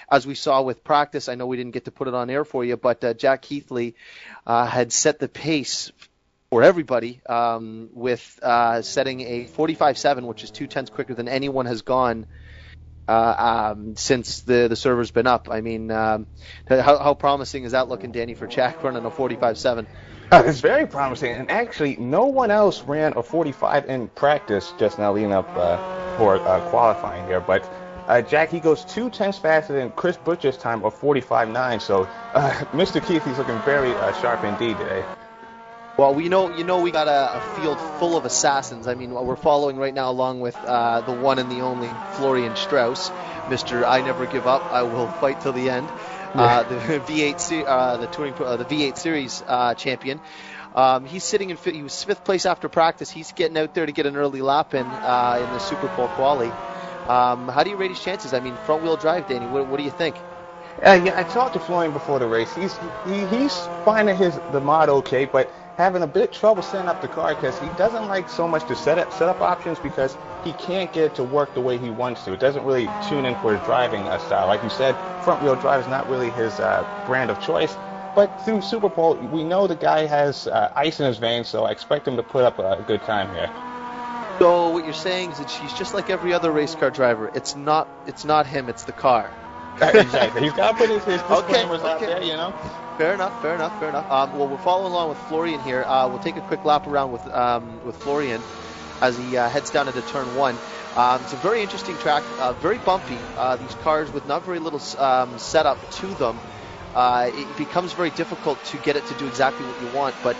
as we saw with practice, I know we didn't get to put it on air for you, but Jack Keithley had set the pace for everybody with setting a 45.7, which is 0.2 quicker than anyone has gone since the server's been up. I mean, how promising is that looking, Danny, for Jack running a 45.7? It's very promising, and actually, no one else ran a 45 in practice just now leading up for qualifying here. But Jack, he goes 0.2 faster than Chris Butcher's time of 45.9. So Mr. Keith, he's looking very sharp indeed today. Well, we know we got a field full of assassins. I mean, we're following right now along with the one and the only Florian Strauss, Mr. I Never Give Up, I Will Fight Till the End. The V8 Series champion. He's sitting he was 5th place after practice. He's getting out there to get an early lap in the Super Pole quali. How do you rate his chances? I mean, front wheel drive, Danny. What do you think? Yeah, I talked to Florian before the race. He's finding the mod okay, but having a bit trouble setting up the car because he doesn't like so much the setup options because he can't get it to work the way he wants to. It doesn't really tune in for his driving style. Like you said, front wheel drive is not really his brand of choice. But through Super Bowl, we know the guy has ice in his veins, so I expect him to put up a good time here. So what you're saying is that he's just like every other race car driver. It's not him, it's the car. Exactly. He's got to put his disclaimers out there, you know. Fair enough. Well, we're following along with Florian here. We'll take a quick lap around with Florian as he heads down into turn 1. It's a very interesting track, very bumpy. These cars with not very little setup to them. It becomes very difficult to get it to do exactly what you want, but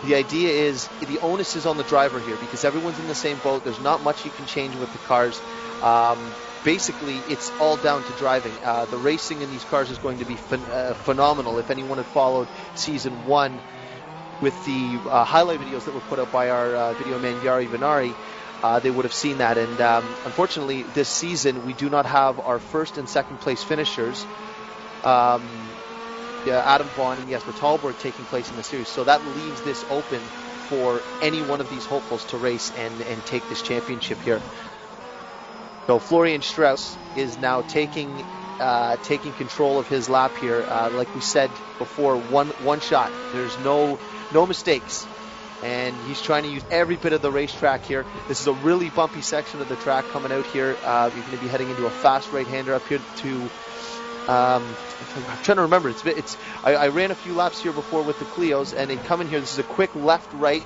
the idea is the onus is on the driver here because everyone's in the same boat. There's not much you can change with the cars. Basically, it's all down to driving. The racing in these cars is going to be phenomenal. If anyone had followed Season 1 with the highlight videos that were put up by our video man Yari Venari, they would have seen that. And unfortunately, this season, we do not have our first and second place finishers, Adam Vaughn and Jesper Talborg, taking place in the series. So that leaves this open for any one of these hopefuls to race and take this championship here. So Florian Strauss is now taking control of his lap here. Like we said before, one shot. There's no mistakes, and he's trying to use every bit of the racetrack here. This is a really bumpy section of the track coming out here. You're going to be heading into a fast right-hander up here to. I'm trying to remember. I ran a few laps here before with the Clios, and they come in here. This is a quick left-right.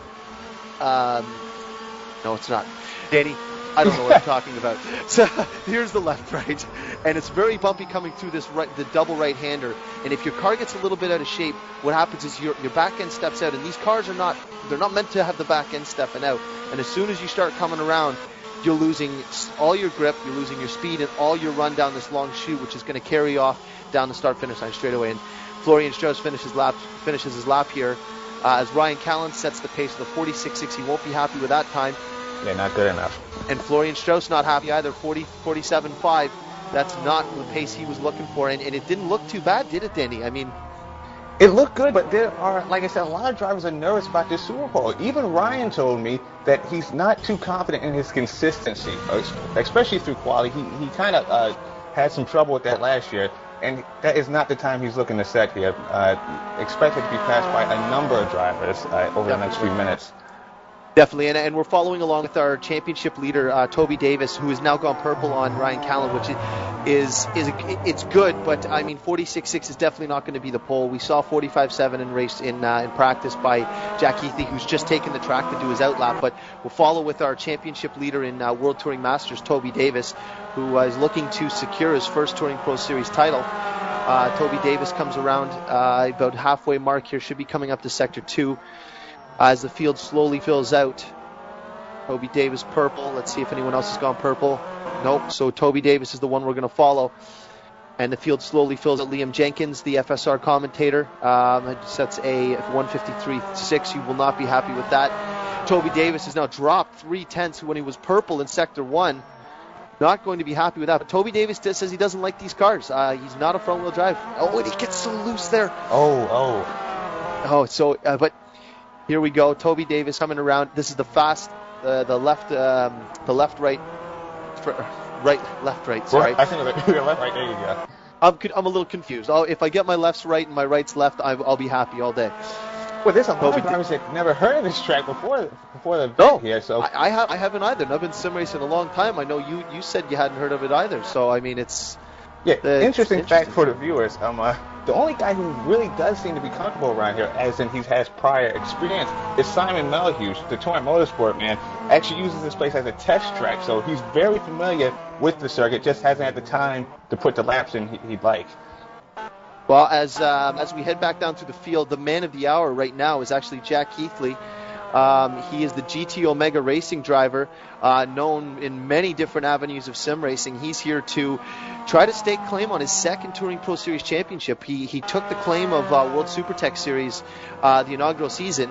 No, it's not, Danny. I don't know what I'm talking about. So here's the left-right, and it's very bumpy coming through the double right-hander. And if your car gets a little bit out of shape, what happens is your back end steps out, and these cars they're not meant to have the back end stepping out. And as soon as you start coming around, you're losing all your grip, you're losing your speed, and all your run down this long chute, which is going to carry off down the start-finish line straight away. And Florian Strauss finishes his lap here as Ryan Callan sets the pace of the 46.6. He won't be happy with that time. Yeah, not good enough. And Florian Strauss not happy either, 47.5. That's not the pace he was looking for, and it didn't look too bad, did it, Danny? I mean, it looked good, but there are, like I said, a lot of drivers are nervous about this Super Bowl. Even Ryan told me that he's not too confident in his consistency, especially through quality. He kind of had some trouble with that last year, and that is not the time he's looking to set here. Expected to be passed by a number of drivers over the next few minutes. Definitely, and we're following along with our championship leader, Toby Davis, who has now gone purple on Ryan Callan, which it's good, but I mean 46.6 is definitely not going to be the pole. We saw 45.7 in race in practice by Jack Keithley, who's just taken the track to do his outlap. But we'll follow with our championship leader in World Touring Masters, Toby Davis, who is looking to secure his first Touring Pro Series title. Toby Davis comes around about halfway mark here, should be coming up to Sector 2. As the field slowly fills out. Toby Davis purple. Let's see if anyone else has gone purple. Nope. So Toby Davis is the one we're going to follow. And the field slowly fills out. Liam Jenkins, the FSR commentator, sets a 153.6. You will not be happy with that. Toby Davis has now dropped 0.3 when he was purple in Sector 1. Not going to be happy with that. But Toby Davis says he doesn't like these cars. He's not a front-wheel drive. Oh, and he gets so loose there. But here we go. Toby Davis coming around. This is the fast, left, right. Sorry. I think left, right. There you go. I'm a little confused. If I get my lefts right and my rights left, I'll be happy all day. Well, there's a lot of drivers that never heard of this track before the event here. So I haven't either. And I've been sim racing a long time. I know you said you hadn't heard of it either. So I mean, it's interesting fact for the viewers. The only guy who really does seem to be comfortable around here, as in he has prior experience, is Simon Melhuse, the Touring Motorsport man. Actually uses this place as a test track, so he's very familiar with the circuit. Just hasn't had the time to put the laps in he'd like. Well, as we head back down through the field, the man of the hour right now is actually Jack Keithley. He is the GT Omega racing driver, known in many different avenues of sim racing. He's here to try to stake claim on his second Touring Pro Series championship. He took the claim of World Supertech Series the inaugural season.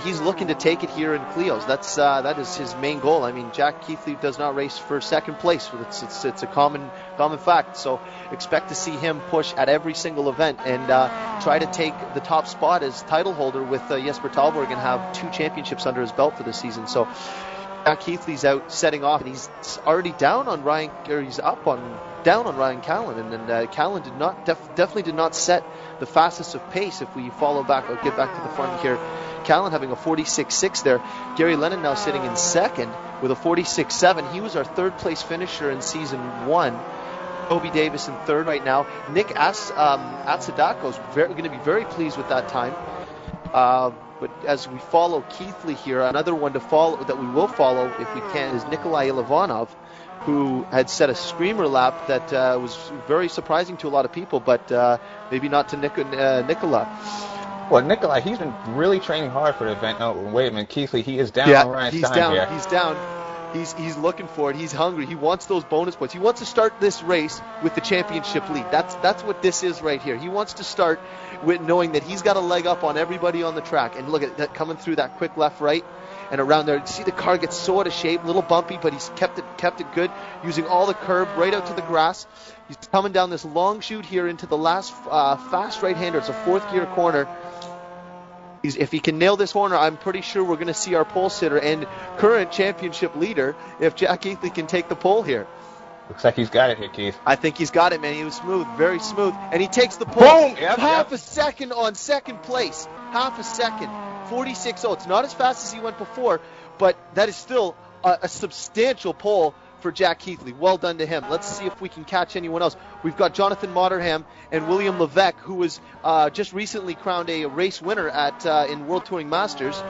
He's looking to take it here in Clio's. That is his main goal. I mean, Jack Keithley does not race for second place. It's a common fact. So expect to see him push at every single event and try to take the top spot as title holder with Jesper Talborg and have 2 championships under his belt for this season. So Jack Keithley's out setting off, and he's already down on Ryan Callan, and Callan definitely did not set the fastest of pace. If we follow back, I'll get back to the front here. Callan having a 46.6 there. Gary Lennon now sitting in second with a 46.7. He was our third place finisher in season 1. Toby Davis in third right now. Nick Atsadako is going to be very pleased with that time. But as we follow Keithley here, another one to follow that we will follow if we can is Nikolai Ilovanov, who had set a screamer lap that was very surprising to a lot of people, but maybe not to Nikolai. Well, Nikolai, he's been really training hard for the event. Oh, wait a minute, Keithley, he is down on Ryan's time here. He's down. He's looking for it. He's hungry. He wants those bonus points. He wants to start this race with the championship lead. That's what this is right here. He wants to start with knowing that he's got a leg up on everybody on the track. And look at that coming through that quick left right and around there. See the car gets so out of shape, a little bumpy, but he's kept it good, using all the curb right out to the grass. He's coming down this long chute here into the last fast right-hander. It's a 4th gear corner. If he can nail this corner, I'm pretty sure we're going to see our pole sitter and current championship leader if Jack Keithley can take the pole here. Looks like he's got it here, Keith. I think he's got it, man. He was smooth, very smooth. And he takes the pole. Boom! Yep, half a second on second place. Half a second. 46.0. It's not as fast as he went before, but that is still a substantial pole for Jack Keithley. Well done to him. Let's see if we can catch anyone else. We've got Jonathan Motterham and William Levesque, who was just recently crowned a race winner in World Touring Masters.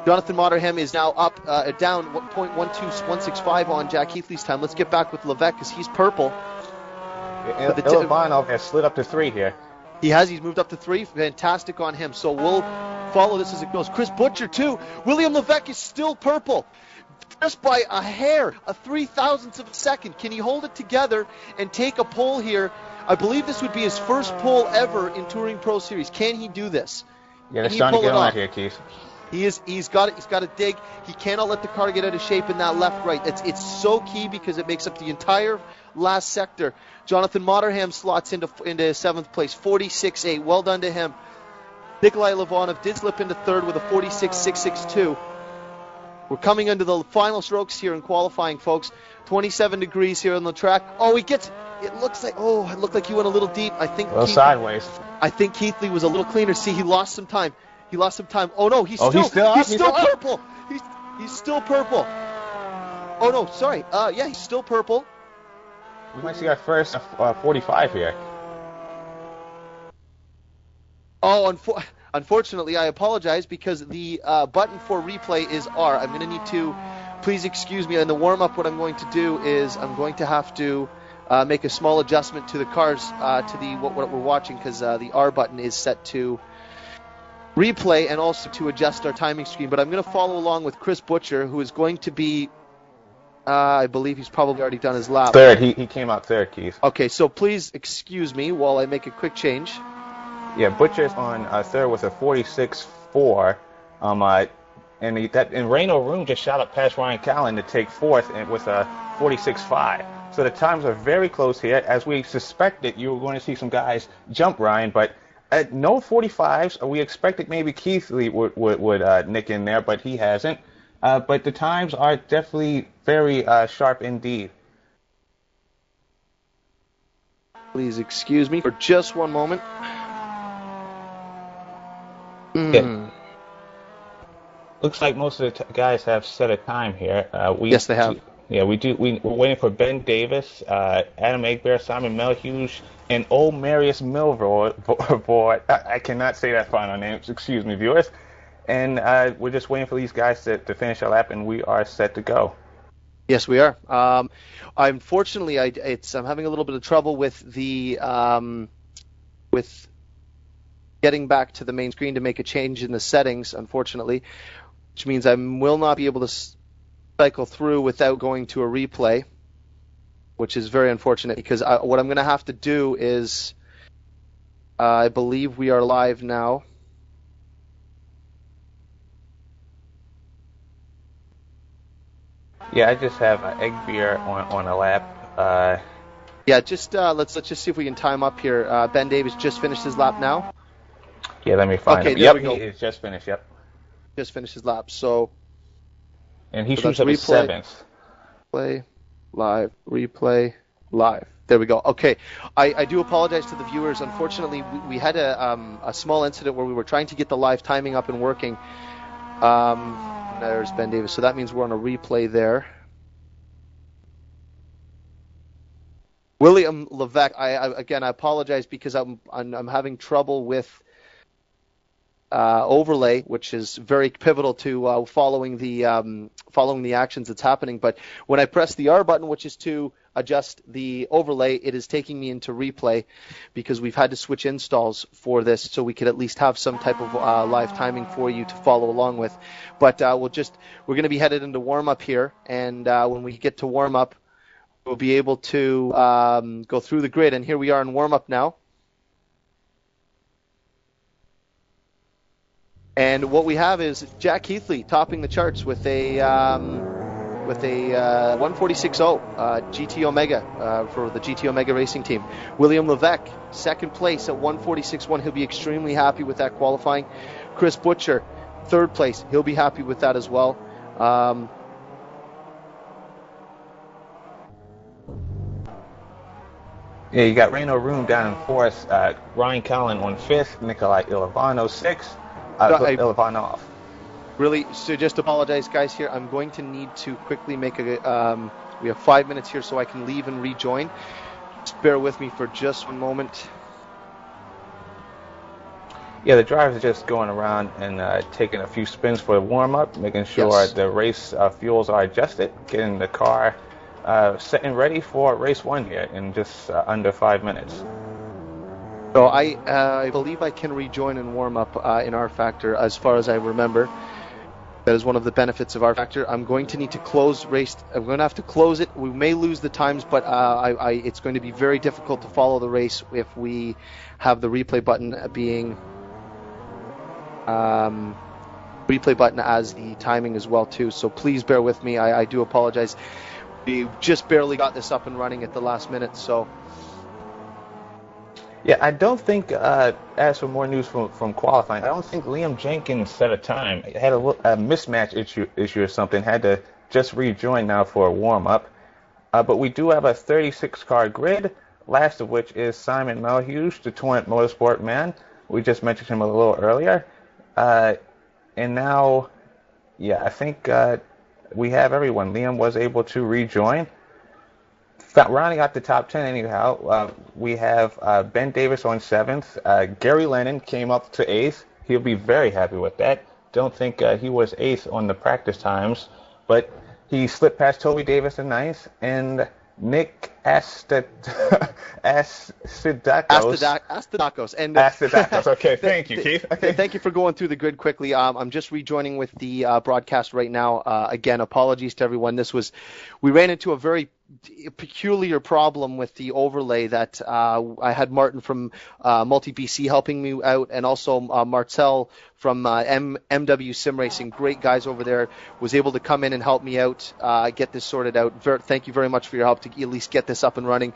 Jonathan Motterham is now up, down 0.12165 on Jack Keithley's time. Let's get back with Levesque because he's purple. Ilovanov has slid up to 3 here. He's moved up to 3. Fantastic on him. So we'll follow this as it goes. Chris Butcher, too. William Levesque is still purple. Just by a hair, a 0.003 of a second. Can he hold it together and take a pole here? I believe this would be his first pole ever in Touring Pro Series. Can he do this? Yeah, they're starting to get on here, Keith. He's got it. He's got to dig. He cannot let the car get out of shape in that left-right. It's so key because it makes up the entire last sector. Jonathan Motterham slots into 7th place, 46.8. Well done to him. Nikolai Ilovanov did slip into 3rd with a 46.662. We're coming into the final strokes here in qualifying, folks. 27 degrees here on the track. Oh, it looked like he went a little deep. Sideways. I think Keithley was a little cleaner. See, he lost some time. Oh no, he's still purple. He's still purple. Oh no, sorry. He's still purple. We might see our first 45 here. Oh, unfortunately, I apologize because the button for replay is R. I'm going to need to, please excuse me, in the warm-up what I'm going to do is I'm going to have to make a small adjustment to the cars, to what we're watching, because the R button is set to replay and also to adjust our timing screen. But I'm going to follow along with Chris Butcher, who is going to be, I believe he's probably already done his lap. 3rd. He came out 3rd, Keith. Okay, so please excuse me while I make a quick change. Yeah, Butcher's on 3rd with a 46.4. And in Reno Room just shot up past Ryan Callan to take 4th and with a 46.5. So the times are very close here. As we suspected, you were going to see some guys jump Ryan, but no 45s. We expected maybe Keithley would nick in there, but he hasn't. But the times are definitely very sharp indeed. Please excuse me for just one moment. Yeah. Looks like most of the guys have set a time here. Yes, they have. Yeah, we do. We're waiting for Ben Davis, Adam Egbear, Simon Melhuse, and old Marius Milvoort. I cannot say that final name. Excuse me, viewers. And we're just waiting for these guys to finish our lap, and we are set to go. Yes, we are. Unfortunately, I'm having a little bit of trouble with the with getting back to the main screen to make a change in the settings, unfortunately, which means I will not be able to cycle through without going to a replay, which is very unfortunate because what I'm going to have to do is, I believe we are live now. Yeah, I just have Egbear on a lap. Yeah, just let's just see if we can time up here. Ben Davis just finished his lap now. Yeah, let me find him. There we go. He's just finished. Yep. Just finished his lap. So. And he shoots up at 7th. Play, live, replay, live. There we go. Okay. I do apologize to the viewers. Unfortunately, we had a small incident where we were trying to get the live timing up and working. There's Ben Davis. So that means we're on a replay there. William Levesque. I apologize because I'm having trouble with overlay, which is very pivotal to following the actions that's happening. But when I press the R button, which is to adjust the overlay, it is taking me into replay because we've had to switch installs for this so we could at least have some type of live timing for you to follow along with. But we're going to be headed into warm up here, and when we get to warm up, we'll be able to go through the grid. And here we are in warm up now. And what we have is Jack Heathley topping the charts with a 146.0 GT Omega for the GT Omega racing team. William Levesque, second place at 146.1. He'll be extremely happy with that qualifying. Chris Butcher, third place. He'll be happy with that as well. Yeah, you got Reno Room down in 4th, Ryan Callan on 5th, Nikolai Ilovano 6th, Ilovanov. Really, so just apologize, guys, here. I'm going to need to quickly make we have 5 minutes here so I can leave and rejoin. Just bear with me for just one moment. Yeah, the drivers are just going around and taking a few spins for the warm-up, making sure the race fuels are adjusted, getting the car set and ready for race 1 here in just under 5 minutes. So I believe I can rejoin and warm up in R Factor as far as I remember. That is one of the benefits of R Factor. I'm going to need to close race. I'm going to have to close it. We may lose the times, but it's going to be very difficult to follow the race if we have the replay button being replay button as the timing as well too. So please bear with me. I do apologize. We just barely got this up and running at the last minute, so. Yeah, I don't think, as for more news from qualifying, I don't think Liam Jenkins set a time. He had a mismatch issue or something, had to just rejoin now for a warm-up. But we do have a 36-car grid, last of which is Simon Melhuse, the Torrent Motorsport man. We just mentioned him a little earlier. And now, I think we have everyone. Liam was able to rejoin. Rounding out the top 10 anyhow, we have Ben Davis on 7th. Gary Lennon came up to 8th. He'll be very happy with that. Don't think he was 8th on the practice times, but he slipped past Toby Davis in 9th, and Nick Astadakos. And Astadakos. Okay, thank you, Keith. Okay. Thank you for going through the grid quickly. I'm just rejoining with the broadcast right now. Again, apologies to everyone. We ran into a very peculiar problem with the overlay that I had Martin from Multi BC helping me out, and also Marcel from MW Sim Racing, great guys over there, was able to come in and help me out, get this sorted out. Thank you very much for your help to at least get this up and running.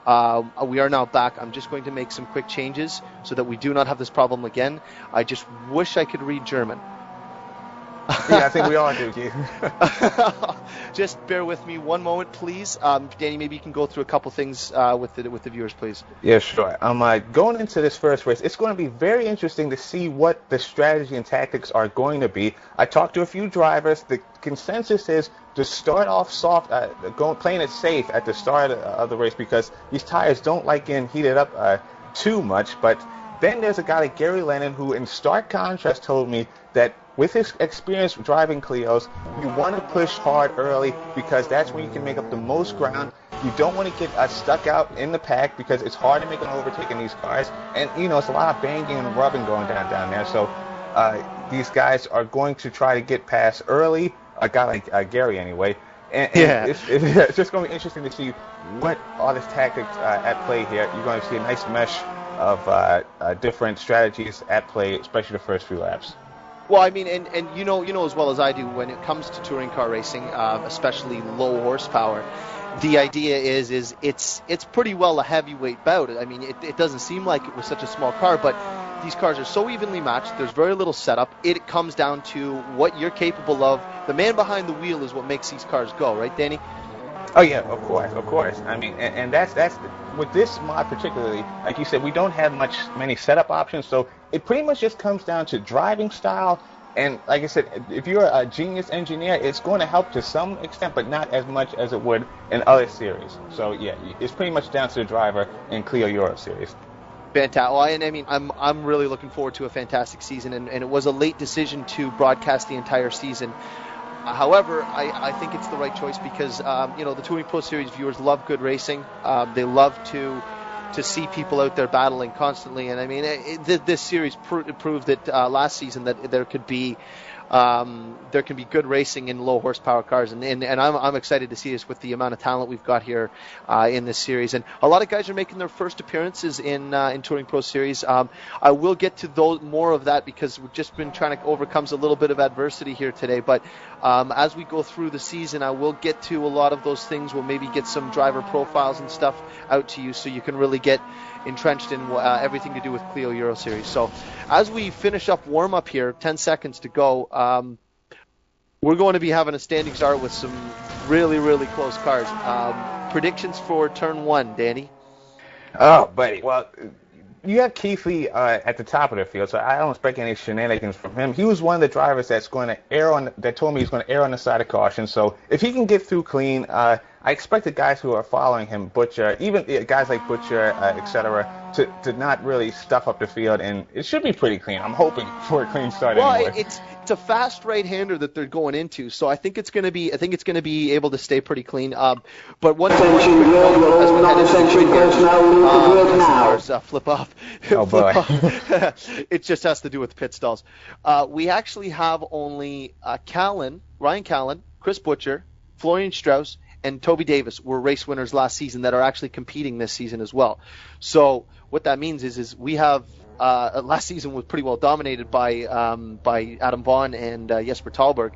We are now back. I'm just going to make some quick changes so that we do not have this problem again. I just wish I could read German. Yeah, I think we all do, Keith. Just bear with me one moment, please. Danny, maybe you can go through a couple things with the viewers, please. Yeah, sure. Going into this first race, it's going to be very interesting to see what the strategy and tactics are going to be. I talked to a few drivers. The consensus is to start off soft, playing it safe at the start of the race because these tires don't like getting heated up too much. But then there's a guy like Gary Lennon who, in stark contrast, told me that with his experience driving Clios, you want to push hard early because that's when you can make up the most ground. You don't want to get stuck out in the pack because it's hard to make an overtake in these cars. And, it's a lot of banging and rubbing going down there. So these guys are going to try to get past early, a guy like Gary anyway. And it's just going to be interesting to see what all this tactics at play here. You're going to see a nice mesh of different strategies at play, especially the first few laps. Well, I mean, and you know as well as I do, when it comes to touring car racing, especially low horsepower, the idea is it's pretty well a heavyweight bout. I mean, it doesn't seem like it was such a small car, but these cars are so evenly matched. There's very little setup. It comes down to what you're capable of. The man behind the wheel is what makes these cars go, right, Danny? Oh yeah, of course. I mean, and that's with this mod particularly, like you said, we don't have many setup options, so it pretty much just comes down to driving style. And like I said, if you're a genius engineer, it's going to help to some extent, but not as much as it would in other series. So yeah, it's pretty much down to the driver in Clio Euro Series. Fantastic. Well, and I mean, I'm really looking forward to a fantastic season, and it was a late decision to broadcast the entire season. However, I think it's the right choice because, the Touring Pro Series viewers love good racing. They love to see people out there battling constantly. And I mean, this series proved that last season that there can be good racing in low horsepower cars, and I'm excited to see this with the amount of talent we've got here in this series. And a lot of guys are making their first appearances in Touring Pro Series. I will get to more of that because we've just been trying to overcome a little bit of adversity here today. But as we go through the season, I will get to a lot of those things. We'll maybe get some driver profiles and stuff out to you so you can really get entrenched in everything to do with Clio Euro Series. So as we finish up warm-up here, 10 seconds to go, we're going to be having a standing start with some really, really close cars. Predictions for turn one, Danny? Oh, buddy. Well, you have Keith Lee at the top of the field, so I don't expect any shenanigans from him. He was one of the drivers that told me he's going to err on the side of caution. So if he can get through clean, I expect the guys who are following him, Butcher, even guys like Butcher, etc., to not really stuff up the field, and it should be pretty clean. I'm hoping for a clean start. Well, anyway. It's a fast right-hander that they're going into, so I think it's going to be able to stay pretty clean. But one quick note as we head into the cars flip off. Oh boy, it just has to do with pit stalls. We actually have only Ryan Callan, Chris Butcher, Florian Strauss, and Toby Davis were race winners last season that are actually competing this season as well. So what that means is we have last season was pretty well dominated by Adam Vaughn and Jesper Talberg.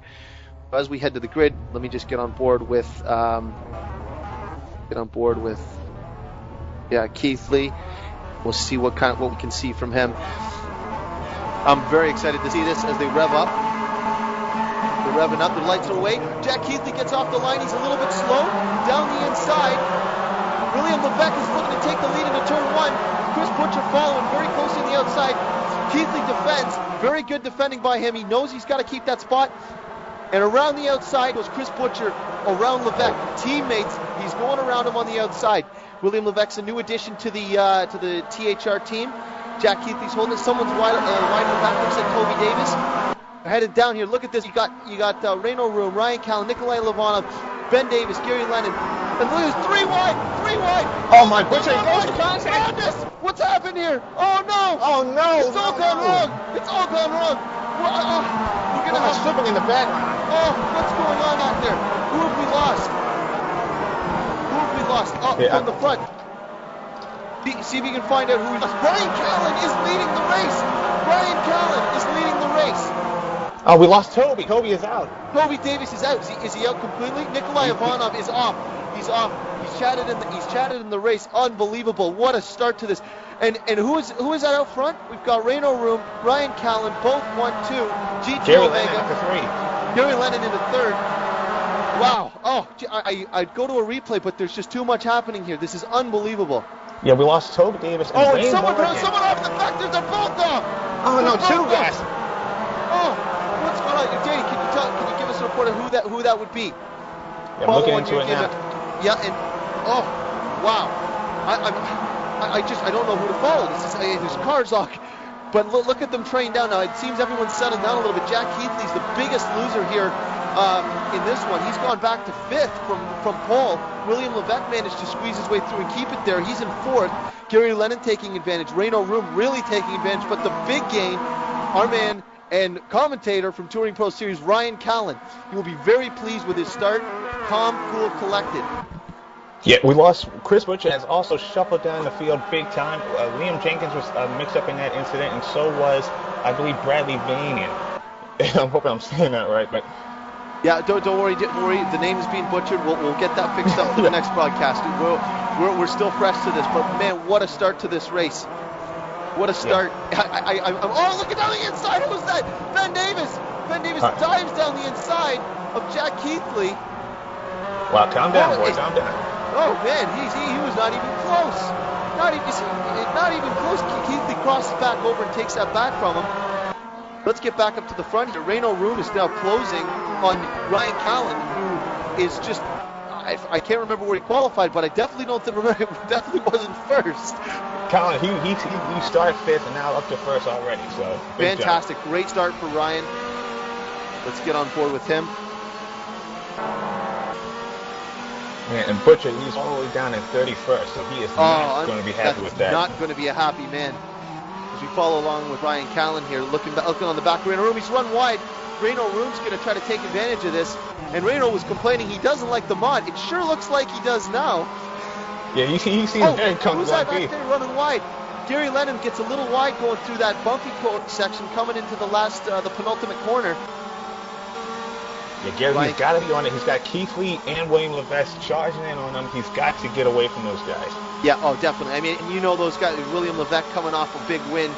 As we head to the grid, let me just get on board with Keith Lee. We'll see what we can see from him. I'm very excited to see this as they rev up. They're revving up, the lights are away. Jack Keithley gets off the line, he's a little bit slow. Down the inside, William Levesque is looking to take the lead into turn one. Chris Butcher following very close on the outside. Keithley defends, very good defending by him. He knows he's got to keep that spot. And around the outside goes Chris Butcher, around Levesque. Teammates, he's going around him on the outside. William Levesque's a new addition to the THR team. Jack Keithley's holding it. Someone's riding back. Looks like Toby Davis. Headed down here. Look at this. You got Reno Room, Ryan Callan, Nikolai Levanov, Ben Davis, Gary Lennon. And look, it's three wide. Oh my Butcher, what's happened here? Oh no. It's all gone wrong. We're gonna have slipping in the background. Oh, what's going on out there? Who have we lost? From the front. See if you can find out who he lost. Ryan Callan is leading the race. Oh, we lost Toby. Toby is out. Toby Davis is out. Is he out completely? Nikolai Ivanov is off. He's off. He's chatted in the race. Unbelievable. What a start to this. And who is that out front? We've got Reno Room, Ryan Callan, both 1-2. GT Omega. Gary Lennon into third. Wow. Oh, I'd go to a replay, but there's just too much happening here. This is unbelievable. Yeah, we lost Toby Davis. And someone off the back. They're both off. Oh, no, two guys. Oh, what's going on? Danny, can you give us a report of who that would be? Yeah, I'm looking into it now. Yeah, and oh, wow. I don't know who to follow. There's cars off. But look at them train down now. It seems everyone's settled down a little bit. Jack Keithley's the biggest loser here in this one. He's gone back to fifth from pole. William Levesque managed to squeeze his way through and keep it there. He's in fourth. Gary Lennon taking advantage. Reno Room really taking advantage. But the big gain, our man and commentator from Touring Pro Series, Ryan Callan. He will be very pleased with his start. Calm, cool, collected. Yeah, we lost. Chris Butcher has also shuffled down the field big time. Liam Jenkins was mixed up in that incident, and so was, I believe, Bradley Vanian. I'm hoping I'm saying that right, but yeah, don't worry. The name is being butchered. We'll get that fixed up for the next broadcast. We're still fresh to this, but man, what a start to this race! What a start! Yeah. Oh, look at down the inside. Who was that? Ben Davis. Ben Davis dives down the inside of Jack Keithley. Wow, calm down, boy. Calm down. Oh man, he was not even close. Not even close. Keithley crosses back over and takes that back from him. Let's get back up to the front here. Reno Room is now closing on Ryan Callan, who is just, I can't remember where he qualified, but I definitely definitely wasn't first. Callan, he started fifth and now up to first already. So fantastic, great start for Ryan. Let's get on board with him. Yeah, and Butcher, he's all the way down at 31st, so he is not going to be happy with that. Not going to be a happy man. As we follow along with Ryan Callan here, looking on the back of Reno Room, he's run wide. Reno Room's going to try to take advantage of this, and Reno was complaining he doesn't like the mod. It sure looks like he does now. Yeah, you see very comfortable. Who's that back there running wide? Gary Lennon gets a little wide going through that bumpy section, coming into the penultimate corner. Yeah, Gary's got to be on it. He's got Keithley and William Levesque charging in on him. He's got to get away from those guys. Yeah, oh, definitely. I mean, you know those guys. William Levesque coming off a big win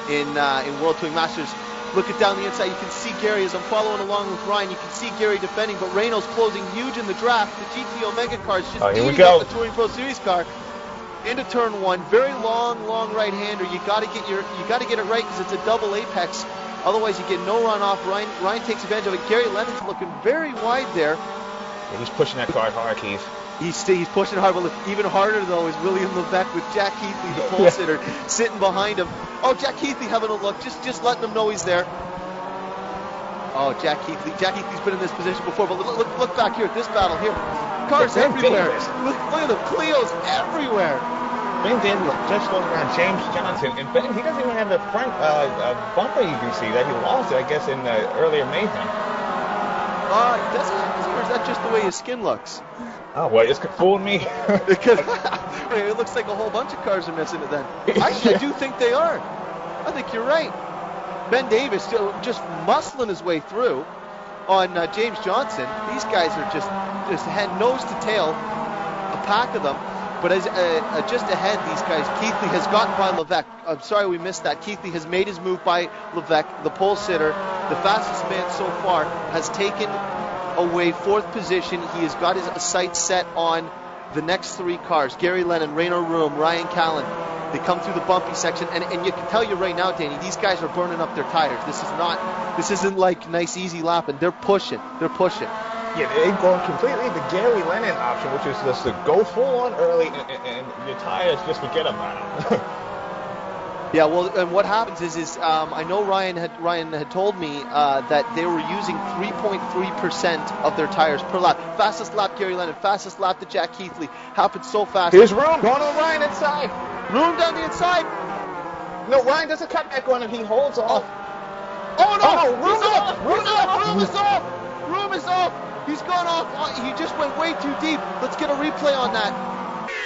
in World Touring Masters. Look at down the inside. You can see Gary as I'm following along with Ryan. You can see Gary defending, but Reno's closing huge in the draft. The GT Omega car is just eating up the Touring Pro Series car. Into turn one, very long right-hander. You got to get it right because it's a double apex. Otherwise, you get no run off. Ryan takes advantage of it. Gary Lennon's looking very wide there. Yeah, he's pushing that car hard, Keith. He's pushing hard, but even harder, though, is William Levesque with Jack Keithley, the pole sitter, sitting behind him. Oh, Jack Keithley having a look, just letting him know he's there. Oh, Jack Keithley. Jack Keithley's been in this position before, but look back here at this battle here. Cars everywhere. Look at the Clios everywhere. Ben Davis just goes around James Johnson, and Ben, he doesn't even have the front bumper you can see that he lost, I guess, in earlier mayhem. Does he, or is that just the way his skin looks? Oh, well, it's fooling me. Because it looks like a whole bunch of cars are missing it then. Actually, I do think they are. I think you're right. Ben Davis just muscling his way through on James Johnson. These guys are just head nose to tail, a pack of them. But as just ahead, these guys, Keithley has gotten by Levesque. I'm sorry we missed that. Keithley has made his move by Levesque, the pole sitter. The fastest man so far has taken away fourth position. He has got his sights set on the next three cars. Gary Lennon, Reno Room, Ryan Callan. They come through the bumpy section, and you can tell you right now, Danny, these guys are burning up their tires. This isn't like nice, easy lapping. They're pushing. Yeah, they're going completely the Gary Lennon option, which is just to go full on early and your tires just forget about them. Yeah, well, and what happens is I know Ryan had told me that they were using 3.3% of their tires per lap. Fastest lap, Gary Lennon. Fastest lap to Jack Keithley. Happened so fast. Here's Room going on Ryan inside. Room down the inside. No, Ryan doesn't cut back on him. He holds off. Oh no! Room is off. He's gone off. He just went way too deep. Let's get a replay on that.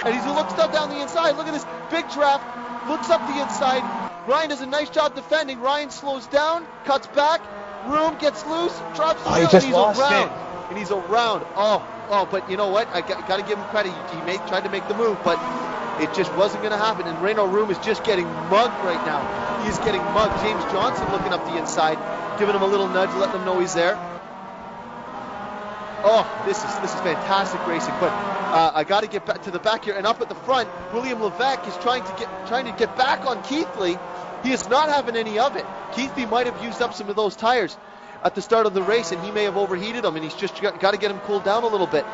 And he looks up down the inside. Look at this big draft. Looks up the inside. Ryan does a nice job defending. Ryan slows down, cuts back. Room gets loose, drops the wheel, and he's around. And he's around. Oh, but you know what? I got to give him credit. He tried to make the move, but it just wasn't going to happen. And Reno Room is just getting mugged right now. He's getting mugged. James Johnson looking up the inside, giving him a little nudge, letting him know he's there. Oh, this is fantastic racing. But I got to get back to the back here, and up at the front, William Levesque is trying to get back on Keithley. He is not having any of it. Keithley might have used up some of those tires at the start of the race, and he may have overheated them, and he's just got to get him cooled down a little bit.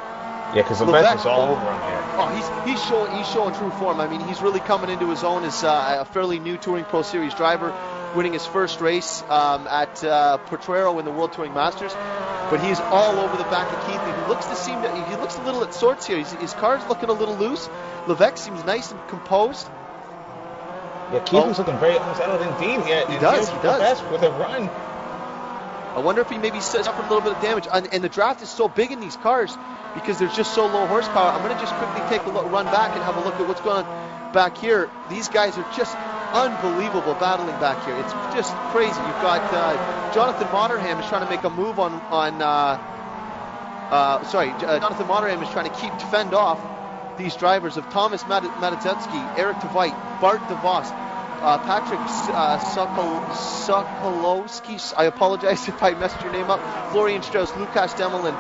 Yeah, because Levesque is all over him here. Oh, he's showing true form. I mean, he's really coming into his own as a fairly new Touring Pro Series driver, winning his first race at Potrero in the World Touring Masters. But he's all over the back of Keithley. He looks a little at sorts here. His car's looking a little loose. Levesque seems nice and composed. Yeah, Keithley's looking very unsettled indeed here. He does. Levesque with a run. I wonder if he maybe suffered a little bit of damage. And the draft is so big in these cars because they're just so low horsepower. I'm going to just quickly take a run back and have a look at what's going on back here. These guys are just unbelievable battling back here. It's just crazy. You've got Jonathan Motterham is trying to make a move Jonathan Motterham is trying to fend off these drivers of Thomas Matadzewski, Eric DeVite, Bart DeVos, Patrick Sokolowski, I apologize if I messed your name up, Florian Strauss, Lukáš Demelin.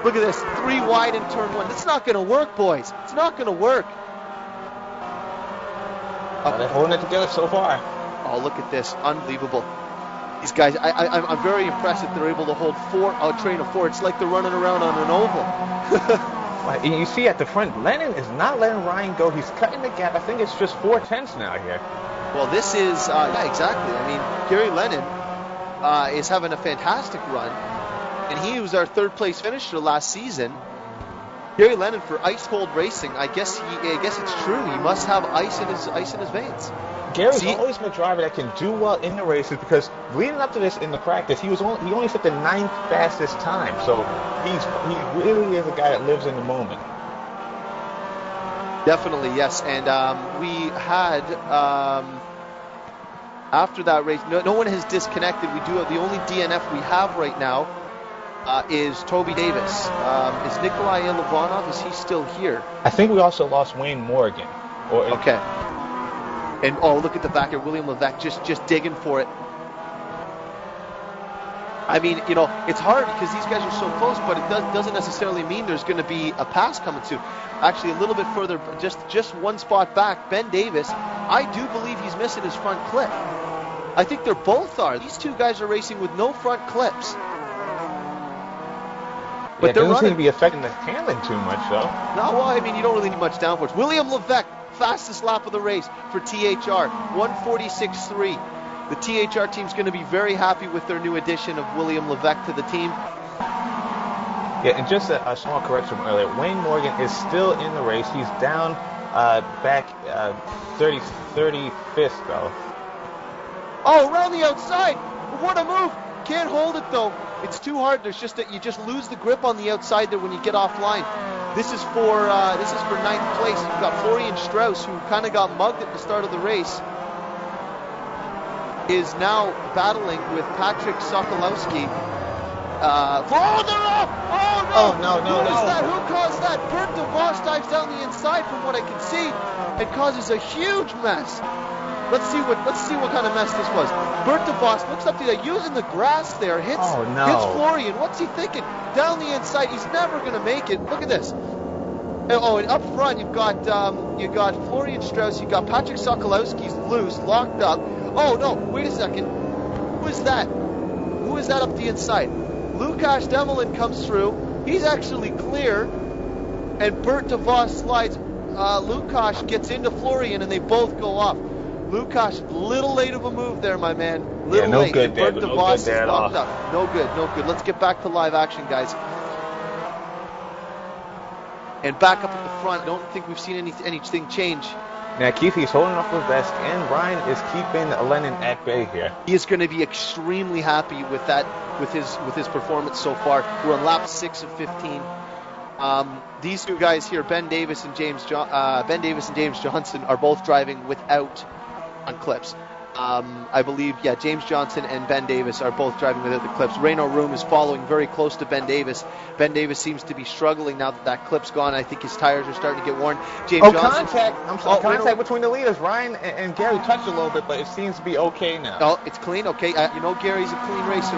Look at this, 3 wide in turn 1. It's not going to work, boys. It's not going to work. They're holding it together so far. Oh, look at this. Unbelievable. These guys, I'm very impressed that they're able to hold a train of 4. It's like they're running around on an oval. And you see at the front, Lennon is not letting Ryan go. He's cutting the gap. I think it's just 4/10 now here. Well, this is, yeah, exactly. I mean, Gary Lennon is having a fantastic run, and he was our 3rd place finisher last season. Gary Lennon for ice cold racing. I guess it's true. He must have ice in his veins. Gary's always been a driver that can do well in the races because leading up to this in the practice, he only set the 9th fastest time. So he really is a guy that lives in the moment. Definitely, yes. And we had after that race, no one has disconnected. We do have the only DNF we have right now is Toby Davis. Is Nikolai Ilovanov? Is he still here? I think we also lost Wayne Morgan. Okay. And look at the back here, William Levesque just digging for it. I mean, it's hard because these guys are so close, but it doesn't necessarily mean there's going to be a pass coming soon. Actually, a little bit further, just one spot back, Ben Davis, I do believe he's missing his front clip. I think they're both are. These two guys are racing with no front clips. But they're running. Seem to be affecting the handling too much, though. No, well, I mean, you don't really need much downforce. William Levesque, fastest lap of the race for THR, 1:46.3. The THR team's going to be very happy with their new addition of William Levesque to the team. Yeah, and just a small correction from earlier. Wayne Morgan is still in the race. He's down back 35th, though. Oh, around the outside. What a move. Can't hold it, though. It's too hard. There's just that you just lose the grip on the outside there when you get offline. This is for 9th place. You've got Florian Strauss, who kind of got mugged at the start of the race, is now battling with Patrick Sokolowski. They're off! Oh, no! Who was that? Who caused that? Bert DeVos dives down the inside from what I can see and causes a huge mess. Let's see what kind of mess this was. Bert DeVos looks up to that, using the grass there, hits Florian. What's he thinking? Down the inside, he's never going to make it. Look at this. And up front you've got Florian Strauss, you've got Patrick Sokolowski's loose, locked up. Oh no, wait a second. Who is that? Who is that up the inside? Lukáš Demelin comes through. He's actually clear, and Bert DeVos slides. Lukáš gets into Florian, and they both go off. Lukáš, little late of a move there, my man. Little late. Good there, Bert DeVos is locked up. No good. Let's get back to live action, guys. And back up at the front, I don't think we've seen anything change. Now, Keith, he's holding off Levesque, and Ryan is keeping Lennon at bay here. He is going to be extremely happy with that, with his performance so far. We're on lap 6 of 15. These two guys here, Ben Davis and James Johnson, are both driving without on clips. I believe, James Johnson and Ben Davis are both driving without the clips. Reno Room is following very close to Ben Davis. Ben Davis seems to be struggling now that clip's gone. I think his tires are starting to get worn. James Johnson. Contact between the leaders. Ryan and Gary touched a little bit, but it seems to be okay now. Oh, it's clean. Okay, Gary's a clean racer.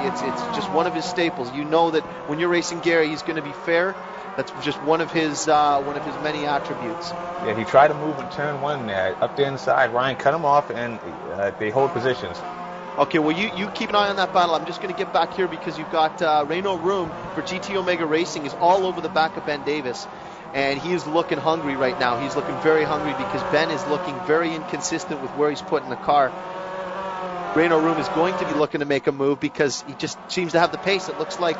It's just one of his staples. You know that when you're racing Gary, he's going to be fair. That's just one of his many attributes. Yeah, he tried to move in turn 1 there, up the inside. Ryan cut him off, and they hold positions. Okay, well, you keep an eye on that battle. I'm just going to get back here because you've got Reno Room for GT Omega Racing is all over the back of Ben Davis. And he is looking hungry right now. He's looking very hungry because Ben is looking very inconsistent with where he's putting the car. Reno Room is going to be looking to make a move because he just seems to have the pace. It looks like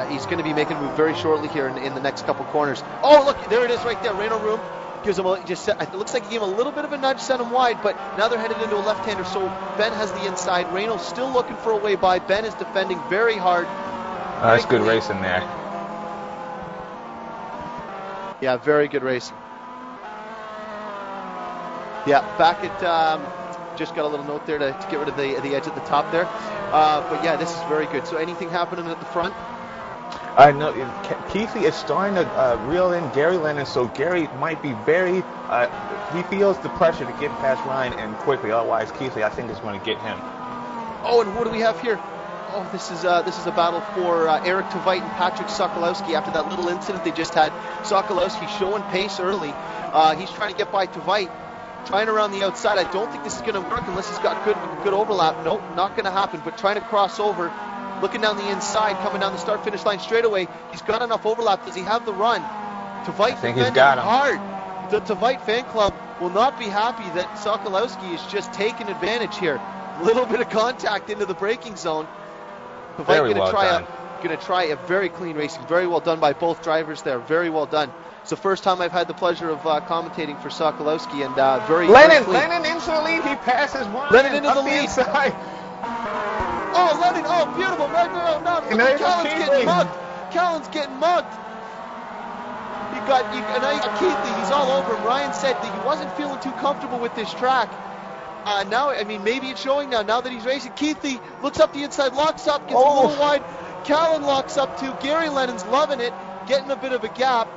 he's going to be making a move very shortly here in the next couple corners. Oh, look, there it is right there. Reno Room gives him it looks like he gave him a little bit of a nudge, sent him wide, but now they're headed into a left-hander, so Ben has the inside. Reno's still looking for a way by. Ben is defending very hard. That's good racing there. Yeah, very good racing. Yeah, back at... just got a little note there to get rid of the edge at the top there. But yeah, this is very good. So anything happening at the front? No, Keithy is starting to reel in Gary Lennon, so Gary might be very... he feels the pressure to get past Ryan and quickly. Otherwise, Keithy, I think, is going to get him. Oh, and what do we have here? Oh, this is a battle for Eric Tveit and Patrick Sokolowski after that little incident they just had. Sokolowski showing pace early. He's trying to get by Tveit. Trying around the outside. I don't think this is going to work unless he's got good overlap. Nope, not going to happen. But trying to cross over, looking down the inside, coming down the start-finish line straight away. He's got enough overlap. Does he have the run? Tveit defending hard. The Tveit fan club will not be happy that Sokolowski is just taking advantage here. A little bit of contact into the braking zone. Tveit going to try a very clean racing. Very well done by both drivers there. Very well done. It's the first time I've had the pleasure of commentating for Sokolowski, and Lennon into the lead. He passes one. Lennon into the lead. Inside. Oh, Lennon! Oh, beautiful! No, Callan's getting mugged. Callan's getting mugged. And now you got Keithley. He's all over him. Ryan said that he wasn't feeling too comfortable with this track. Now, I mean, maybe it's showing now that he's racing. Keithley looks up the inside, locks up, gets a little wide. Callan locks up too. Gary Lennon's loving it, getting a bit of a gap.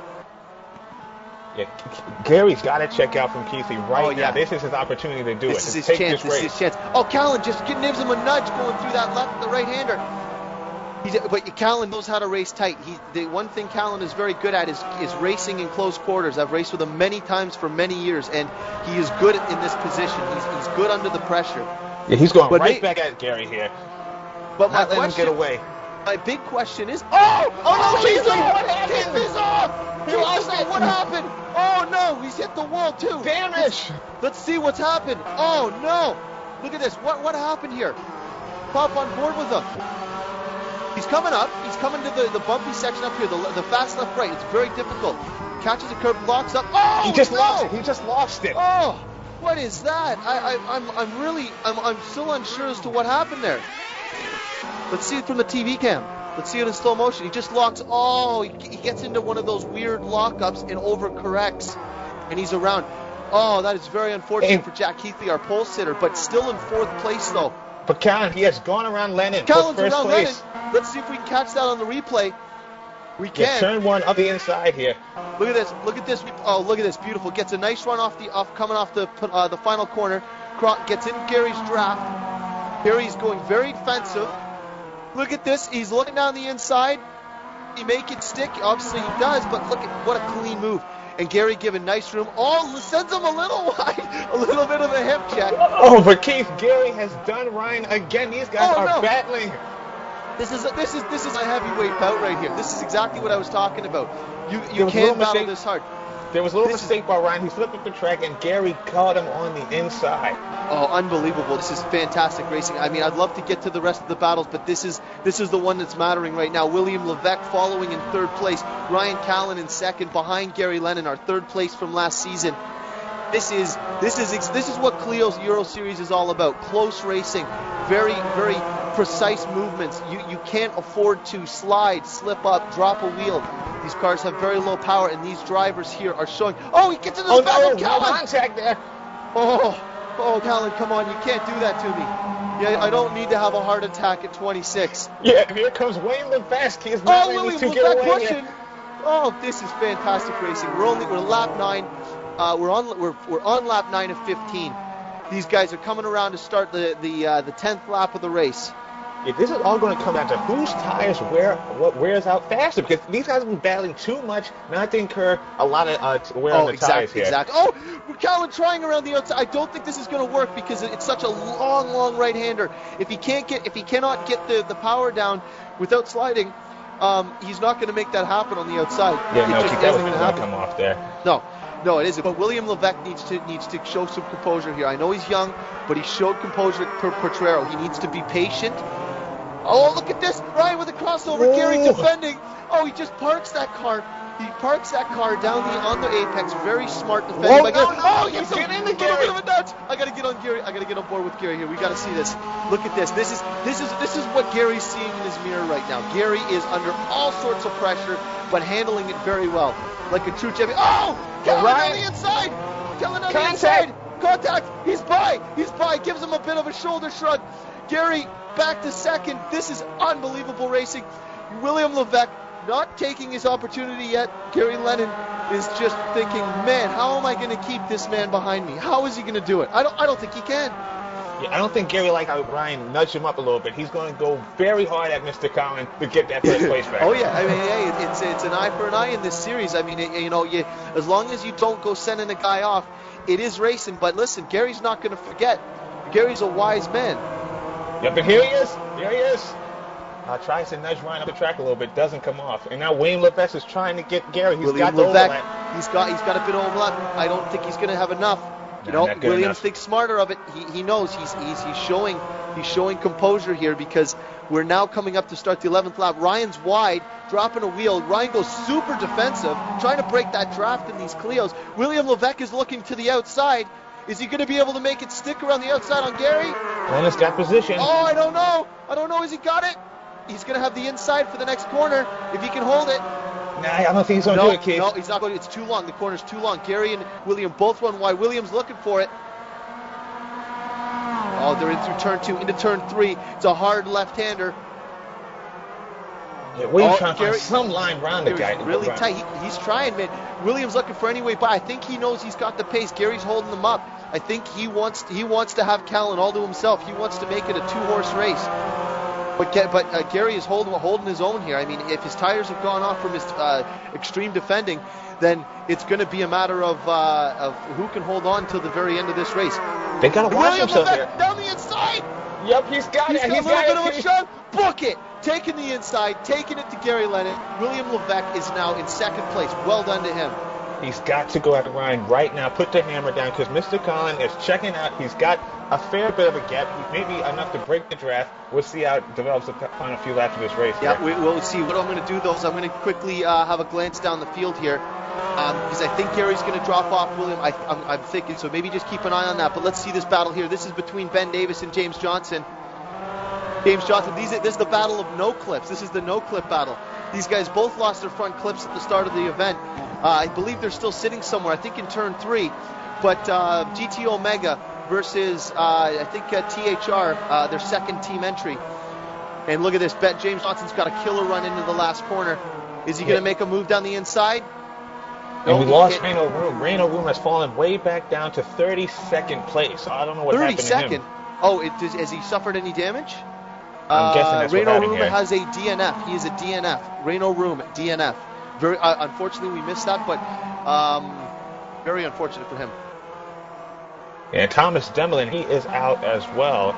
Yeah, Gary's got to check out from Keithy now. This is his opportunity to do This is his chance. Oh, Callan just gives him a nudge going through that the right-hander. But Callan knows how to race tight. The one thing Callan is very good at is racing in close quarters. I've raced with him many times for many years, and he is good in this position. He's good under the pressure. Yeah, he's going back at Gary here. But not letting him get away. My big question is, he's off! He's off! He lost it! What happened? Oh no, he's hit the wall too. Damage! Let's see what's happened. Oh no! Look at this. What happened here? Pop on board with him. He's coming up. He's coming to the bumpy section up here. The fast left right. It's very difficult. Catches a curve, locks up. Oh! He just lost it. He just lost it. Oh! What is that? I'm still unsure as to what happened there. Let's see it from the TV cam. Let's see it in slow motion. He just locks. Oh, he gets into one of those weird lockups and overcorrects, and he's around. Oh, that is very unfortunate for Jack Keithley, our pole sitter, but still in fourth place though. But Callan, he has gone around Lennon Callan's for first around place. Lennon. Let's see if we can catch that on the replay. We can. Yeah, turn one up the inside here. Look at this. Look at this. Oh, look at this. Beautiful. Gets a nice run coming off the final corner. Gets in Gary's draft. Gary's going very defensive. Look at this. He's looking down the inside. He make it stick. Obviously he does, but look at what a clean move. And Gary giving nice room. Oh, sends him a little wide. A little bit of a hip check. Oh, but Keith, Gary has done Ryan again. These guys are battling. This is a heavyweight bout right here. This is exactly what I was talking about. You can't battle this hard. There was a little mistake by Ryan. He slipped up the track, and Gary caught him on the inside. Oh, unbelievable. This is fantastic racing. I mean, I'd love to get to the rest of the battles, but this is the one that's mattering right now. William Levesque following in third place. Ryan Callan in second, behind Gary Lennon, our third place from last season. This is what Clio Euro Series is all about. Close racing, very, very precise movements. You can't afford to slide, slip up, drop a wheel. These cars have very low power, and these drivers here are showing. Oh, he gets into the back of Callan. Contact there. Oh, Callan, come on, you can't do that to me. Yeah, I don't need to have a heart attack at 26. Yeah, here comes William Levesque. He's not letting these two get away pushing. here. Oh, this is fantastic racing. We're lap 9. We're on lap 9 of 15. These guys are coming around to start the 10th lap of the race. Yeah, this is all going to come down to whose tires wears out faster, because these guys have been battling too much not to incur a lot of wear on the tires here. Exactly. Oh, Callan trying around the outside. I don't think this is going to work because it's such a long right-hander. If he cannot get the power down without sliding, he's not going to make that happen on the outside. Yeah, no, that was going to come off there. No, it isn't. But William Levesque needs to show some composure here. I know he's young, but he showed composure at Potrero. He needs to be patient. Oh, look at this. Ryan with a crossover. Whoa. Gary defending. Oh, he just parks that car. He parks that car down on the apex. Very smart defending. He's getting into Gary. Bit of a nudge. I got to get on Gary. I got to get on board with Gary here. We got to see this. Look at this. This is what Gary's seeing in his mirror right now. Gary is under all sorts of pressure, but handling it very well, like a true champion. Oh, Kellen on the inside. Kellen on the inside. Contact. He's by. Gives him a bit of a shoulder shrug. Gary back to second. This is unbelievable racing. William Levesque not taking his opportunity yet. Gary Lennon is just thinking, man, how am I going to keep this man behind me? How is he going to do it? I don't think he can. Yeah, I don't think Gary, like how Ryan nudged him up a little bit. He's going to go very hard at Mr. Collin to get that first place back. Oh yeah, I mean, hey, it's an eye for an eye in this series. I mean, as long as you don't go sending a guy off, it is racing. But listen, Gary's not going to forget. Gary's a wise man. Yeah, but here he is. Tries to nudge Ryan up the track a little bit, doesn't come off. And now William Levesque is trying to get Gary. He's got the overlap. He's got a bit of overlap. I don't think he's going to have enough. Williams thinks smarter of it. He knows he's showing composure here, because we're now coming up to start the 11th lap. Ryan's wide, dropping a wheel. Ryan goes super defensive, trying to break that draft in these Clios. William Levesque is looking to the outside. Is he going to be able to make it stick around the outside on Gary? Lennox got position. Oh, I don't know. Has he got it? He's going to have the inside for the next corner if he can hold it. Nah, I don't think he's going to do it, Keith. No, he's not going to. It's too long. The corner's too long. Gary and William both run wide. William's looking for it. Oh, they're in through turn 2, into turn 3. It's a hard left-hander. Yeah, William's trying to find some line around the guy. Really tight. He's trying, man. William's looking for any way by. I think he knows he's got the pace. Gary's holding them up. I think he wants to have Callan all to himself. He wants to make it a 2-horse race. But Gary is holding his own here. I mean, if his tires have gone off from his extreme defending, then it's going to be a matter of who can hold on till the very end of this race. They got to watch themselves here. Down the inside. Yep, he's got it. He's got a little bit of a shot. Book it. Taking the inside, taking it to Gary Lennon. William Levesque is now in second place. Well done to him. He's got to go after Ryan right now. Put the hammer down, because Mr. Collin is checking out. He's got a fair bit of a gap. Maybe enough to break the draft. We'll see how it develops the final few laps of this race. Yeah, we'll see. What I'm going to do, though, is I'm going to quickly have a glance down the field here, because I think Gary's going to drop off William. I'm thinking, so maybe just keep an eye on that. But let's see this battle here. This is between Ben Davis and James Johnson. This is the battle of no clips. This is the no clip battle. These guys both lost their front clips at the start of the event. I believe they're still sitting somewhere, I think in turn 3. But GT Omega versus, I think, THR, their second team entry. And look at this. James Johnson's got a killer run into the last corner. Is he going to make a move down the inside? And we lost Reno Room. Reno Room has fallen way back down to 32nd place. So I don't know what happened to him. 32nd? Oh, has he suffered any damage? I'm guessing that's Reno what Room here. has a DNF. He is a DNF. Reno Room, DNF. Very unfortunately, we missed that, but very unfortunate for him. And Thomas Demlin, he is out as well.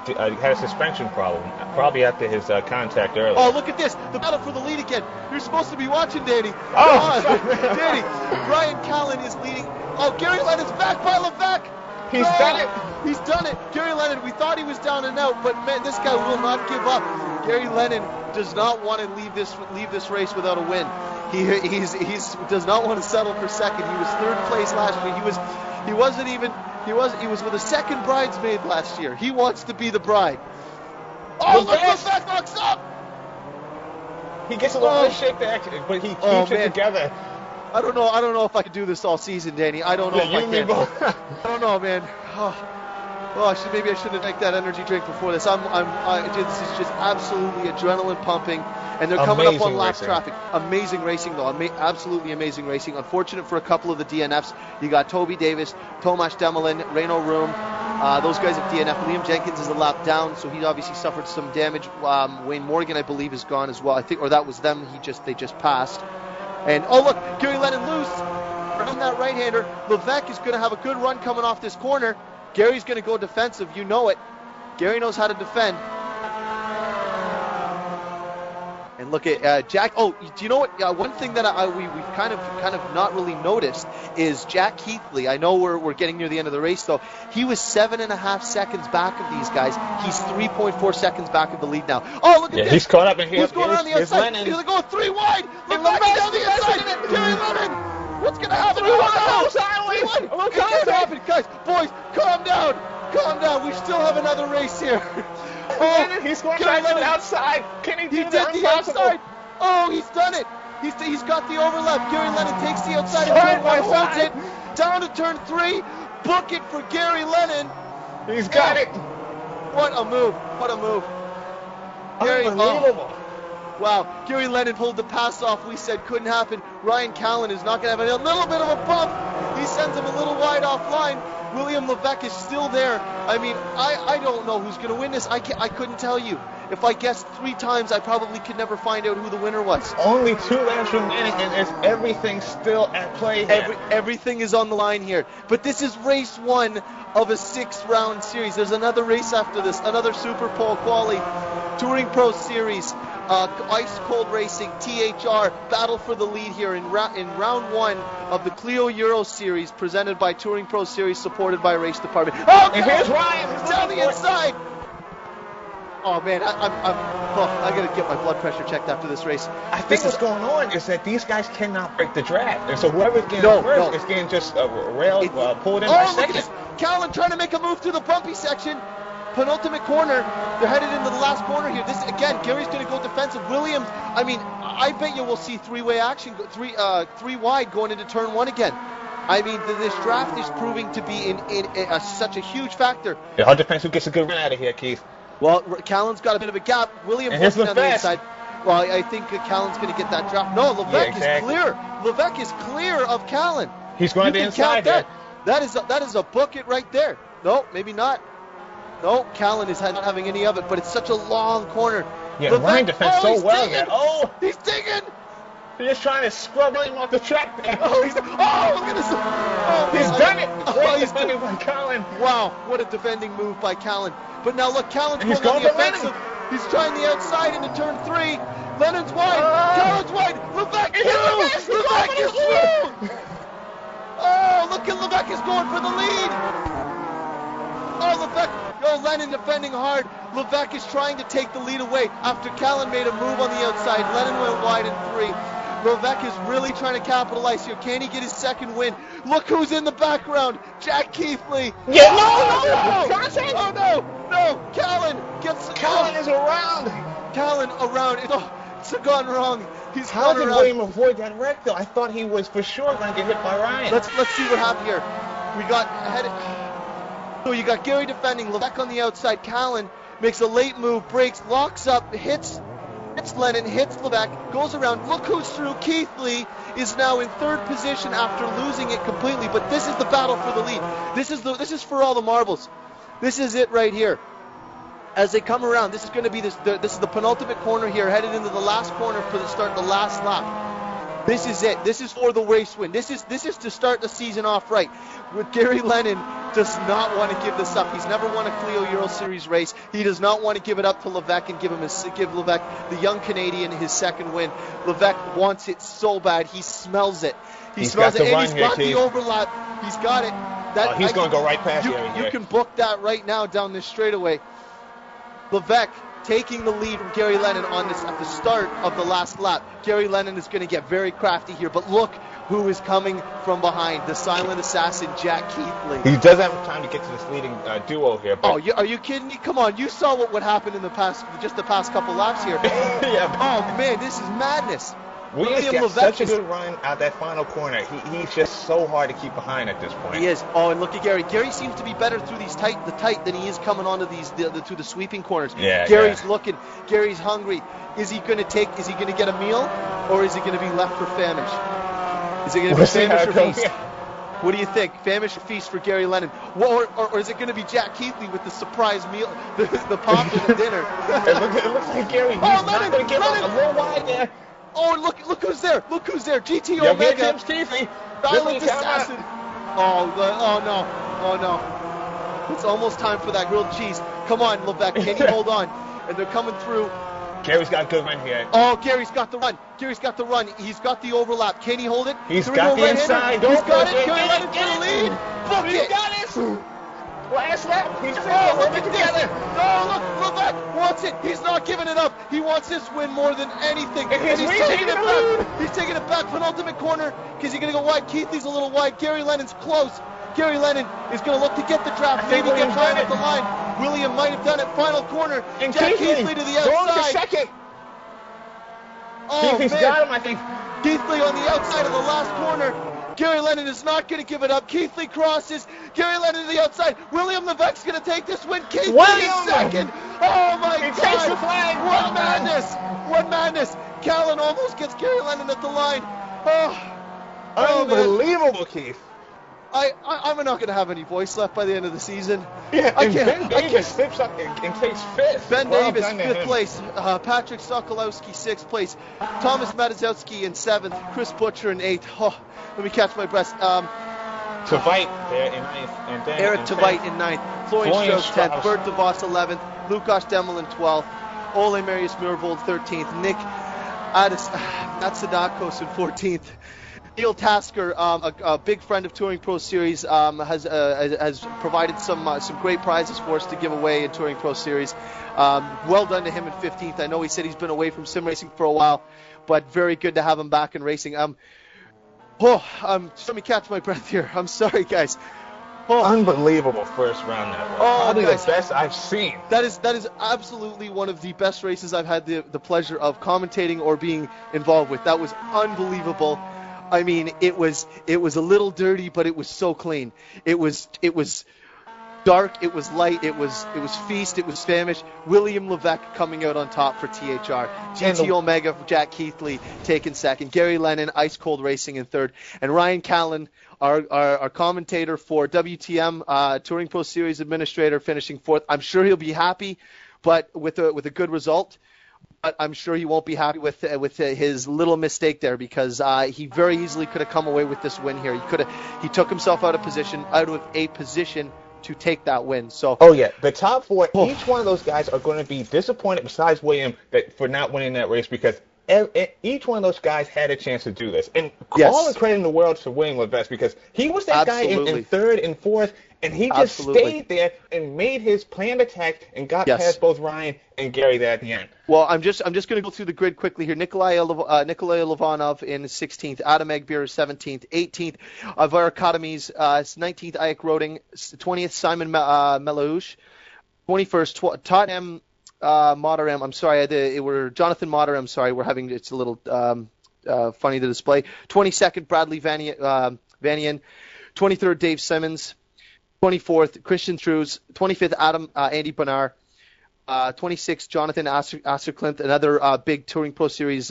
He had a suspension problem, probably after his contact earlier. Oh, look at this. The battle for the lead again. You're supposed to be watching, Danny. Oh! Danny, Ryan Callan is leading. Oh, Gary Lennon's back by Levesque. He's done it. He's done it. Gary Lennon, we thought he was down and out, but man, this guy will not give up. Gary Lennon does not want to leave this race without a win. He does not want to settle for second. He was third place last year. He was with a second bridesmaid last year. He wants to be the bride. Oh, look, Levesque knocks up. He gets a little out of shape there, but he keeps it together. I don't know if I can do this all season, Danny. I don't know if I can. I don't know, man. Maybe I shouldn't have drank that energy drink before this. Dude, this is just absolutely adrenaline pumping, and they're coming up on laps traffic. Amazing racing, though. Absolutely amazing racing. Unfortunate for a couple of the DNFs. You got Toby Davis, Tomasz Demelin, Renault Room. Those guys have DNF. Liam Jenkins is a lap down, so he obviously suffered some damage. Wayne Morgan, I believe, is gone as well. I think, or that was them. They just passed. And look, Gary Lennon loose on that right-hander. Levesque is going to have a good run coming off this corner. Gary's going to go defensive. You know it. Gary knows how to defend. And look at Jack. Oh, do you know what? One thing that we've kind of not really noticed is Jack Keithley. I know we're getting near the end of the race, though. He was 7.5 seconds back of these guys. He's 3.4 seconds back of the lead now. Oh, look at this. He's caught up in here. Who's going on the outside? He's going to go 3 wide. Look back down the inside. Gary Lennon. What's going to happen? What's going to happen? Guys, boys, calm down. Calm down. We still have another race here. He's going to try to the outside. Can he do the outside? Oh, he's done it. He's got the overlap. Gary Lennon takes the outside and turn 1, holds it. Down to turn 3. Book it for Gary Lennon. He's got it. What a move. What a move. Unbelievable. Wow, Gary Lennon pulled the pass off we said couldn't happen. Ryan Callan is not going to have a little bit of a bump. He sends him a little wide offline. William Levesque is still there. I mean, I don't know who's going to win this. I couldn't tell you. If I guessed 3 times, I probably could never find out who the winner was. Only 2 laps remaining, and everything's still at play here. Everything is on the line here. But this is race 1 of a 6-round series. There's another race after this, another Super Pole quali, Touring Pro Series. Ice cold racing, THR, battle for the lead here in round 1 of the Clio Euro Series, presented by Touring Pro Series, supported by Race Department. Oh, and here's Ryan. He's down the inside. Oh man, I gotta get my blood pressure checked after this race. I think what's going on is that these guys cannot break the draft, and so whoever's getting first is getting just pulled in by second. Look at this. Callan trying to make a move through the bumpy section. Penultimate corner. They're headed into the last corner here. This again, Gary's going to go defensive. Williams, I mean, I bet you we'll see 3-way action, 3 wide going into turn 1 again. I mean, this draft is proving to be such a huge factor. It all depends who gets a good run out of here, Keith. Well, Callan's got a bit of a gap. Williams looking on the inside. Well, I think Callan's going to get that draft. No, Levesque is clear. Levesque is clear of Callan. He's going to be inside there. That is a book it right there. No, maybe not. No, Callan is not having any of it, but it's such a long corner. Yeah, Ryan defends so well there. Oh, he's digging. He's just trying to scrub him off the track there. Look at this. He's done it. Great defending by Callan. Wow, what a defending move by Callan. But now look, Callan's going on the offensive. He's trying the outside into turn 3. Lennon's wide. Callan's wide. Levesque through. Levesque is through. Oh, look at Levesque is going for the lead. Oh, Levesque. Oh, Lennon defending hard. Levesque is trying to take the lead away after Callan made a move on the outside. Lennon went wide in 3. Levesque is really trying to capitalize here. Can he get his second win? Look who's in the background. Jack Keithley. Yeah, no. Oh, no. Callan gets... Callan is around. Callan around. It's gone wrong. How did William avoid that wreck, though? I thought he was for sure going to get hit by Ryan. Let's see what happened here. We got headed... So you got Gary defending, Levesque on the outside. Callan makes a late move, breaks, locks up, hits Lennon, hits Levesque, goes around. Look who's through. Keithley is now in 3rd position after losing it completely. But this is the battle for the lead. This is for all the marbles. This is it right here. As they come around, this is going to be this is the penultimate corner here, headed into the last corner for the start of the last lap. This is it. This is for the race win. This is to start the season off right. With Gary Lennon does not want to give this up. He's never won a Clio Euro Series race. He does not want to give it up to Levesque and give Levesque, the young Canadian, his second win. Levesque wants it so bad. He smells it. He's got the overlap. He's got it. He's going to go right past you. You can book that right now down this straightaway. Levesque taking the lead from Gary Lennon on this at the start of the last lap. Gary Lennon is going to get very crafty here, but look who is coming from behind. The silent assassin, Jack Keithley. He does have time to get to this leading duo here. But... are you kidding me? Come on, you saw what happened in the past couple laps here. Yeah. Oh man, this is madness. Williams gets such a good run out that final corner. He's just so hard to keep behind at this point. He is. Oh, and look at Gary. Gary seems to be better through the tight than he is coming onto through the sweeping corners. Yeah, Gary's looking. Gary's hungry. Is he going to get a meal, or is he going to be left for famish? Is it going to be famish or feast? What do you think? Famish or feast for Gary Lennon? Or is it going to be Jack Keithley with the surprise meal, the pop for the dinner? it looks like Gary. He's not going to give up a little wide there. Oh, look who's there. Look who's there. GT Omega. James Keithley. Silent assassin. Oh, no. It's almost time for that grilled cheese. Come on, Levesque. Can you hold on? And they're coming through. Gary's got a good run here. Oh, Gary's got the run. He's got the overlap. Can he hold it? He's got the inside. He's got it. Gary Lennon for the lead. Book it. He's got it. Last lap. He's look at together. Oh, look, Levesque wants it. He's not giving it up. He wants this win more than anything. And he's taking it back. He's taking it back. Penultimate corner because he's going to go wide. Keithley's a little wide. Gary Lennon's close. Gary Lennon is going to look to get the draft. Maybe get high at the line. William might have done it. Final corner. And Jack Keithley to the outside. Going to second. Oh, Keithley's got him, I think. Keithley on the outside of the last corner. Gary Lennon is not going to give it up. Keithley crosses. Gary Lennon to the outside. William Levesque's going to take this win. Keithley in second. Oh, my God. He takes the flag. What madness. What madness. Callan almost gets Gary Lennon at the line. Unbelievable, Keith. I'm not going to have any voice left by the end of the season. Yeah, Ben Davis steps up and takes fifth. Ben Davis, fifth place. Patrick Sokolowski, sixth place. Thomas Matazowski in seventh. Chris Butcher in eighth. Oh, let me catch my breath. Tveit there in ninth. And then Eric Tveit in ninth. Florian Strauss 10th. Bert DeVos 11th. Lukas Demel in 12th. Ole Marius Mirvold 13th. Nick Atsadakos in 14th. Neil Tasker, a big friend of Touring Pro Series, has provided some great prizes for us to give away in Touring Pro Series. Well done to him in 15th. I know he said he's been away from sim racing for a while, but very good to have him back in racing. Just let me catch my breath here. I'm sorry, guys. Unbelievable first round that was. Probably the best I've seen. That is absolutely one of the best races I've had the pleasure of commentating or being involved with. That was unbelievable. I mean, it was a little dirty, but it was so clean. It was dark, it was light, it was feast, it was famish. William Levesque coming out on top for THR. GT Omega for Jack Keithley taking second. Gary Lennon, Ice Cold Racing in third. And Ryan Callan, our commentator for WTM, Touring Pro Series administrator, finishing fourth. I'm sure he'll be happy, but with a good result. But I'm sure he won't be happy with his little mistake there because he very easily could have come away with this win here. He took himself out of a position to take that win. So the top four, each one of those guys are going to be disappointed besides William for not winning that race because each one of those guys had a chance to do this. And all the credit in the world to William Levesque because he was that guy in third and fourth, and he just stayed there and made his planned attack and got past both Ryan and Gary there at the end. Well, I'm just going to go through the grid quickly here. Nikolai Lovanov in 16th, Adam Egbier 17th, 18th, Ivar Katames, 19th, Ayek Roding, 20th, Simon Melouche, 21st, Tottenham Motorem. I'm sorry, we're Jonathan Motorem. Sorry, it's a little funny to display. 22nd, Bradley Vanian, 23rd, Dave Simmons. 24th, Christian Trews. 25th, Andy Bonar. 26th, Jonathan Asserklint, another big Touring Pro Series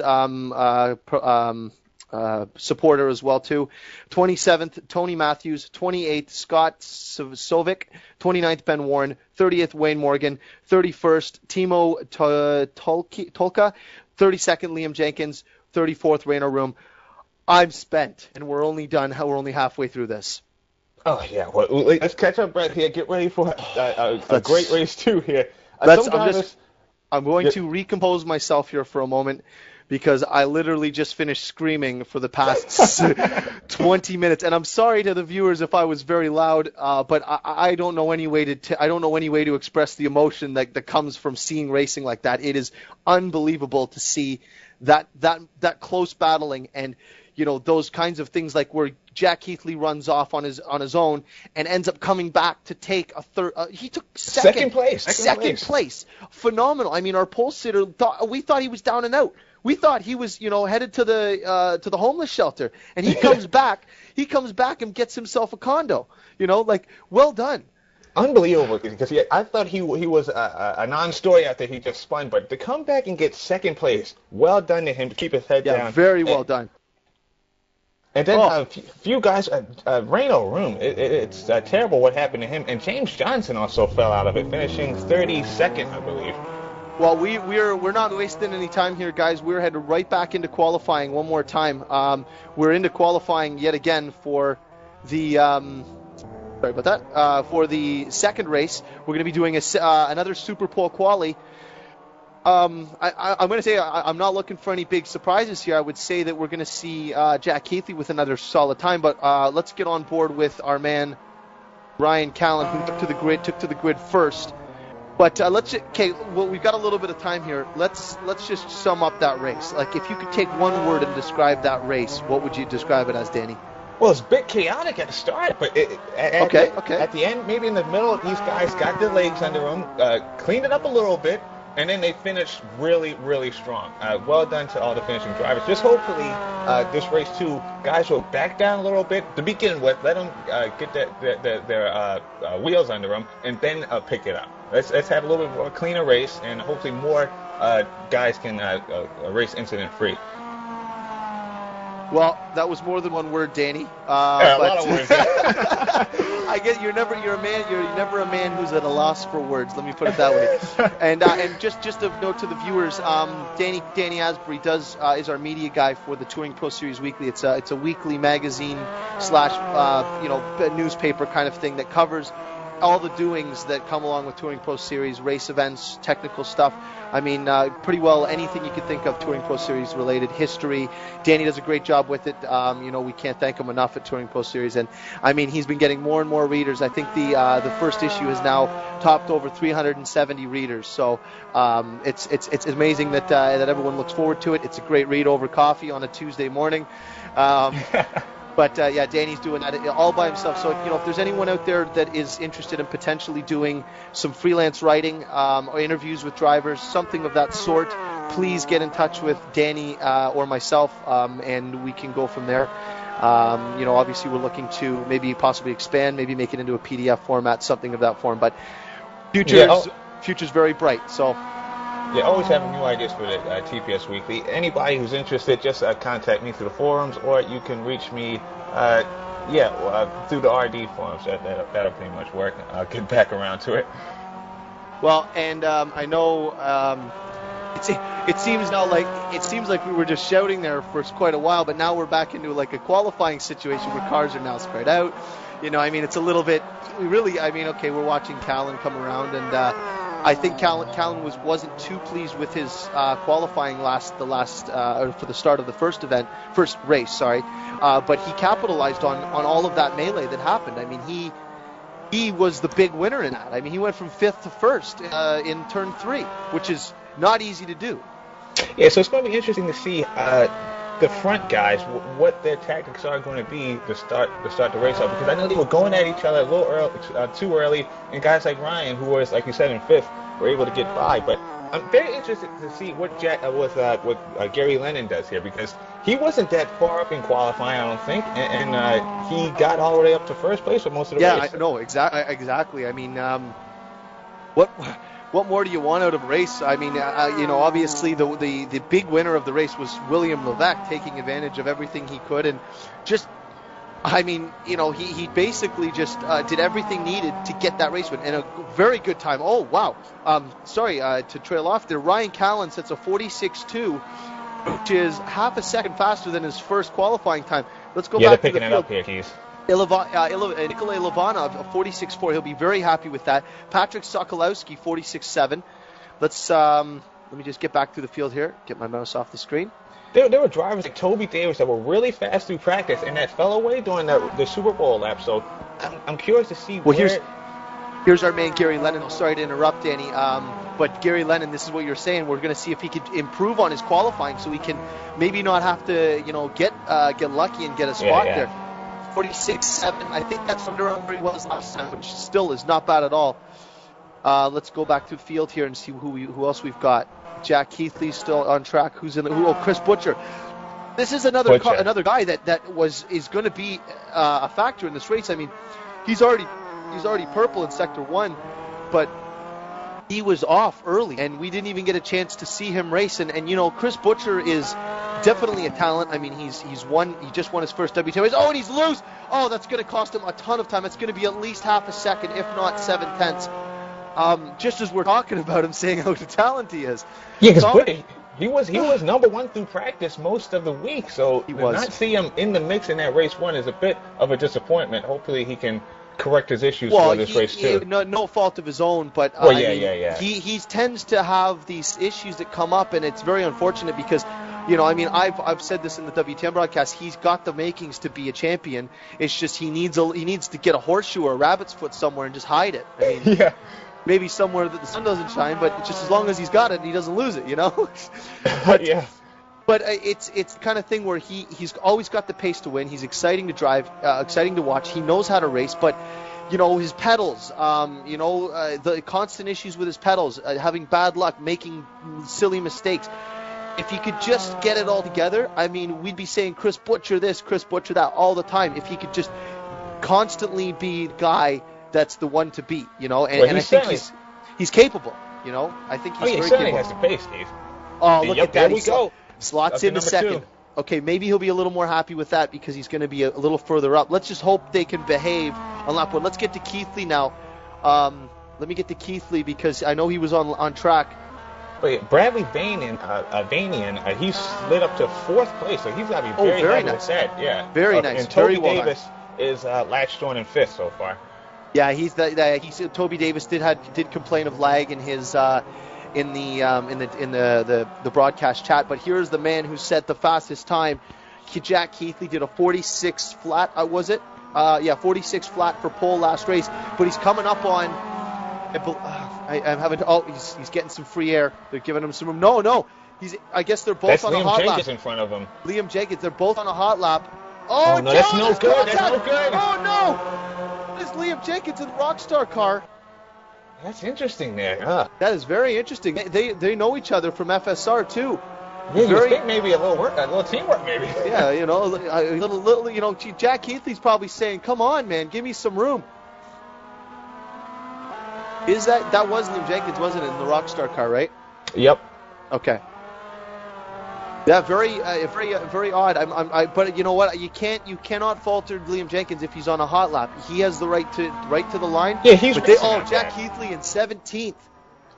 supporter as well too. 27th, Tony Matthews. 28th, Scott Sovic. 29th, Ben Warren. 30th, Wayne Morgan. 31st, Timo Tolka. 32nd, Liam Jenkins. 34th, Rainer Room. I'm spent, and we're only done. We're only halfway through this. Oh, yeah. Well, let's catch up right here. Get ready for a great race, too, here. I'm going to recompose myself here for a moment because I literally just finished screaming for the past 20 minutes. And I'm sorry to the viewers if I was very loud, but I don't know any way to express the emotion that comes from seeing racing like that. It is unbelievable to see that close battling and those kinds of things like where Jack Keithley runs off on his own and ends up coming back to take a third. He took second place. Phenomenal. I mean, our pole sitter thought he was down and out. We thought he was, headed to the homeless shelter, and he comes back. He comes back and gets himself a condo. Well done. Unbelievable, because I thought he was a non-story after he just spun, but to come back and get second place, well done to him to keep his head down. Yeah, very well done. And then a few guys, Reno Room, it's terrible what happened to him. And James Johnson also fell out of it, finishing 32nd, I believe. Well, we're not wasting any time here, guys. We're headed right back into qualifying one more time. We're into qualifying yet again for the for the second race. We're going to be doing another Super Pole quali. I'm going to say I'm not looking for any big surprises here. I would say that we're going to see Jack Keithley with another solid time, but let's get on board with our man Ryan Callan, who took to the grid first. But we've got a little bit of time here. Let's just sum up that race. Like, if you could take one word and describe that race, what would you describe it as, Danny? Well, it's a bit chaotic at the start, but at the end, maybe in the middle, these guys got their legs under them, cleaned it up a little bit, and then they finished really, really strong. Well done to all the finishing drivers. Just hopefully this race, too, guys will back down a little bit to begin with, let them get their wheels under them, and then pick it up. Let's have a little bit more cleaner race, and hopefully more guys can race incident-free. Well, that was more than one word, Danny. A lot of words. I guess you're never a man who's at a loss for words. Let me put it that way. And just a note to the viewers, Danny Asbury is our media guy for the Touring Pro Series Weekly. It's a weekly magazine / newspaper kind of thing that covers all the doings that come along with Touring Pro Series, race events, technical stuff. I mean, pretty well anything you could think of Touring Pro Series related, history. Danny does a great job with it. We can't thank him enough at Touring Pro Series. And I mean, he's been getting more and more readers. I think the first issue has now topped over 370 readers. So it's amazing that everyone looks forward to it. It's a great read over coffee on a Tuesday morning. But Danny's doing that all by himself. So if there's anyone out there that is interested in potentially doing some freelance writing or interviews with drivers, something of that sort, please get in touch with Danny or myself, and we can go from there. Obviously we're looking to maybe possibly expand, maybe make it into a PDF format, something of that form. But future's very bright. So. Yeah, always having new ideas for the TPS Weekly. Anybody who's interested, just contact me through the forums, or you can reach me, through the RD forums. That'll pretty much work. I'll get back around to it. Well, and I know it seems like we were just shouting there for quite a while, but now we're back into like a qualifying situation where cars are now spread out. It's a little bit. We're watching Callan come around, and I think Callan wasn't too pleased with his qualifying for the start of the first race. But he capitalized on all of that melee that happened. I mean, he was the big winner in that. I mean, he went from 5th to 1st in turn 3, which is not easy to do. Yeah, so it's going to be interesting to see the front guys, what their tactics are going to be to start the race off, because I know they were going at each other a little early, too early, and guys like Ryan, who was, like you said, in 5th, were able to get by. But I'm very interested to see what Gary Lennon does here, because he wasn't that far up in qualifying, I don't think, and he got all the way up to first place for most of the race. Yeah, no, exactly. I mean, what more do you want out of a race? I mean, obviously the big winner of the race was William Levesque, taking advantage of everything he could, and just, he basically just did everything needed to get that race win, and a very good time. Oh, wow. To trail off there, Ryan Callan sets a 46.2, which is half a second faster than his first qualifying time. Let's go back to the field. Yeah, they're picking it up here, Keith. Nikolay Lavana of 46.4. He'll be very happy with that. Patrick Sokolowski, 46.7. Let me just get back to the field here. Get my mouse off the screen. There were drivers like Toby Davis that were really fast through practice, and that fell away during the Super Bowl lap. So I'm curious to see Here's our man Gary Lennon. Sorry to interrupt, Danny. But Gary Lennon, this is what you're saying. We're going to see if he could improve on his qualifying, so he can maybe not have to, get lucky and get a spot there. 46.7. I think that's under where he was last time, which still is not bad at all. Let's go back to the field here and see who else we've got. Jack Keithley's still on track. Who's in? Chris Butcher. This is another guy that is going to be a factor in this race. I mean, he's already purple in Sector 1, but he was off early, and we didn't even get a chance to see him race. And you know, Chris Butcher is definitely a talent. I mean, he just won his first WTA race. Oh, and he's loose. Oh, that's going to cost him a ton of time. It's going to be at least half a second, if not 0.7. Just as we're talking about him, saying how talented he is. Yeah, because he was number one through practice most of the week. So not see him in the mix in that race 1 is a bit of a disappointment. Hopefully he can correct his issues for this race too. No fault of his own, but he tends to have these issues that come up, and it's very unfortunate because, you know, I mean, I've said this in the WTM broadcast. He's got the makings to be a champion. It's just he needs to get a horseshoe or a rabbit's foot somewhere and just hide it. I mean, maybe somewhere that the sun doesn't shine, but just as long as he's got it, he doesn't lose it. You know. But it's the kind of thing where he's always got the pace to win. He's exciting to drive, exciting to watch. He knows how to race, but you know, his pedals, the constant issues with his pedals, having bad luck, making silly mistakes. If he could just get it all together, I mean, we'd be saying Chris Butcher this, Chris Butcher that all the time. If he could just constantly be the guy that's the one to beat, you know, and I think he's capable, you know. I think he's very capable. He has the pace, Steve. Oh, look at that. There we go. Slots into second. 2. Okay, maybe he'll be a little more happy with that because he's going to be a little further up. Let's just hope they can behave on lap 1. Let's get to Keithley now. Let me get to Keithley because I know he was on track. Wait, Bradley Vanian, he slid up to 4th place, so he's got to be very nice. Yeah, very nice. And Toby Davis is latched on in 5th so far. Yeah, Toby Davis did complain of lag in his in the broadcast chat, but here's the man who set the fastest time. Jack Keithley did a 46 flat. Was it? 46 flat for pole last race, but he's coming up on. I'm having to. Oh, he's getting some free air. They're giving him some room. No. I guess they're both on a hot lap. Liam Jenkins in front of him. Liam Jenkins. They're both on a hot lap. Oh no, that's no good. That's no good. Oh no! There's Liam Jenkins in the Rockstar car. That's interesting there. Huh? That is very interesting. They know each other from FSR too. Yeah, you think maybe a little teamwork, maybe. Yeah, you know, a little. You know, Jack Keithley's probably saying, "Come on, man, give me some room." That was Liam Jenkins, wasn't it, in the Rockstar car, right? Yep. Okay. Yeah, very odd. But you know what? You cannot falter Liam Jenkins if he's on a hot lap. He has the right to the line. Yeah, he's. Jack Keithley in 17th.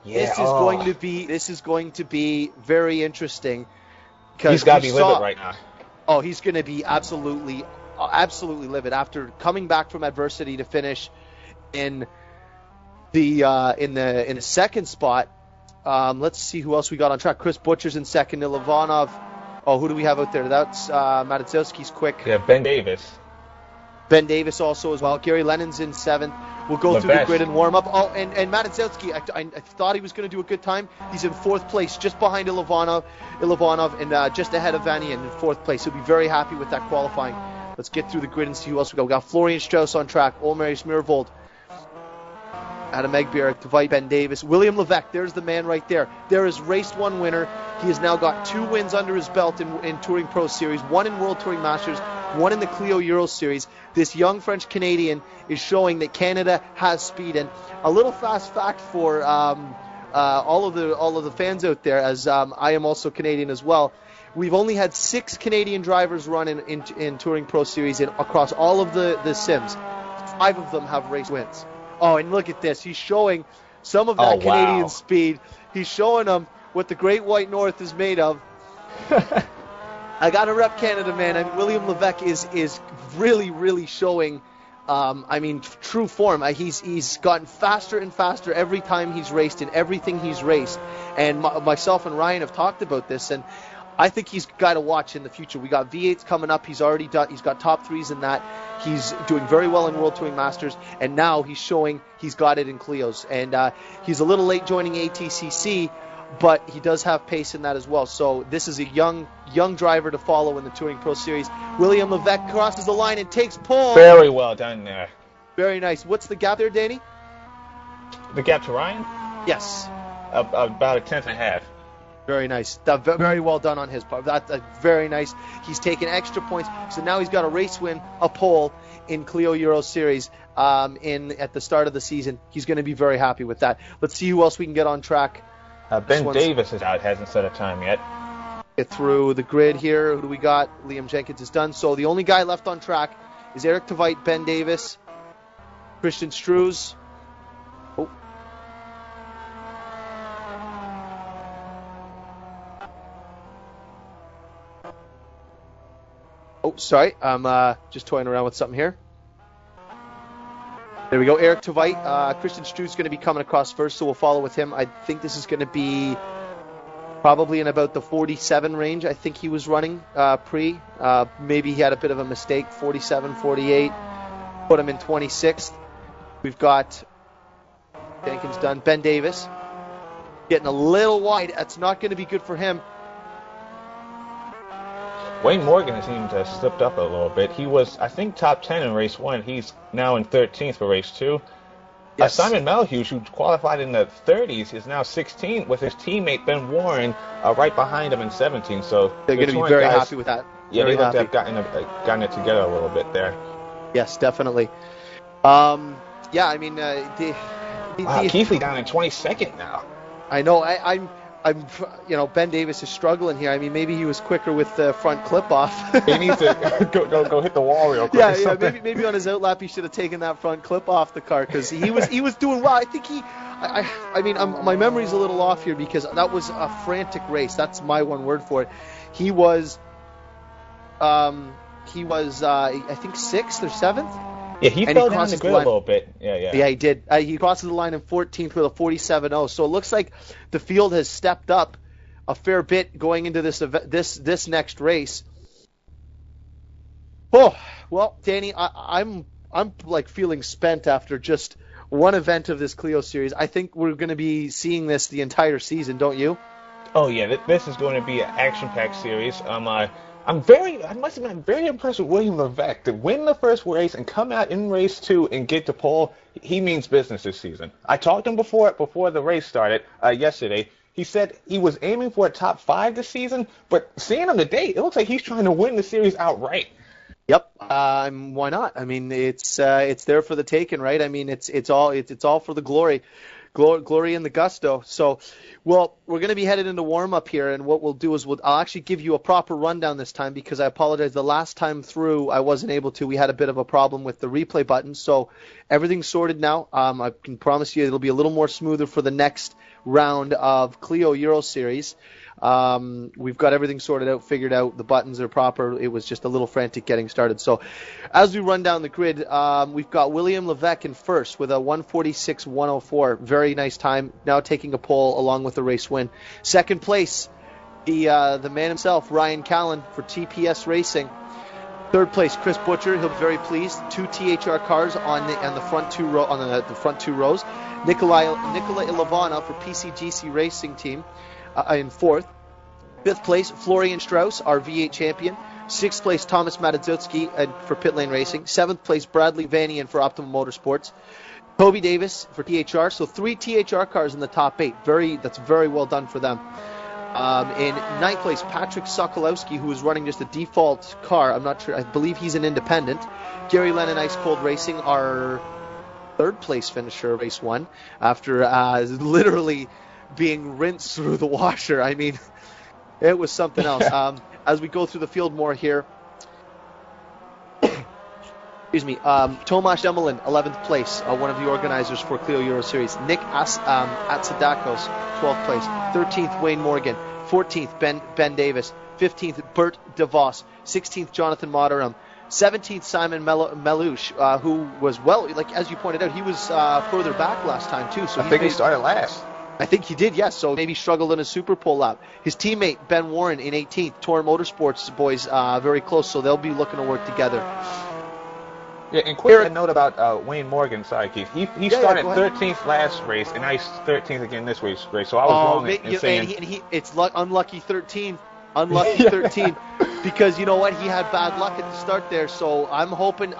Yeah. This is going to be very interesting. He's got to be livid right now. Oh, he's going to be absolutely livid after coming back from adversity to finish in the second spot. Let's see who else we got on track. Chris Butcher's in second. Ilovanov. Oh, who do we have out there? That's Matadzowski's quick. Yeah, Ben Davis. Ben Davis also as well. Gary Lennon's in 7th. We'll go through the grid and warm up. Oh, and Matadzowski, I thought he was going to do a good time. He's in 4th place, just behind Ilovanov and just ahead of Vanian in 4th place. He'll be very happy with that qualifying. Let's get through the grid and see who else we got. We got Florian Strauss on track. Olmarius Mirvold. Adam Egbjerg, Tveit, Ben Davis, William Levesque. There's the man right there. There is race 1 winner. He has now got 2 wins under his belt in Touring Pro Series, 1 in World Touring Masters, 1 in the Clio Euro Series. This young French Canadian is showing that Canada has speed. And a little fast fact for all of the fans out there, as I am also Canadian as well. We've only had 6 Canadian drivers run in Touring Pro Series across all of the sims. 5 of them have race wins. Oh, and look at this. He's showing some of that Canadian speed. He's showing them what the Great White North is made of. I got to rep Canada, man. I mean, William Levesque is really, really showing, true form. He's gotten faster and faster every time he's raced in everything he's raced. And myself and Ryan have talked about this, and I think he's a guy to watch in the future. We got V8s coming up. He's got top 3s in that. He's doing very well in World Touring Masters, and now he's showing he's got it in Clios. And he's a little late joining ATCC, but he does have pace in that as well. So this is a young driver to follow in the Touring Pro Series. William Levesque crosses the line and takes pole. Very well done there. Very nice. What's the gap there, Danny? The gap to Ryan? Yes. About a 10th and a half. Very nice. Very well done on his part. That's very nice. He's taken extra points, so now he's got a race win, a pole in Clio Euro Series at the start of the season. He's going to be very happy with that. Let's see who else we can get on track. Ben Davis is out, hasn't set a time yet. Get through the grid here. Who do we got? Liam Jenkins is done. So the only guy left on track is Eric Tveit, Ben Davis, Christian Struze. Oh, sorry. I'm just toying around with something here. There we go. Eric Tveit. Christian Struze is going to be coming across first, so we'll follow with him. I think this is going to be probably in about the 47 range. I think he was running pre. Maybe he had a bit of a mistake. 47, 48. Put him in 26th. We've got Jenkins done. Ben Davis getting a little wide. That's not going to be good for him. Wayne Morgan seemed to have slipped up a little bit. He was, I think, top 10 in race 1. He's now in 13th for race 2. Yes. Simon Melhuse, who qualified in the 30s, is now 16th with his teammate Ben Warren right behind him in 17th. So they're going to be very happy with that. Yeah, very they look to have gotten it together a little bit there. Yes, definitely. Yeah, I mean, Keithley down in 22nd now. I know. I'm, Ben Davis is struggling here. I mean, maybe he was quicker with the front clip off. He needs to go hit the wall real quick. Yeah. Maybe on his outlap he should have taken that front clip off the car because he was doing well. I think my memory's a little off here because that was a frantic race. That's my one word for it. He was I think 6th or 7th. Yeah, he fell down the grid a little bit. Yeah, he did. He crosses the line in 14th with a 47.0. So it looks like the field has stepped up a fair bit going into this next race. Oh, well, Danny, I'm like feeling spent after just one event of this Clio Series. I think we're going to be seeing this the entire season, don't you? Oh yeah, this is going to be an action-packed series. I must have been very impressed with William Levesque to win the first race and come out in race 2 and get the pole. He means business this season. I talked to him before the race started yesterday. He said he was aiming for a top 5 this season, but seeing him today, it looks like he's trying to win the series outright. Yep. Why not? I mean, it's there for the taking, right? I mean, it's all for the glory and the gusto. So, well, we're going to be headed into warm-up here, and what we'll do is I'll actually give you a proper rundown this time because I apologize. The last time through, I wasn't able to. We had a bit of a problem with the replay button, so everything's sorted now. I can promise you it'll be a little more smoother for the next round of Clio Euro Series. We've got everything sorted out, figured out. The buttons are proper. It was just a little frantic getting started. So as we run down the grid, we've got William Levesque in first with a 146.104. Very nice time. Now taking a pole along with the race win. Second place, the man himself, Ryan Callan for TPS Racing. Third place, Chris Butcher. He'll be very pleased. 2 THR cars on the front two rows. Nikolai Ilovana for PCGC Racing Team in fourth. Fifth place, Florian Strauss, our V8 champion. Sixth place, Thomas Matadzutsky for Pit Lane Racing. Seventh place, Bradley Vanian for Optimum Motorsports. Toby Davis for THR. So 3 THR cars in the top 8. That's very well done for them. In ninth place, Patrick Sokolowski, who is running just a default car. I'm not sure. I believe he's an independent. Gary Lennon Ice Cold Racing, our third place finisher, race 1, after literally being rinsed through the washer. I mean, it was something else. As we go through the field more here, excuse me, Tomasz Demelin, 11th place, one of the organizers for Clio Euro Series. Nick Atsadakos, 12th place. 13th, Wayne Morgan. 14th, Ben Davis. 15th, Bert DeVos. 16th, Jonathan Moderum. 17th, Simon Melhuse, who was, well, like as you pointed out, he was further back last time too. So I think he started last. I think he did, yes. So maybe struggled in a Super Pole lap. His teammate, Ben Warren, in 18th. Touring Motorsports boys very close, so they'll be looking to work together. Yeah, and quick note about Wayne Morgan. Sorry, Keith. He started 13th last race, and I 13th again this race. So I was wrong in saying... it's unlucky 13th. Unlucky 13, because you know what, he had bad luck at the start there. So I'm hoping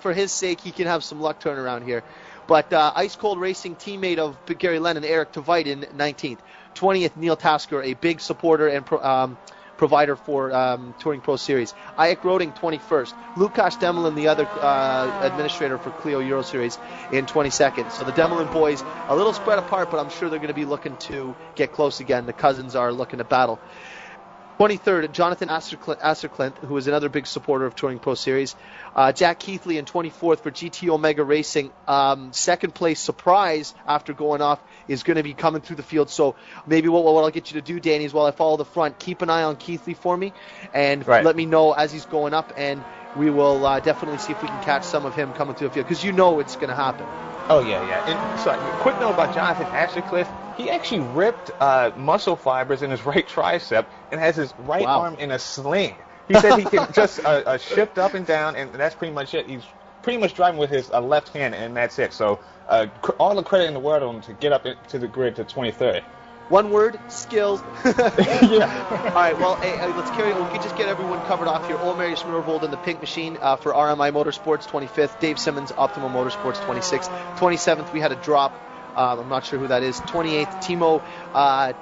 for his sake he can have some luck turnaround here. But Ice Cold Racing, teammate of Gary Lennon, Eric Tveit in 19th. 20th, Neil Tasker, a big supporter and provider for Touring Pro Series. Ike Roding, 21st. Lukas Demelin, the other administrator for Clio Euro Series, in 22nd. So the Demelin boys, a little spread apart, but I'm sure they're going to be looking to get close again. The cousins are looking to battle. 23rd, Jonathan Asserklint, who is another big supporter of Touring Pro Series. Jack Keithley in 24th for GT Omega Racing. Second place surprise after going off is going to be coming through the field. So maybe what I'll get you to do, Danny, is while I follow the front, keep an eye on Keithley for me and let me know as he's going up, and we will definitely see if we can catch some of him coming through the field, because you know it's going to happen. Oh, yeah. And so, quick note about Jonathan Ashercliffe. He actually ripped muscle fibers in his right tricep and has his right arm in a sling. He said he can just shift up and down, and that's pretty much it. He's pretty much driving with his left hand, and that's it. So all the credit in the world on him to get up to the grid to 23rd. One word, skills. Yeah. All right, well, let's carry on. We can just get everyone covered off here. Ole Marius Smurvold in the Pink Machine for RMI Motorsports, 25th. Dave Simmons, Optimal Motorsports, 26th. 27th, we had a drop. I'm not sure who that is. 28th, Timo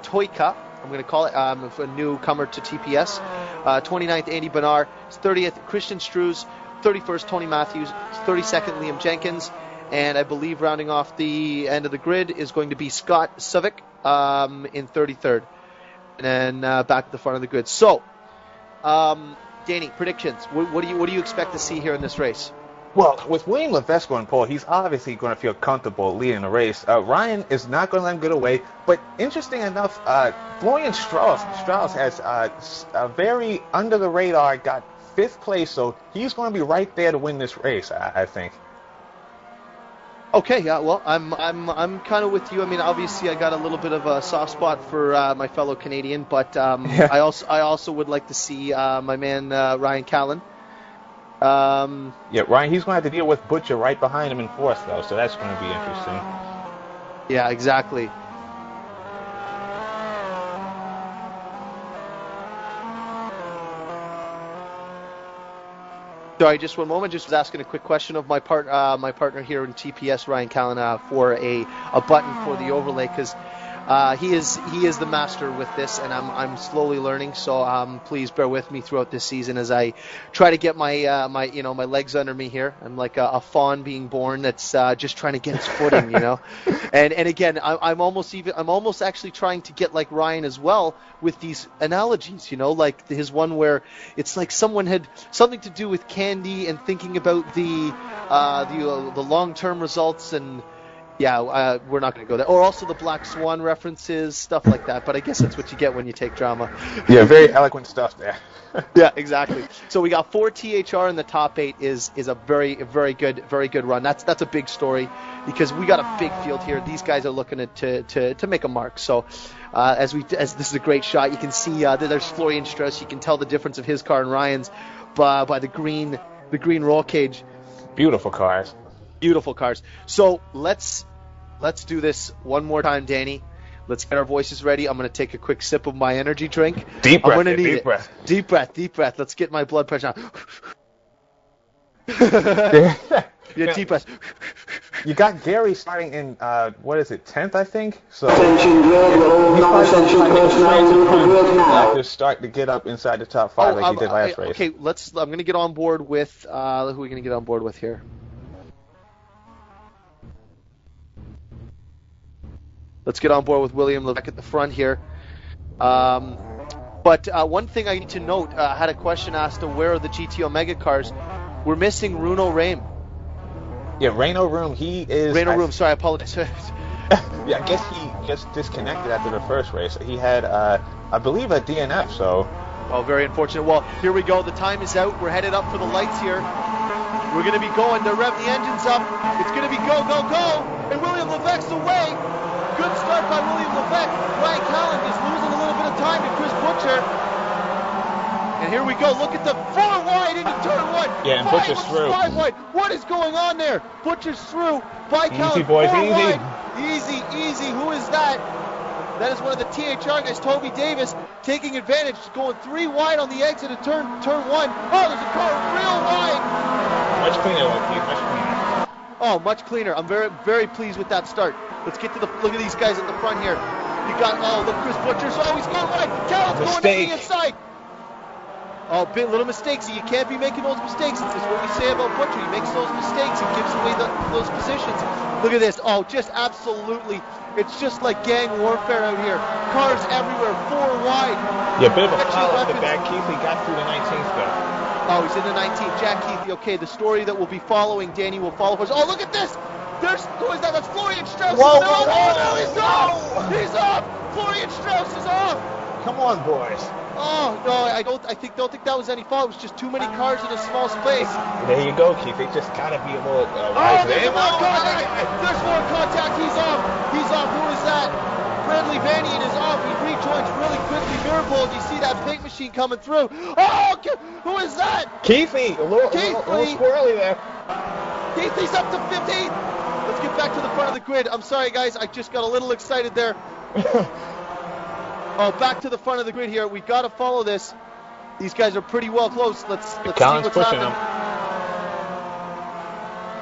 Toika, I'm going to call it, a newcomer to TPS. 29th, Andy Bernard. 30th, Christian Struze. 31st, Tony Matthews. 32nd, Liam Jenkins. And I believe rounding off the end of the grid is going to be Scott Suvic in 33rd. And then back to the front of the grid. So, Danny, predictions. What do you expect to see here in this race? Well, with William Levesque on pole, he's obviously going to feel comfortable leading the race. Ryan is not going to let him get away. But interesting enough, Florian Strauss has a very under-the-radar, got 5th place, so he's going to be right there to win this race, I think. Okay, yeah, well, I'm kind of with you. I mean, obviously, I got a little bit of a soft spot for my fellow Canadian, but I also would like to see my man Ryan Callan. Ryan, he's going to have to deal with Butcher right behind him in 4th, though, so that's going to be interesting. Yeah, exactly. Sorry, just one moment. Just was asking a quick question of my partner here in TPS, Ryan Callan, for a button for the overlay, because he is the master with this, and I'm slowly learning. So please bear with me throughout this season as I try to get my my legs under me here. I'm like a fawn being born that's just trying to get its footing, And again, I'm almost actually trying to get like Ryan as well with these analogies, like his one where it's like someone had something to do with candy and thinking about the long-term results and. Yeah, we're not going to go there. Or also the Black Swan references, stuff like that. But I guess that's what you get when you take drama. Yeah, very eloquent stuff there. Yeah, exactly. So we got 4 THR in the top 8 is a very good run. That's a big story because we got a big field here. These guys are looking to make a mark. So as this is a great shot, you can see there's Florian Strauss. You can tell the difference of his car and Ryan's by the green roll cage. Beautiful cars. Beautiful cars. So let's do this one more time, Danny. Let's get our voices ready. I'm going to take a quick sip of my energy drink. Deep breath. I'm going to need deep breath. Deep breath. Deep breath. Let's get my blood pressure down. Yeah, deep breath. You got Gary starting in 10th, I think. So just start to get up inside the top 5 like he did last race. Okay, I'm going to get on board with who are we going to get on board with here? Let's get on board with William Levesque at the front here. But one thing I need to note, I had a question asked of where are the GT Omega cars. We're missing Runo Rame. Yeah, Reno Room, he is... Sorry, I apologize. Yeah, I guess he just disconnected after the first race. He had, I believe, a DNF, so... Oh, very unfortunate. Well, here we go. The time is out. We're headed up for the lights here. We're going to be going to rev the engines up. It's going to be go, go, go! And William Levesque's away! Good start by William Levesque. Ryan Callan is losing a little bit of time to Chris Butcher. And here we go. Look at the 4 wide into turn 1. Yeah, and Butcher's through. 5 wide. What is going on there? Butcher's through. By Callan. Easy, boys. Easy. Wide. Easy. Who is that? That is one of the THR guys, Toby Davis, taking advantage, going 3 wide on the exit of turn 1. Oh, there's a car real wide. Much cleaner, Keith. Much cleaner. Oh, much cleaner. I'm very, very pleased with that start. Let's get to look at these guys at the front here. You got, look, Chris Butcher's, he's going wide. Callan's going to the inside. Oh, little mistakes. You can't be making those mistakes. This is what we say about Butcher. He makes those mistakes. He gives away those positions. Look at this. Oh, just absolutely. It's just like gang warfare out here. Cars everywhere, 4 wide. Yeah, bit of a foul off the back. Keithley got through the 19th though. Oh, he's in the 19th. Jack Keithley. Okay, the story that we'll be following, Danny will follow us. Oh, look at this. Who is that? That's Florian Strauss. Whoa, no, he's off. He's off. Florian Strauss is off. Come on, boys. Oh no, I don't think that was any fault. It was just too many cars in a small space. There you go, Keith. They just gotta be a little. There's more contact. There's more contact. He's off. He's off. Who is that? Bradley Vanian is off. He rejoins really quickly. Mirabel, you see that paint machine coming through? Oh, who is that? Keithley. A little squirrely there. Keithley's up to 15th. Let's get back to the front of the grid. I'm sorry, guys. I just got a little excited there. Oh, back to the front of the grid here. We got to follow this. These guys are pretty well close. Let's see what's happening.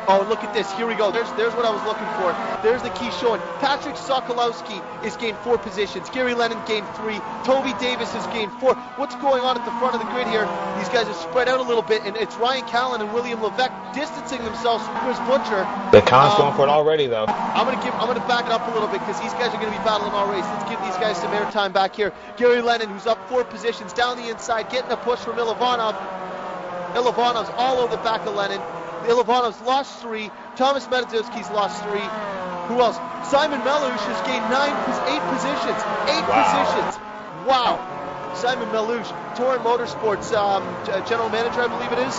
Oh, look at this. Here we go. There's what I was looking for. There's the key showing. Patrick Sokolowski has gained 4 positions. Gary Lennon gained 3. Toby Davis has gained 4. What's going on at the front of the grid here? These guys are spread out a little bit, and it's Ryan Callan and William Levesque distancing themselves from Chris Butcher. The Callan's going for it already, though. I'm gonna back it up a little bit because these guys are gonna be battling all race. Let's give these guys some airtime back here. Gary Lennon, who's up 4 positions down the inside, getting a push from Ilovanov. Ilovanov's all over the back of Lennon. Ilovanov's lost 3. Thomas Mededzowski's lost 3. Who else? Simon Melouche has gained 8 positions. 8 positions. Wow. Simon Melouche, Touring Motorsports general manager, I believe it is.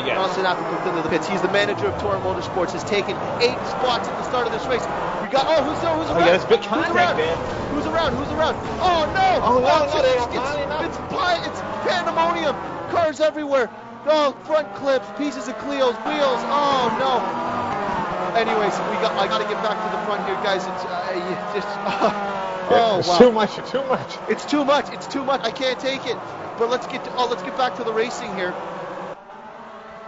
Yes. Johnson after into the pits. He's the manager of Touring Motorsports. Has taken 8 spots at the start of this race. We got who's around? Yeah, it's big contact there. Who's around? Oh no! Oh no! It's pandemonium. Cars everywhere. Oh, front clips, pieces of Clio's, wheels. Oh no. Anyways, I got to get back to the front here, guys. It's wow. Too much. It's too much. I can't take it. But let's get back to the racing here.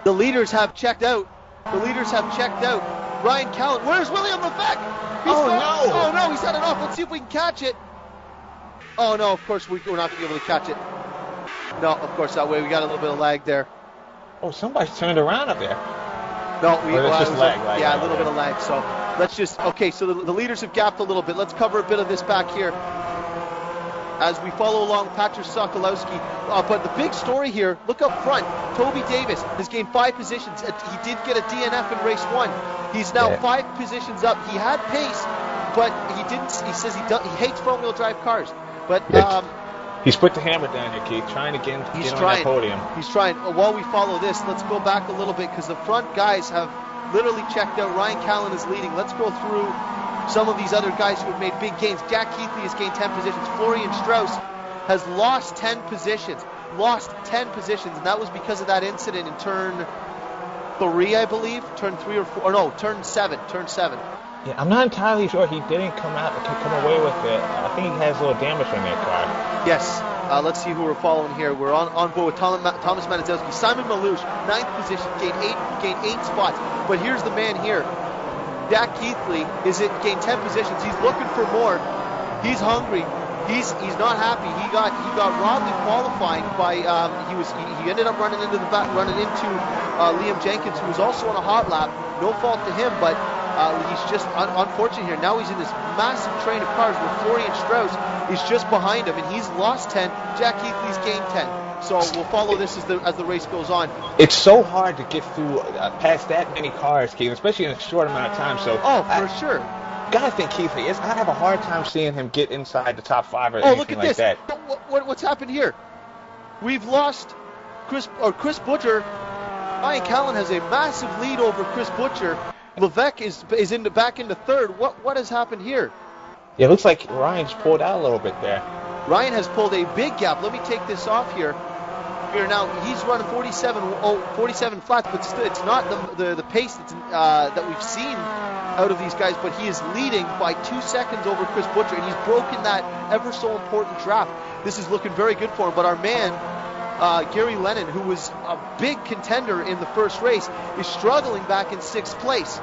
The leaders have checked out. Ryan Callan. Where's William Levesque? Oh no, he's had it off. Let's see if we can catch it. Oh no, of course we're not going to be able to catch it. No, of course that way we got a little bit of lag there. Oh, somebody's turned around up there. No, just lag. Yeah, a little bit of lag. So let's just so the leaders have gapped a little bit. Let's cover a bit of this back here as we follow along Patrick Sokolowski. But the big story here, look up front. Toby Davis has gained 5 positions. He did get a DNF in race 1. He's now 5 positions up. He had pace, but he didn't. He says he hates front-wheel drive cars. But he's put the hammer down here, Keith, trying to get on that podium. He's trying. While we follow this, let's go back a little bit because the front guys have literally checked out. Ryan Callan is leading. Let's go through some of these other guys who have made big gains. Jack Keithley has gained 10 positions. Florian Strauss has lost 10 positions. And that was because of that incident in turn 3, I believe. Turn 3 or 4. Or no, turn 7. Yeah, I'm not entirely sure he didn't come away with it. I think he has a little damage on that car. Yes. Let's see who we're following here. We're on board with Thomas Mededzowski. Simon Melouche, 9th position, gained 8 spots. But here's the man here. Jack Keithley gained 10 positions. He's looking for more. He's hungry. He's not happy. He got robbed in qualifying by he ended up running into Liam Jenkins, who was also on a hot lap. No fault to him, but he's just unfortunate here. Now he's in this massive train of cars where Florian Strauss is just behind him, and he's lost 10. Jack Keithley's gained 10. So we'll follow this as the race goes on. It's so hard to get through past that many cars, Keith, especially in a short amount of time. So for sure. Gotta think Keithley. I have a hard time seeing him get inside the top 5 or anything like that. What's happened here? We've lost Chris Butcher. Ryan Callan has a massive lead over Chris Butcher. Levesque is back into 3rd. What has happened here? Yeah, it looks like Ryan's pulled out a little bit there. Ryan has pulled a big gap. Let me take this off here. Now he's running 47 flats, but it's not the pace that we've seen out of these guys. But he is leading by 2 seconds over Chris Butcher, and he's broken that ever so important draft. This is looking very good for him. But our man Gary Lennon, who was a big contender in the first race, is struggling back in 6th place.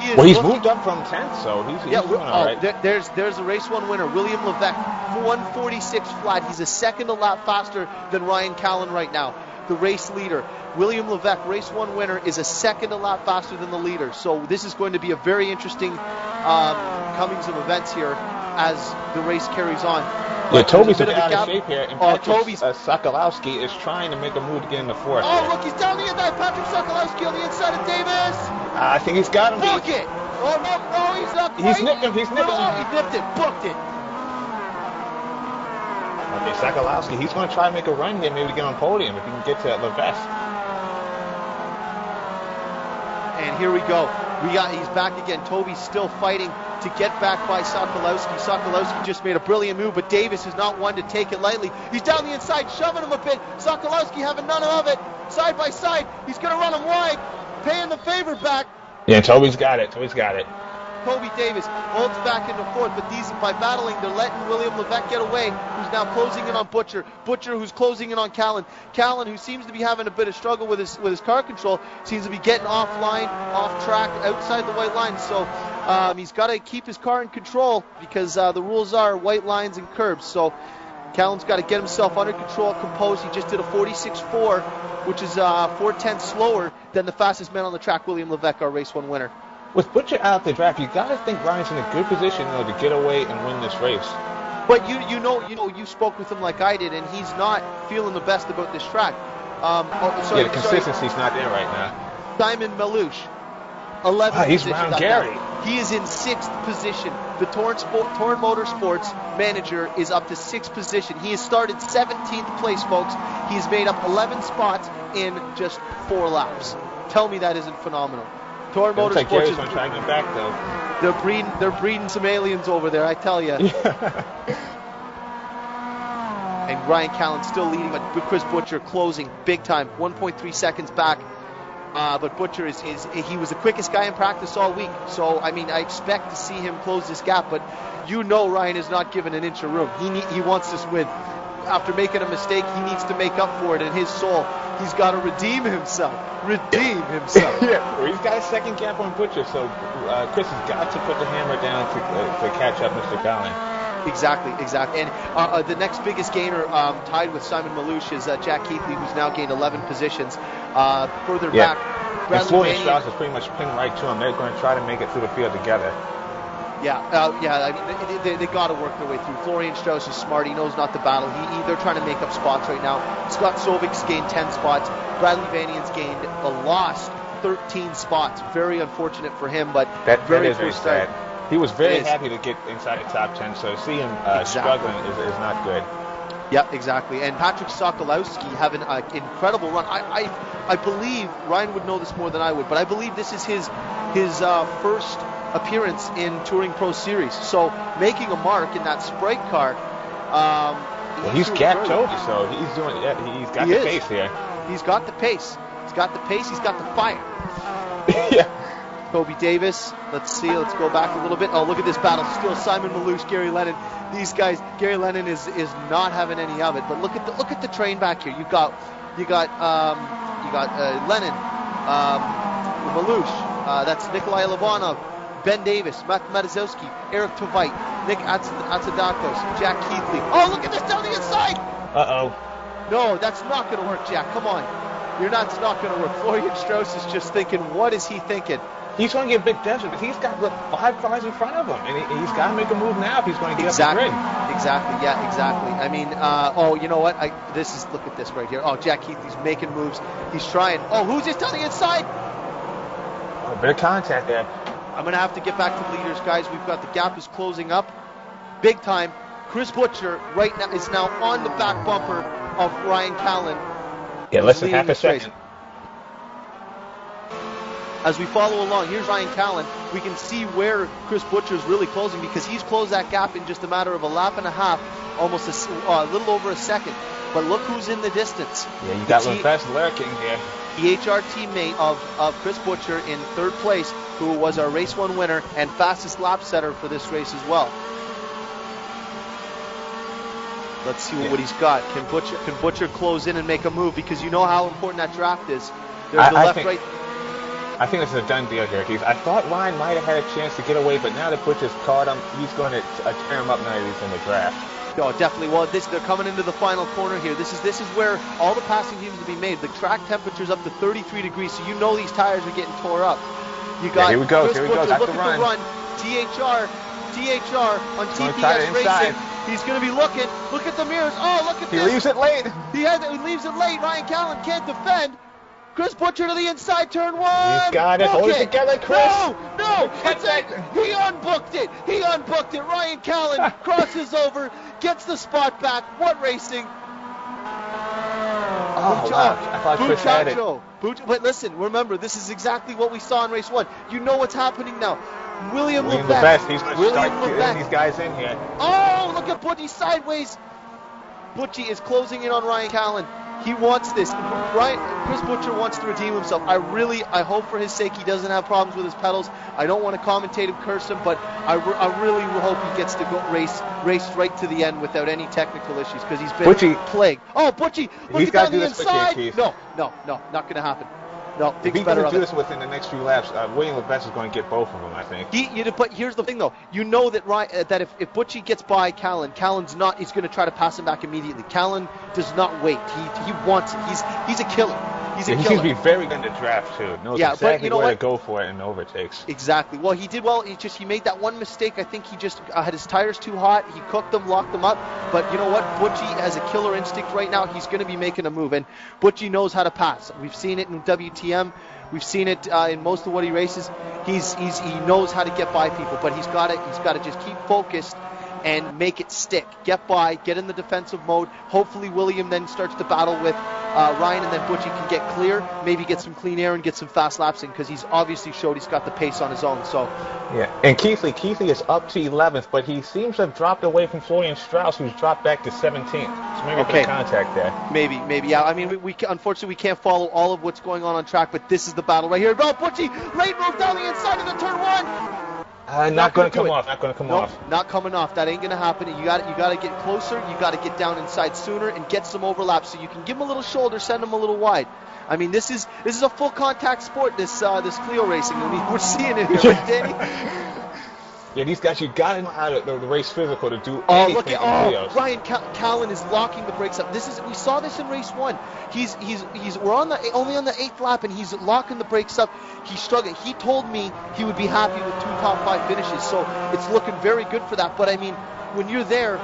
He is Well, he's looking, moved up from 10th, so he's doing all right. There's a race 1 winner, William Levesque, 146 flat. He's a second a lap faster than Ryan Callen right now, the race leader. William Levesque, race 1 winner, is a second a lap faster than the leader. So this is going to be a very interesting comings of events here as the race carries on. Yeah, Toby's a bit out of shape here, and Toby's Sokolowski is trying to make a move to get in the 4th. Oh, look, he's down the inside. Patrick Sokolowski on the inside of Davis. I think he's got him. Book it. Oh, no, he's not quite. He's nipped him. Oh, he nipped it. Booked it. Okay, Sokolowski, he's going to try to make a run here, maybe get on podium if he can get to Levesque. And here we go. He's back again. Toby's still fighting to get back by Sokolowski. Sokolowski just made a brilliant move, but Davis is not one to take it lightly. He's down the inside, shoving him a bit. Sokolowski having none of it. Side by side, he's going to run him wide, paying the favor back. Yeah, Toby's got it. Toby Davis holds back into 4th, but these, by battling, they're letting William Levesque get away, who's now closing in on Butcher. Butcher, who's closing in on Callen. Callen, who seems to be having a bit of struggle with his car control, seems to be getting offline, off track, outside the white line. So he's got to keep his car in control because the rules are white lines and curbs. So Callen's got to get himself under control, composed. He just did a 46.4, which is 4/10 slower than the fastest man on the track, William Levesque, our race 1 winner. With Butcher out the draft, you got to think Ryan's in a good position to get away and win this race. But you spoke with him like I did, and he's not feeling the best about this track. The consistency's not there right now. Simon Malouche, 11th he's position. around Gary. He is in 6th position. The Torn Motorsports manager is up to 6th position. He has started 17th place, folks. He's made up 11 spots in just 4 laps. Tell me that isn't phenomenal. Torn Motorsports like Gary's going to try to get back, though. They're breeding some aliens over there, I tell you. And Ryan Callen still leading, but Chris Butcher closing big time, 1.3 seconds back. But Butcher he was the quickest guy in practice all week. So I expect to see him close this gap. But Ryan is not given an inch of room. He wants this win. After making a mistake, he needs to make up for it in his soul. He's got to redeem himself. Yeah, well, he's got a second gap on Butcher, so Chris has got to put the hammer down to catch up Mr. Callen. Exactly. And the next biggest gainer, tied with Simon Malouche, is Jack Keithley, who's now gained 11 positions. Further back, and Florian Strauss is pretty much pinned right to him. They're going to try to make it through the field together. They got to work their way through. Florian Strauss is smart. He knows not to battle. They're trying to make up spots right now. Scott Sovig's gained 10 spots. Bradley Vanian's gained a lost 13 spots. Very unfortunate for him, but that is very sad. He was very happy to get inside the top 10, so to see him struggling is not good. Yeah, exactly. And Patrick Sokolowski having an incredible run. I believe, Ryan would know this more than I would, but I believe this is his first appearance in TouringProSeries. So making a mark in that Sprite car. He's gapped Toby, so he's doing. Yeah, he's got the pace here. He's got the pace. He's got the fire. Yeah. Toby Davis. Let's see. Let's go back a little bit. Oh, look at this battle. Still Simon Malouche, Gary Lennon. These guys. Gary Lennon is not having any of it. But look at the train back here. You got Lennon, Malouche. That's Nikolai Levanov, Ben Davis, Matt Matazowski, Eric Tveit, Nick Atsadakos, Jack Keithley. Oh, look at this down the inside. No, that's not going to work, Jack. Come on. That's not going to work. Florian Strauss is just thinking, what is he thinking? He's going to get big desert, but he's got 5 cars in front of him, and he's got to make a move now if he's going to get up the grid. Exactly. Yeah, exactly. I mean, you know what? Look at this right here. Oh, Jack Keithley's making moves. He's trying. Oh, who's this down the inside? A bit of contact there. I'm going to have to get back to the leaders, guys. We've got the gap is closing up big time. Chris Butcher right now is now on the back bumper of Ryan Callen. Yeah, less than half a second. As we follow along, here's Ryan Callen. We can see where Chris Butcher is really closing because he's closed that gap in just a matter of a lap and a half, almost a little over a second. But look who's in the distance. Yeah, you got Levesque lurking here. The HR teammate of Chris Butcher in 3rd place, who was our race 1 winner and fastest lap setter for this race as well. Let's see what he's got. Can Butcher close in and make a move? Because you know how important that draft is. There's the left, right. I think this is a done deal here, Keith. I thought Ryan might have had a chance to get away, but now that Butcher's caught him, he's going to tear him up now that he's in the draft. No, definitely. Well, they're coming into the final corner here. This is where all the passing seems to be made. The track temperature's up to 33 degrees, so you know these tires are getting tore up. You got here we go. Chris Here we go. Butcher, That's look the at run. THR on TPS Racing. He's going to be looking. Look at the mirrors. Oh, look at this. He leaves it late. He leaves it late. Ryan Callen can't defend. Chris Butcher to the inside, turn 1. He's got it. Hold it together, Chris. No. He unbooked it. Ryan Callen crosses over, gets the spot back. What racing? Oh, wow. I thought Chris had it. But listen, remember, this is exactly what we saw in race 1. You know what's happening now. William Levesque. He's going to start getting these guys in here. Oh, look at Butchie sideways. Butchie is closing in on Ryan Callen. He wants this. Chris Butcher wants to redeem himself. I hope for his sake he doesn't have problems with his pedals. I don't want to commentate and curse him, but I really hope he gets to go race right to the end without any technical issues, because he's been plagued. Oh, Butchie, look down the inside. No, not going to happen. No, if he's going to do this within the next few laps, William Levesque is going to get both of them, I think. But here's the thing, though. You know that if Butchie gets by Callen's not. He's going to try to pass him back immediately. Callen does not wait. He wants it. He's a killer. He seems to be very good in the draft too. Knows exactly where to go for it and overtakes. Exactly. Well, he did well. He made that one mistake. I think he just had his tires too hot. He cooked them, locked them up. But you know what? Butchie has a killer instinct right now. He's going to be making a move, and Butchie knows how to pass. We've seen it in WTM. We've seen it in most of what he races. He knows how to get by people, but he's got to just keep focused and make it stick. Get by, get in the defensive mode. Hopefully William then starts to battle with Ryan, and then Butchie can get clear, maybe get some clean air and get some fast laps in, because he's obviously showed he's got the pace on his own. So yeah, and Keithley is up to 11th, but he seems to have dropped away from Florian Strauss, who's dropped back to 17th. So maybe a bit of contact there. Maybe, yeah. I mean, we unfortunately we can't follow all of what's going on track, but this is the battle right here. Oh, Butchie, late move down the inside of the turn 1. Not going to come off. Not coming off. That ain't going to happen. You got to get closer. You got to get down inside sooner and get some overlap, so you can give him a little shoulder, send him a little wide. I mean, this is a full contact sport. This Clio racing. I mean, we're seeing it here, right, Danny? Yeah, these guys, you got to know how to race physical to do anything. Ryan Callen is locking the brakes up. We saw this in race 1. We're only on the 8th lap, and he's locking the brakes up. He's struggling. He told me he would be happy with 2 top 5 finishes, so it's looking very good for that. But I mean, when you're there,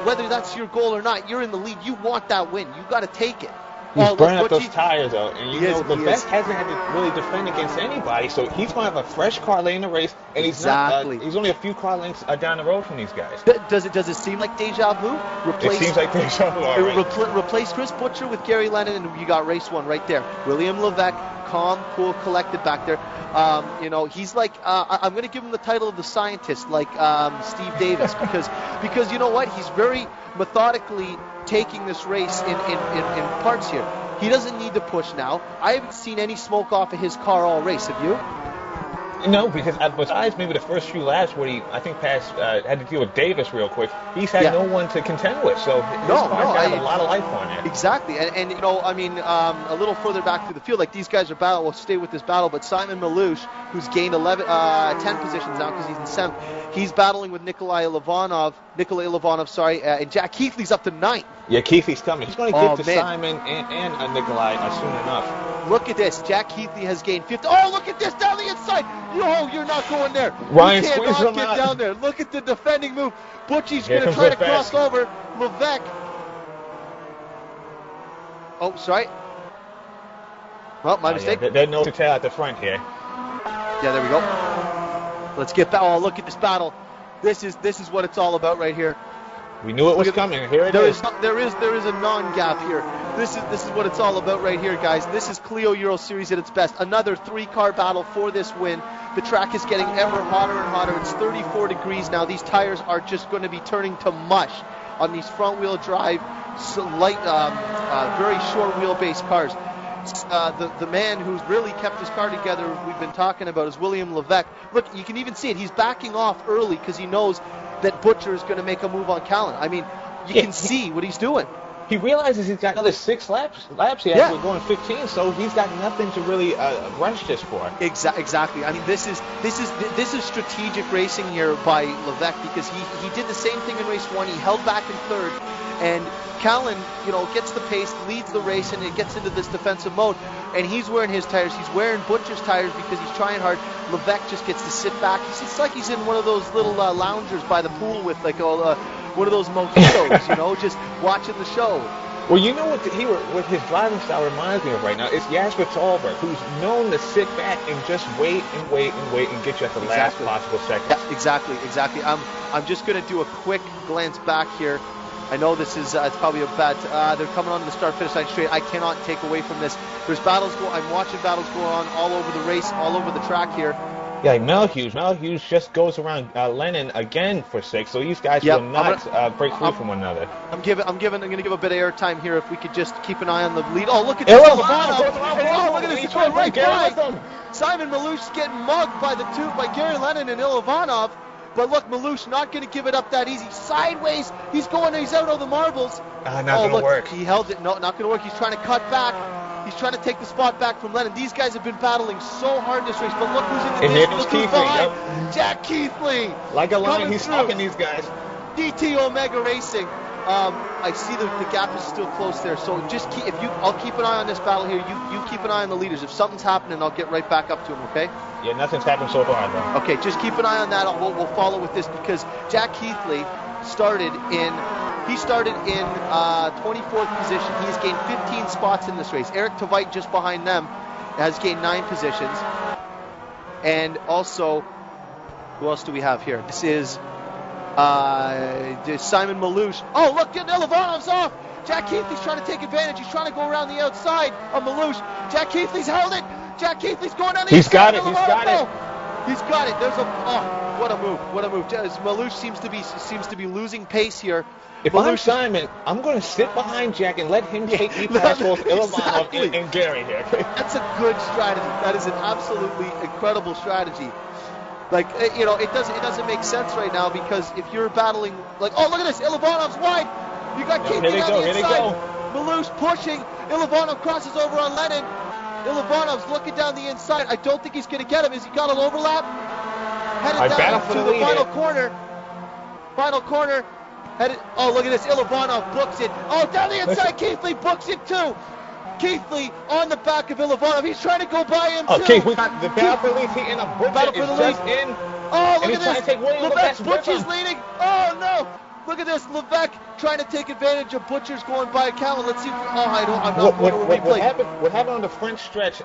whether that's your goal or not, you're in the lead. You want that win. You got to take it. He's burning up those tires out, and Levesque hasn't had to really defend against anybody, so he's going to have a fresh car lane the race, and he's only a few car lengths down the road from these guys. Does it seem like deja vu? It seems like deja vu. All right. Replace Chris Butcher with Gary Lennon, and you got race 1 right there. William Levesque, calm, cool, collected back there. He's like I'm going to give him the title of the scientist, like Steve Davis, because you know what? He's very methodically taking this race in parts here. He doesn't need to push now. I haven't seen any smoke off of his car all race. Have you? No, because besides maybe the first few laps where he, I think, had to deal with Davis real quick, he's had no one to contend with. So his car's got a lot of life on it. Exactly. And a little further back through the field, like these guys are battling. We'll stay with this battle, but Simon Malouche, who's gained 10 positions now because he's in 7th, he's battling with Nikolai Livanov, and Jack Keithley's up to 9th. Yeah, Keithley's coming. He's going to get to Simon and Nikolai soon enough. Look at this. Jack Keithley has gained 50. Oh, look at this down the inside. You're not going there. Ryan squeezes him out. Down there. Look at the defending move. Butchie's going to try to cross over. Levesque. Oh, sorry. Well, my mistake. Yeah, there's no tail at the front here. Yeah, there we go. Let's get back. Oh, look at this battle. This is what it's all about right here. We knew it was coming. Here it is. There is a non-gap here. This is what it's all about right here, guys. This is Clio Euro Series at its best. Another 3-car battle for this win. The track is getting ever hotter and hotter. It's 34 degrees now. These tires are just going to be turning to mush on these front-wheel drive, very short wheelbase cars. The man who's really kept his car together, we've been talking about, is William Levesque. Look, you can even see it. He's backing off early because he knows that Butcher is going to make a move on Callen. I mean, you can see what he's doing. he realizes he's got another 6 laps here. Yeah. We're going 15, so he's got nothing to really rush this for. Exactly. I mean, this is strategic racing here by Levesque, because he did the same thing in race 1. He held back in third, and Callan, gets the pace, leads the race, and it gets into this defensive mode. And he's wearing his tires. He's wearing Butcher's tires because he's trying hard. Levesque just gets to sit back. It's like he's in one of those little loungers by the pool with like one of those mojitos, just watching the show. Well, you know what his driving style reminds me of right now? It's Jasper Tolberg, who's known to sit back and just wait and get you at the last possible second. Yeah, exactly. I'm just going to do a quick glance back here. I know this is it's probably a bad. They're coming on to the start-finish line straight. I cannot take away from this. There's battles I'm watching battles going on all over the race, all over the track here. Yeah, Mel Hughes just goes around Lennon again for 6, so these guys will not break free from one another. I'm going to give a bit of airtime here if we could just keep an eye on the lead. Oh, look at this! Look at this! He's going right by. Simon Malouche's getting mugged by Gary Lennon and Ilovanov. But look, Malouche not going to give it up that easy. Sideways, he's out of the marbles. Not going to work. He held it. No, not going to work. He's trying to cut back. He's trying to take the spot back from Lennon. These guys have been battling so hard this race, but look who's in the distance. Look who's behind. Yep. Jack Keithley. Like a lion, he's stalking these guys. DT Omega Racing. I see the gap is still close there, so just I'll keep an eye on this battle here. You keep an eye on the leaders. If something's happening, I'll get right back up to him. Okay? Yeah, nothing's happened so far though. Okay, just keep an eye on that. We'll follow with this because Jack Keithley started in 24th position. He has gained 15 spots in this race. Eric Tveit just behind them has gained 9 positions. And also, who else do we have here? This is Simon Malouche. Oh, look, Ilovanov's off. Jack Keithley's trying to take advantage. He's trying to go around the outside of Malouche. Jack Keithley's held it. Jack Keithley's going on the inside. He's got it. There's what a move. Malouche seems to be losing pace here. If I'm Simon, I'm going to sit behind Jack and let him take me past both Ilovanov and Gary here. That's a good strategy. That is an absolutely incredible strategy. Like, it doesn't make sense right now because if you're battling, like, oh, look at this, Ilovanov's wide. You got Keithley on the inside. Malouche pushing. Ilovanov crosses over on Lennon. Ilovanov's looking down the inside. I don't think he's going to get him. Has he got an overlap? Headed down to the final corner. Oh, look at this. Ilovanov books it. Oh, down the inside. Keithley books it too. Keithley on the back of Ilovanov. He's trying to go by him too. Okay, we got the battle for the lead. He in a Butcher is just in. Oh, look at this. Levesque Butcher's leading. Oh, no. Look at this, Levesque trying to take advantage of Butcher's going by Callan. Let's see if I'm not going to replay. What happened on the French stretch?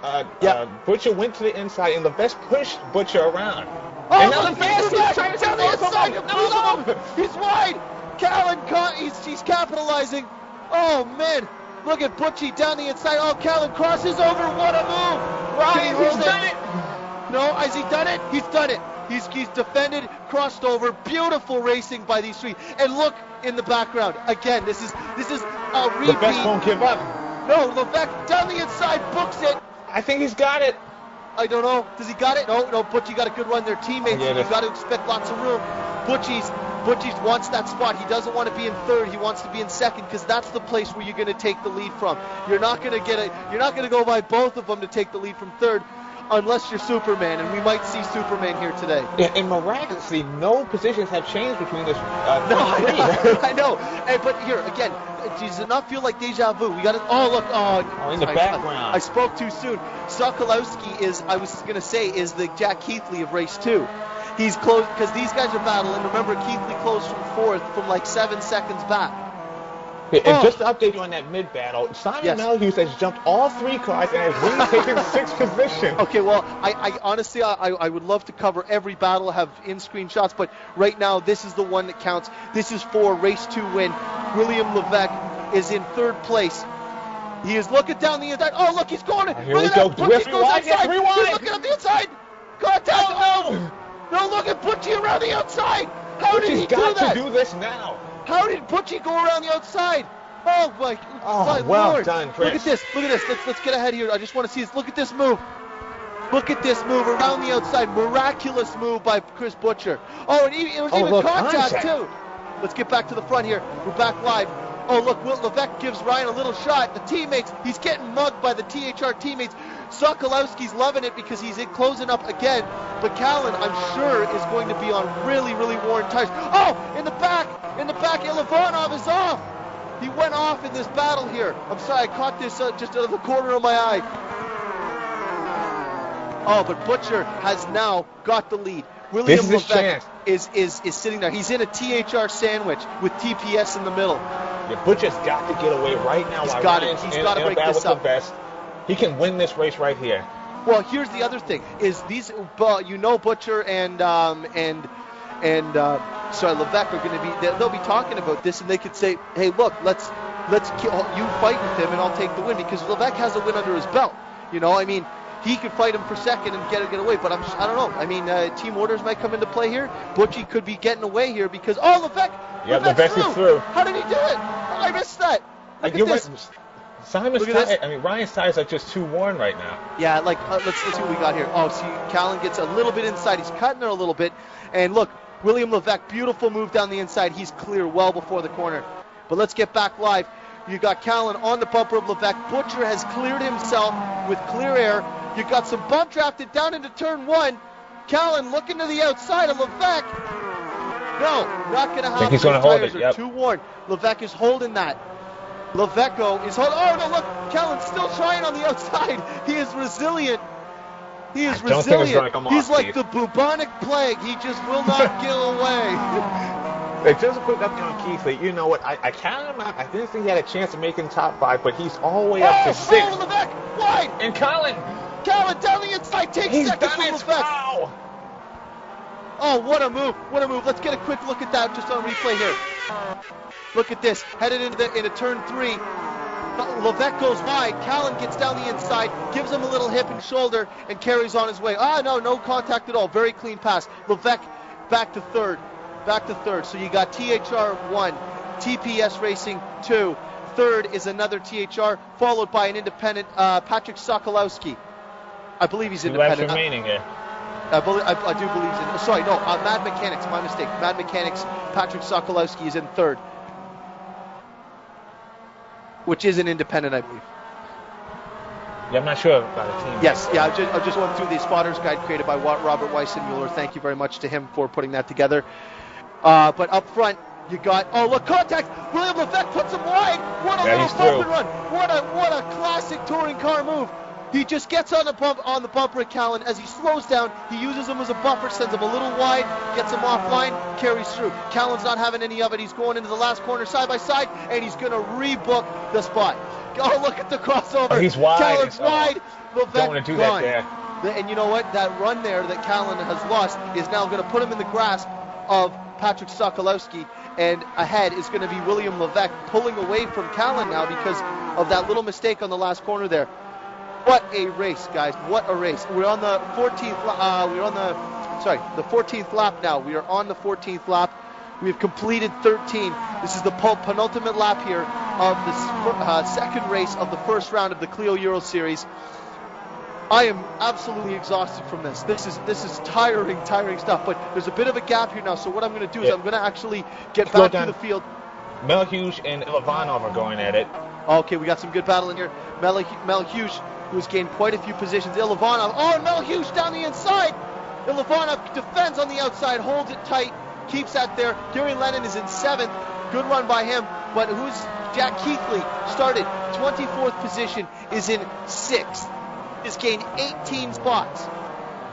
Butcher went to the inside and Levesque pushed Butcher around. Oh, and now Levesque trying to down the inside. No. He's wide. Callan, he's capitalizing. Oh man, look at Butchie down the inside. Oh, Callan crosses over. What a move! Ryan, he's done it. No, has he done it? He's done it. He's defended, crossed over. Beautiful racing by these three. And look in the background. Again, this is a repeat. Levesque won't give up. No, Levesque down the inside, books it. I think he's got it. I don't know. Does he got it? No, Butchie got a good run. Their teammates. You got to expect lots of room. Butchie wants that spot. He doesn't want to be in third. He wants to be in second because that's the place where you're going to take the lead from. You're not going to go by both of them to take the lead from third. Unless you're Superman, and we might see Superman here today. Yeah, and miraculously, no positions have changed between this. I know. Hey, but here again, does it not feel like deja vu? We got it. Oh, look. Oh, in the background. I spoke too soon. Sokolowski is the Jack Keithley of race 2. He's close because these guys are battling. Remember, Keithley closed from 4th from like 7 seconds back. And just to update you on that mid-battle, Simon Malhughes has jumped all 3 cars and has really taken 6th position. Okay, well, I honestly, I would love to cover every battle, have in-screen shots, but right now, this is the one that counts. This is for race 2 win. William Levesque is in 3rd place. He is looking down the inside. Oh, look, he's going. Here we go. Butchie goes outside. He's looking at the inside. Contact. Oh, no. No, look at Butchie around the outside. How did he do that? He's got to do this now. How did Butchie go around the outside? Oh my! Oh, well Lord. Done, Chris. Look at this! Look at this! Let's get ahead here. I just want to see this. Look at this move! Look at this move around the outside. Miraculous move by Chris Butcher. Oh, and it was even contact too. Let's get back to the front here. We're back live. Oh, look, Will Levesque gives Ryan a little shot. The teammates, he's getting mugged by the THR teammates. Sokolowski's loving it because he's closing up again. But Callan, I'm sure, is going to be on really, really worn tires. Oh, in the back, Ilovanov is off. He went off in this battle here. I'm sorry, I caught this just out of the corner of my eye. Oh, but Butcher has now got the lead. William Levesque is sitting there. He's in a THR sandwich with TPS in the middle. Yeah, Butcher's got to get away right now. He's got to break this up. He can win this race right here. Well, here's the other thing: is these, Butcher and Levesque are going to be. They'll be talking about this, and they could say, "Hey, look, let's you fight with him, and I'll take the win," because Levesque has a win under his belt. I mean. He could fight him for second and get away, but I don't know. I mean, team orders might come into play here. Butchie could be getting away here because Levesque. Yeah, Levesque is through. How did he do it? I missed that. Look at this. Simon's tires. I mean, Ryan's tires are just too worn right now. Yeah, let's see what we got here. Oh, see, Callan gets a little bit inside. He's cutting there a little bit, and look, William Levesque, beautiful move down the inside. He's clear well before the corner. But let's get back live. You got Callan on the bumper of Levesque. Butcher has cleared himself with clear air. You got some bump drafted down into turn one. Callan looking to the outside of Levesque. No, not going to happen. I think he's going to hold it. Yep. Too worn. Levesque is holding that. Leveco is holding. Oh no! Look, Callan's still trying on the outside. He is resilient. He is resilient. Don't think it's gonna come off, He's like the bubonic plague. He just will not get away. Just a quick update on Keith. You know what? I didn't think he had a chance of making top 5, but he's all the way up to 6. Oh, Levesque, wide. And Callan down the inside, takes second from Levesque. Wow. Oh, what a move! What a move! Let's get a quick look at that just on replay here. Look at this, headed into turn 3. Levesque goes wide. Callan gets down the inside, gives him a little hip and shoulder, and carries on his way. No contact at all. Very clean pass. Levesque back to third. So you got THR 1, TPS Racing 2. Third is another THR, followed by an independent, Patrick Sokolowski. I believe he's independent. Who remaining here? I do believe he's in. Sorry, no, Mad Mechanics. My mistake. Mad Mechanics. Patrick Sokolowski is in third, which is an independent, I believe. Yeah, I'm not sure about the team. Yes, yeah, I just went through the spotter's guide created by Robert Weissenmuller. Thank you very much to him for putting that together. But up front, you got, look, contact. William Levesque puts him wide. What a little bump and run. What a classic touring car move. He just gets on the bumper at Callan. As he slows down, he uses him as a buffer, sends him a little wide, gets him offline, carries through. Callan's not having any of it. He's going into the last corner side by side, and he's going to rebook the spot. Oh, look at the crossover. Oh, he's wide. Callan's wide. Levesque don't want to do gone. that there. And you know what? That run there that Callan has lost is now going to put him in the grasp of Patrick Sokolowski, and ahead is going to be William Levesque pulling away from Callan now because of that little mistake on the last corner there. What a race, guys! What a race! We're on the 14th. The 14th lap now. We are on the 14th lap. We have completed 13. This is the penultimate lap here of the second race of the first round of the Clio Euro Series. I am absolutely exhausted from this. This is tiring stuff. But there's a bit of a gap here now. So what I'm going to do is I'm going to actually get back to the field. Mel Hughes and Ilovanov are going at it. Okay, we got some good battle in here. Mel Hughes, who's gained quite a few positions. Ilovanov. Oh, Mel Hughes down the inside. Ilovanov defends on the outside, holds it tight, keeps that there. Gary Lennon is in 7th. Good run by him. But who's Jack Keithley? Started 24th position, is in 6th. Has gained 18 spots.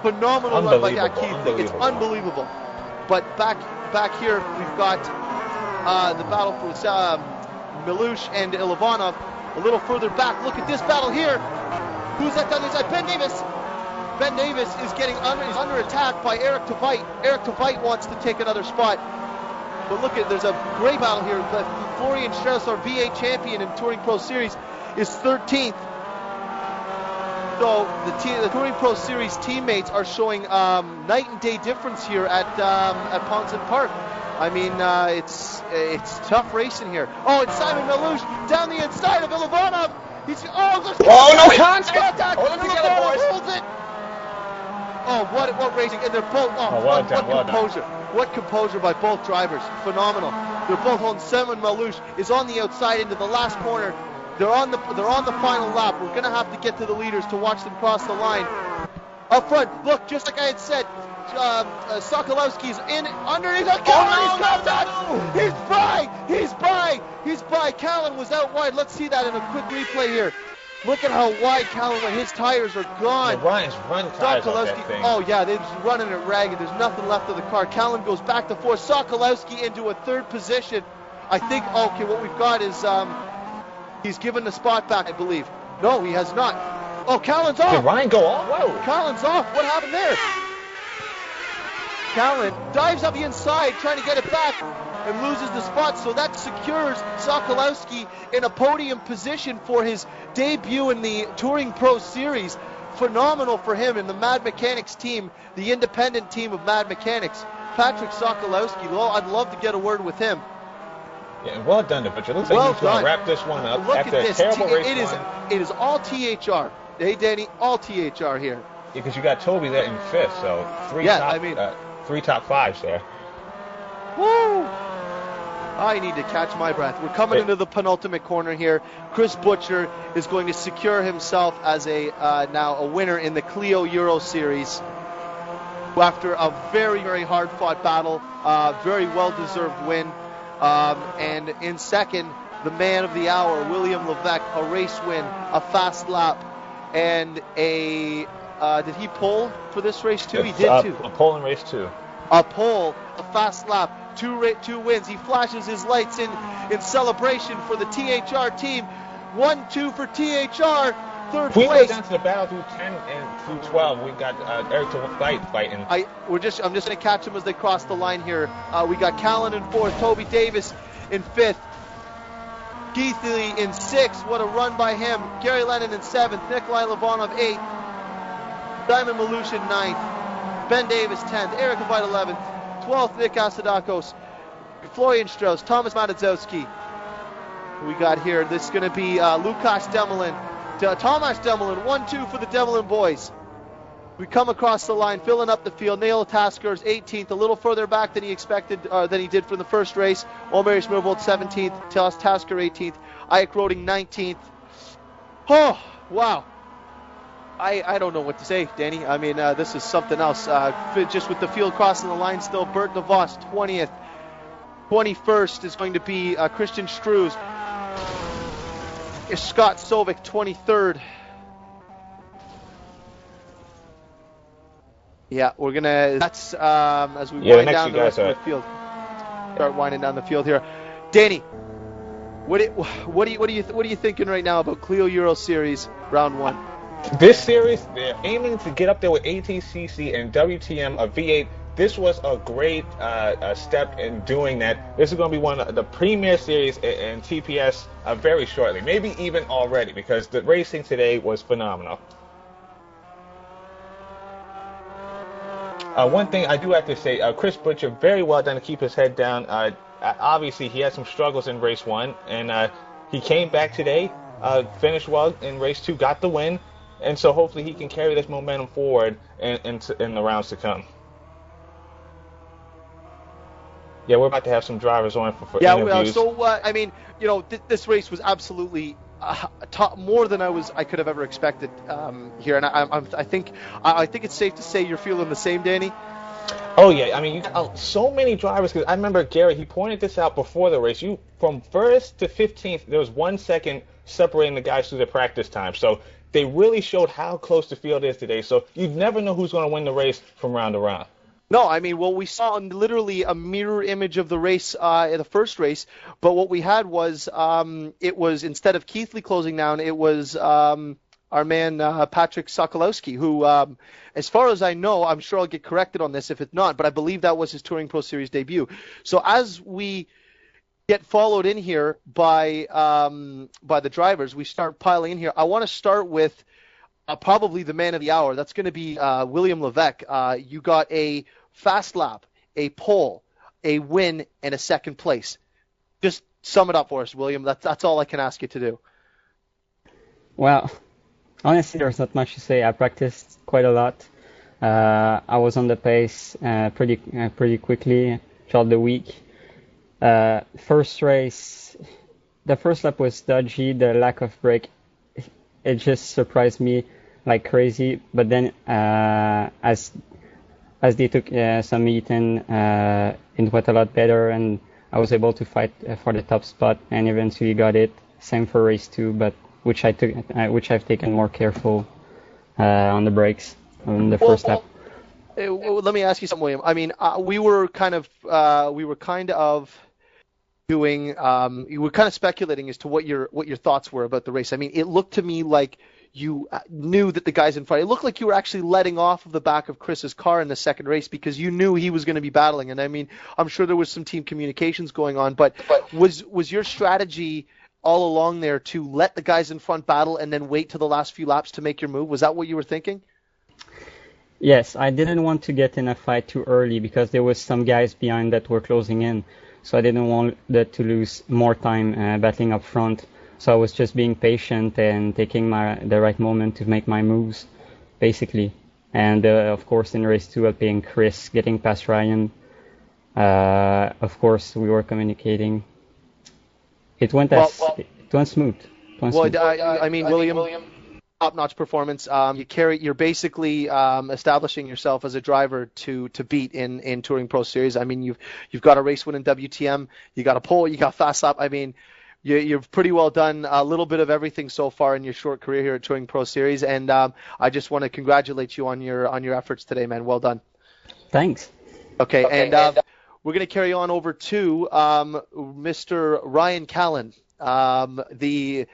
Phenomenal run by Jack Keithley. It's unbelievable. But back here, we've got the battle for Milush and Ilovanov. A little further back, look at this battle here. Who's that down the inside? Ben Davis. Ben Davis is getting under attack by Eric Tveit. Eric Tveit wants to take another spot. But look at, there's a great battle here. Florian Strauss, our V8 champion in Touring Pro Series, is 13th. So the Touring Pro Series teammates are showing night and day difference here at Poznan Park. I mean, it's tough racing here. Oh, it's Simon Milush down the inside of Ilovanov. No contact! Ilovanov holds it. Oh, what racing! And they're both. What composure! What composure by both drivers. Phenomenal. They're both on. Simon Malouche is on the outside into the last corner. They're on the final lap. We're going to have to get to the leaders to watch them cross the line. Up front, look, just like I had said, Sokolowski's in underneath. He's by. Callan was out wide. Let's see that in a quick replay here. Look at how wide Callan went. His tires are gone. Yeah, Ryan's run tires off that thing. Oh, yeah, they're just running it ragged. There's nothing left of the car. Callan goes back to fourth. Sokolowski into a third position. I think, okay, what we've got is he's given the spot back, I believe. No, he has not. Oh, Callan's off. Did Ryan go off? Whoa. Callan's off. What happened there? Callan dives up the inside trying to get it back and loses the spot, so that secures Sokolowski in a podium position for his debut in the Touring Pro Series. Phenomenal for him in the Mad Mechanics team, the independent team of Mad Mechanics. Patrick Sokolowski, well, I'd love to get a word with him. Yeah, well done, but it looks like he's going to wrap this one up after a terrible race one. It is all THR. Hey, Danny, all THR here. Yeah, because you got Toby there in fifth, so three top fives there. Woo! I need to catch my breath. We're coming into the penultimate corner here. Chris Butcher is going to secure himself as now a winner in the Clio Euro Series after a very, very hard-fought battle, very well-deserved win. And in second, the man of the hour, William Levesque, a race win, a fast lap, and did he pole for this race too? He did too. A pole in race two. A pole, a fast lap, two wins. He flashes his lights in celebration for the THR team. 1-2 for THR, third place. We go down to the battle through 10 and through 12. We got Eric fighting. I'm just going to catch them as they cross the line here. We got Callan in fourth, Toby Davis in fifth, Keith Lee in sixth. What a run by him. Gary Lennon in seventh, Nikolai Levanov eighth, Simon Malouche in ninth, Ben Davis 10th, Eric Avite 11th, 12th Nick Asadakos, Florian Strauss, Thomas Matadzowski. We got here, this is going to be Lukas Demelin, Tomasz Demelin, 1-2 for the Demelin boys. We come across the line, filling up the field. Neil Tasker is 18th, a little further back than he expected, than he did from the first race. Omer Smirvold 17th, Tasker 18th, Ike Roding 19th. Oh, wow. I don't know what to say, Danny. I mean, this is something else. Just with the field crossing the line still, Bert DeVos 20th. 21st is going to be Christian Struze. Scott Sovic 23rd. Yeah, we're gonna. That's as we wind down the rest of the field. Start winding down the field here, Danny. What are you thinking right now about Clio Euro Series Round 1? This series, they're aiming to get up there with ATCC and WTM, a V8. This was a great step in doing that. This is going to be one of the premier series in TPS very shortly, maybe even already, because the racing today was phenomenal. One thing I do have to say, Chris Butcher, very well done to keep his head down. Obviously, he had some struggles in race 1, and he came back today, finished well in race 2, got the win, and so hopefully he can carry this momentum forward in the rounds to come. Yeah, we're about to have some drivers on for interviews. I mean, you know, this race was absolutely more than I could have ever expected here, and I think it's safe to say you're feeling the same, Danny. Oh yeah, I mean, you got so many drivers. Because I remember Gary, he pointed this out before the race. You from first to 15th, there was 1 second separating the guys through their practice time. So they really showed how close the field is today. So you never know who's going to win the race from round to round. No, I mean, well, we saw literally a mirror image of the race in the first race, but what we had was it was, instead of Keith Lee closing down, it was our man Patrick Sokolowski, who, as far as I know, I'm sure I'll get corrected on this if it's not, but I believe that was his Touring Pro Series debut. So as we get followed in here by the drivers, we start piling in here. I want to start with probably the man of the hour. That's going to be William Levesque. You got a fast lap, a pole, a win, and a second place. Just sum it up for us, William. That's all I can ask you to do. Well, honestly, there's not much to say. I practiced quite a lot. I was on the pace pretty quickly throughout the week. First race, the first lap was dodgy. The lack of brake, it just surprised me like crazy. But then as they took some heat in, it went a lot better, and I was able to fight for the top spot and eventually got it. Same for race 2, but which I've taken more careful on the brakes on the first lap. Let me ask you something, William. I mean, we were kind of doing, you were kind of speculating as to what your thoughts were about the race. I mean, it looked to me like you knew that the guys in front, it looked like you were actually letting off of the back of Chris's car in the second race because you knew he was going to be battling. And I mean, I'm sure there was some team communications going on, but was your strategy all along there to let the guys in front battle and then wait till the last few laps to make your move? Was that what you were thinking? Yes, I didn't want to get in a fight too early because there was some guys behind that were closing in. So I didn't want that to lose more time battling up front. So I was just being patient and taking the right moment to make my moves, basically. And of course, in race 2, helping Chris, getting past Ryan. Of course, we were communicating. It went smooth. I mean, William, top-notch performance. You're basically establishing yourself as a driver to beat in Touring Pro Series. I mean, you've got a race win in WTM, you got a pole, you got fast lap. I mean, you're pretty well done. A little bit of everything so far in your short career here at Touring Pro Series, and I just want to congratulate you on your efforts today, man. Well done. Thanks. Okay, and we're going to carry on over to Mr. Ryan Callan, the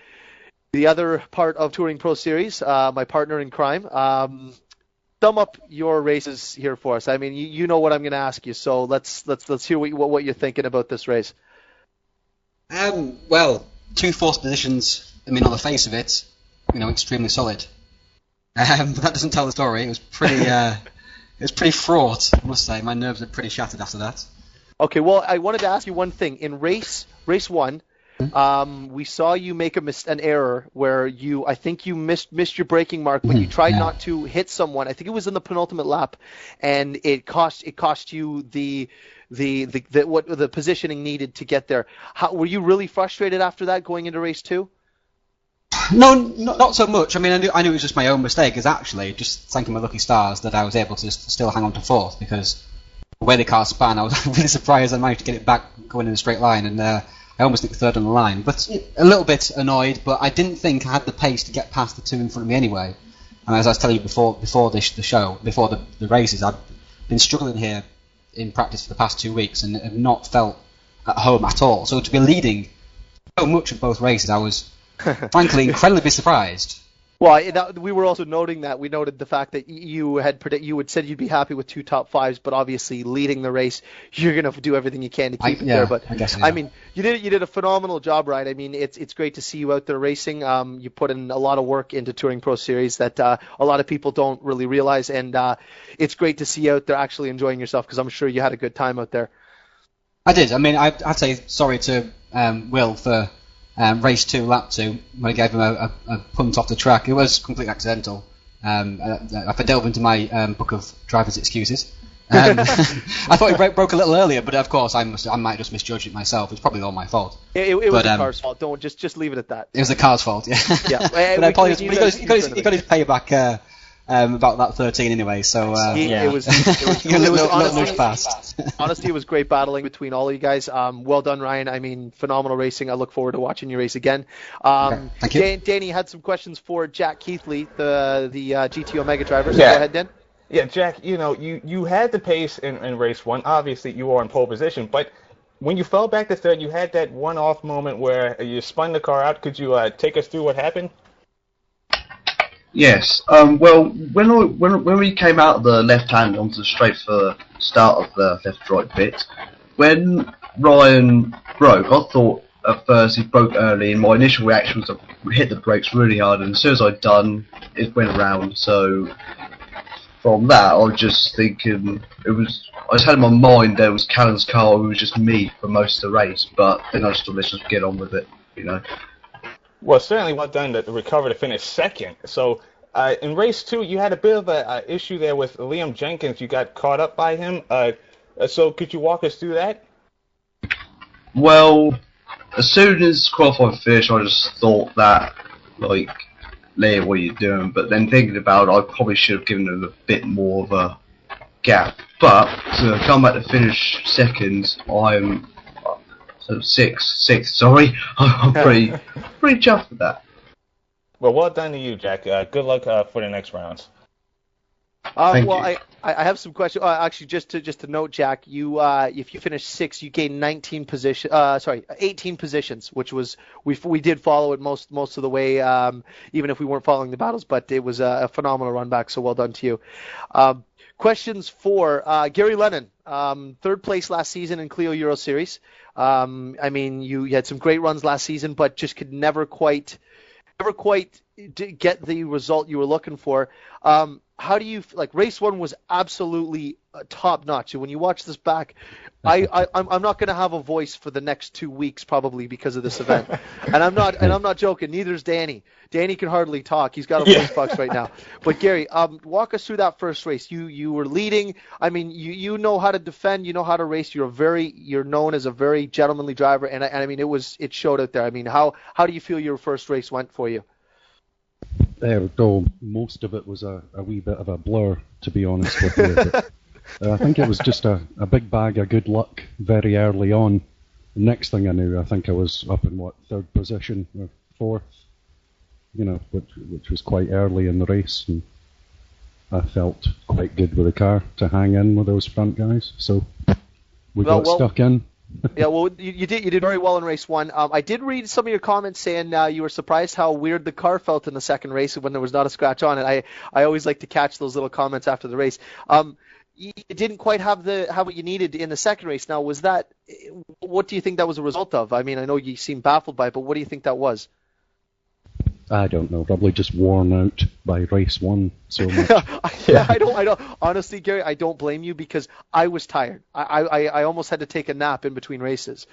other part of Touring Pro Series, my partner in crime. Sum up your races here for us. I mean, you know what I'm going to ask you, so let's hear what you're thinking about this race. Well, 2 fourth positions. I mean, on the face of it, extremely solid. But that doesn't tell the story. It was pretty fraught, I must say. My nerves are pretty shattered after that. Okay, well, I wanted to ask you one thing. In race 1, we saw you make an error where I think you missed your braking mark, but you tried not to hit someone. I think it was in the penultimate lap, and it cost you the positioning needed to get there. Were you really frustrated after that going into race 2? No, not so much. I mean, I knew it was just my own mistake. It's actually just thanking my lucky stars that I was able to still hang on to 4th, because the way the car span, I was really surprised I managed to get it back going in a straight line, and I almost nicked 3rd on the line. But a little bit annoyed, but I didn't think I had the pace to get past the 2 in front of me anyway. And as I was telling you before the show, before the races, I've been struggling here in practice for the past 2 weeks and have not felt at home at all. So to be leading so much of both races, I was frankly incredibly surprised. Well, we were also noting that. We noted the fact that you had said you'd be happy with 2 top 5s, but obviously leading the race, you're going to do everything you can to keep it there. But I guess so, yeah. I mean, you did a phenomenal job, right? I mean, it's great to see you out there racing. You put in a lot of work into Touring Pro Series that a lot of people don't really realize, and it's great to see you out there actually enjoying yourself, because I'm sure you had a good time out there. I did. I mean, I'd say sorry to Will for race 2, lap 2, when I gave him a punt off the track. It was completely accidental. If I delve into my book of driver's excuses, I thought it broke a little earlier, but of course I might just misjudge it myself. It's probably all my fault. It was the car's fault. Don't just leave it at that. It was the car's fault. Yeah. But I apologize. He got his payback about that 13 anyway. So it was honestly fast. Honestly, it was great battling between all of you guys. Well done, Ryan. I mean, phenomenal racing. I look forward to watching you race again. Okay. Thank you. Danny had some questions for Jack Keithley, the GT Omega driver. So go ahead, Dan. Yeah, Jack, you had the pace in race 1. Obviously, you were in pole position, but when you fell back to 3rd, you had that one-off moment where you spun the car out. Could you take us through what happened? Yes. Well, when we came out of the left hand onto the straight for the start of the left-right bit, when Ryan broke, I thought at first he broke early, and my initial reaction was to hit the brakes really hard, and as soon as I'd done, it went around. So from that, I was just thinking I just had in my mind there was Callan's car, it was just me for most of the race, but then I just thought let's just get on with it, Well, certainly well done to recover to finish 2nd. So In race 2, you had a bit of a issue there with Liam Jenkins. You got caught up by him. So could you walk us through that? Well, as soon as qualifying finished, I just thought that, like, Leah, what are you doing? But then thinking about it, I probably should have given him a bit more of a gap. But to come back to finish second, I'm sixth. Sorry, I'm pretty chuffed with that. Well done to you, Jack. Good luck for the next rounds. Thank well, you. I have some questions. Actually, just to note, Jack, you if you finish sixth, you gain 18 positions, which was we did follow it most of the way, even if we weren't following the battles. But it was a phenomenal run back. So well done to you. Questions for Gary Lennon, third place last season in Clio Euro Series. I mean, you had some great runs last season, but just could never quite get the result you were looking for. How do you like? Race 1 was absolutely top notch. When you watch this back, I'm not going to have a voice for the next 2 weeks probably because of this event, and I'm not joking. Neither's Danny. Danny can hardly talk. He's got a voice box right now. But Gary, walk us through that first race. You were leading. I mean, you know how to defend. You know how to race. You're known as a very gentlemanly driver, and I mean it showed out there. I mean, how do you feel your first race went for you? Though most of it was a wee bit of a blur, to be honest with you. But, I think it was just a big bag of good luck very early on. The next thing I knew, I think I was up in third position or fourth, which was quite early in the race, and I felt quite good with the car to hang in with those front guys. So we got stuck in. Yeah, well, you did very well in race 1. I did read some of your comments saying you were surprised how weird the car felt in the second race when there was not a scratch on it. I always like to catch those little comments after the race. You didn't quite have what you needed in the second race. Now, what do you think that was a result of? I mean, I know you seem baffled by it, but what do you think that was? I don't know. Probably just worn out by race 1 so much. I don't. Honestly, Gary, I don't blame you because I was tired. I almost had to take a nap in between races.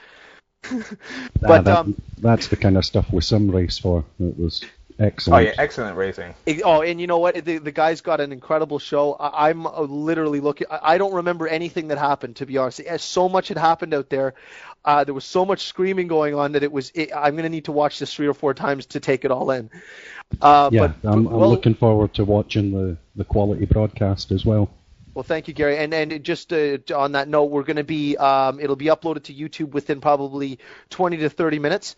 But that's the kind of stuff we sim race for. It was excellent. Oh yeah, excellent racing. And you know what? The guys got an incredible show. I'm literally looking. I don't remember anything that happened, to be honest. So much had happened out there. There was so much screaming going on that I'm going to need to watch this 3 or 4 times to take it all in. I'm looking forward to watching the quality broadcast as well. Well, thank you, Gary. And just on that note, we're going to be it'll be uploaded to YouTube within probably 20 to 30 minutes.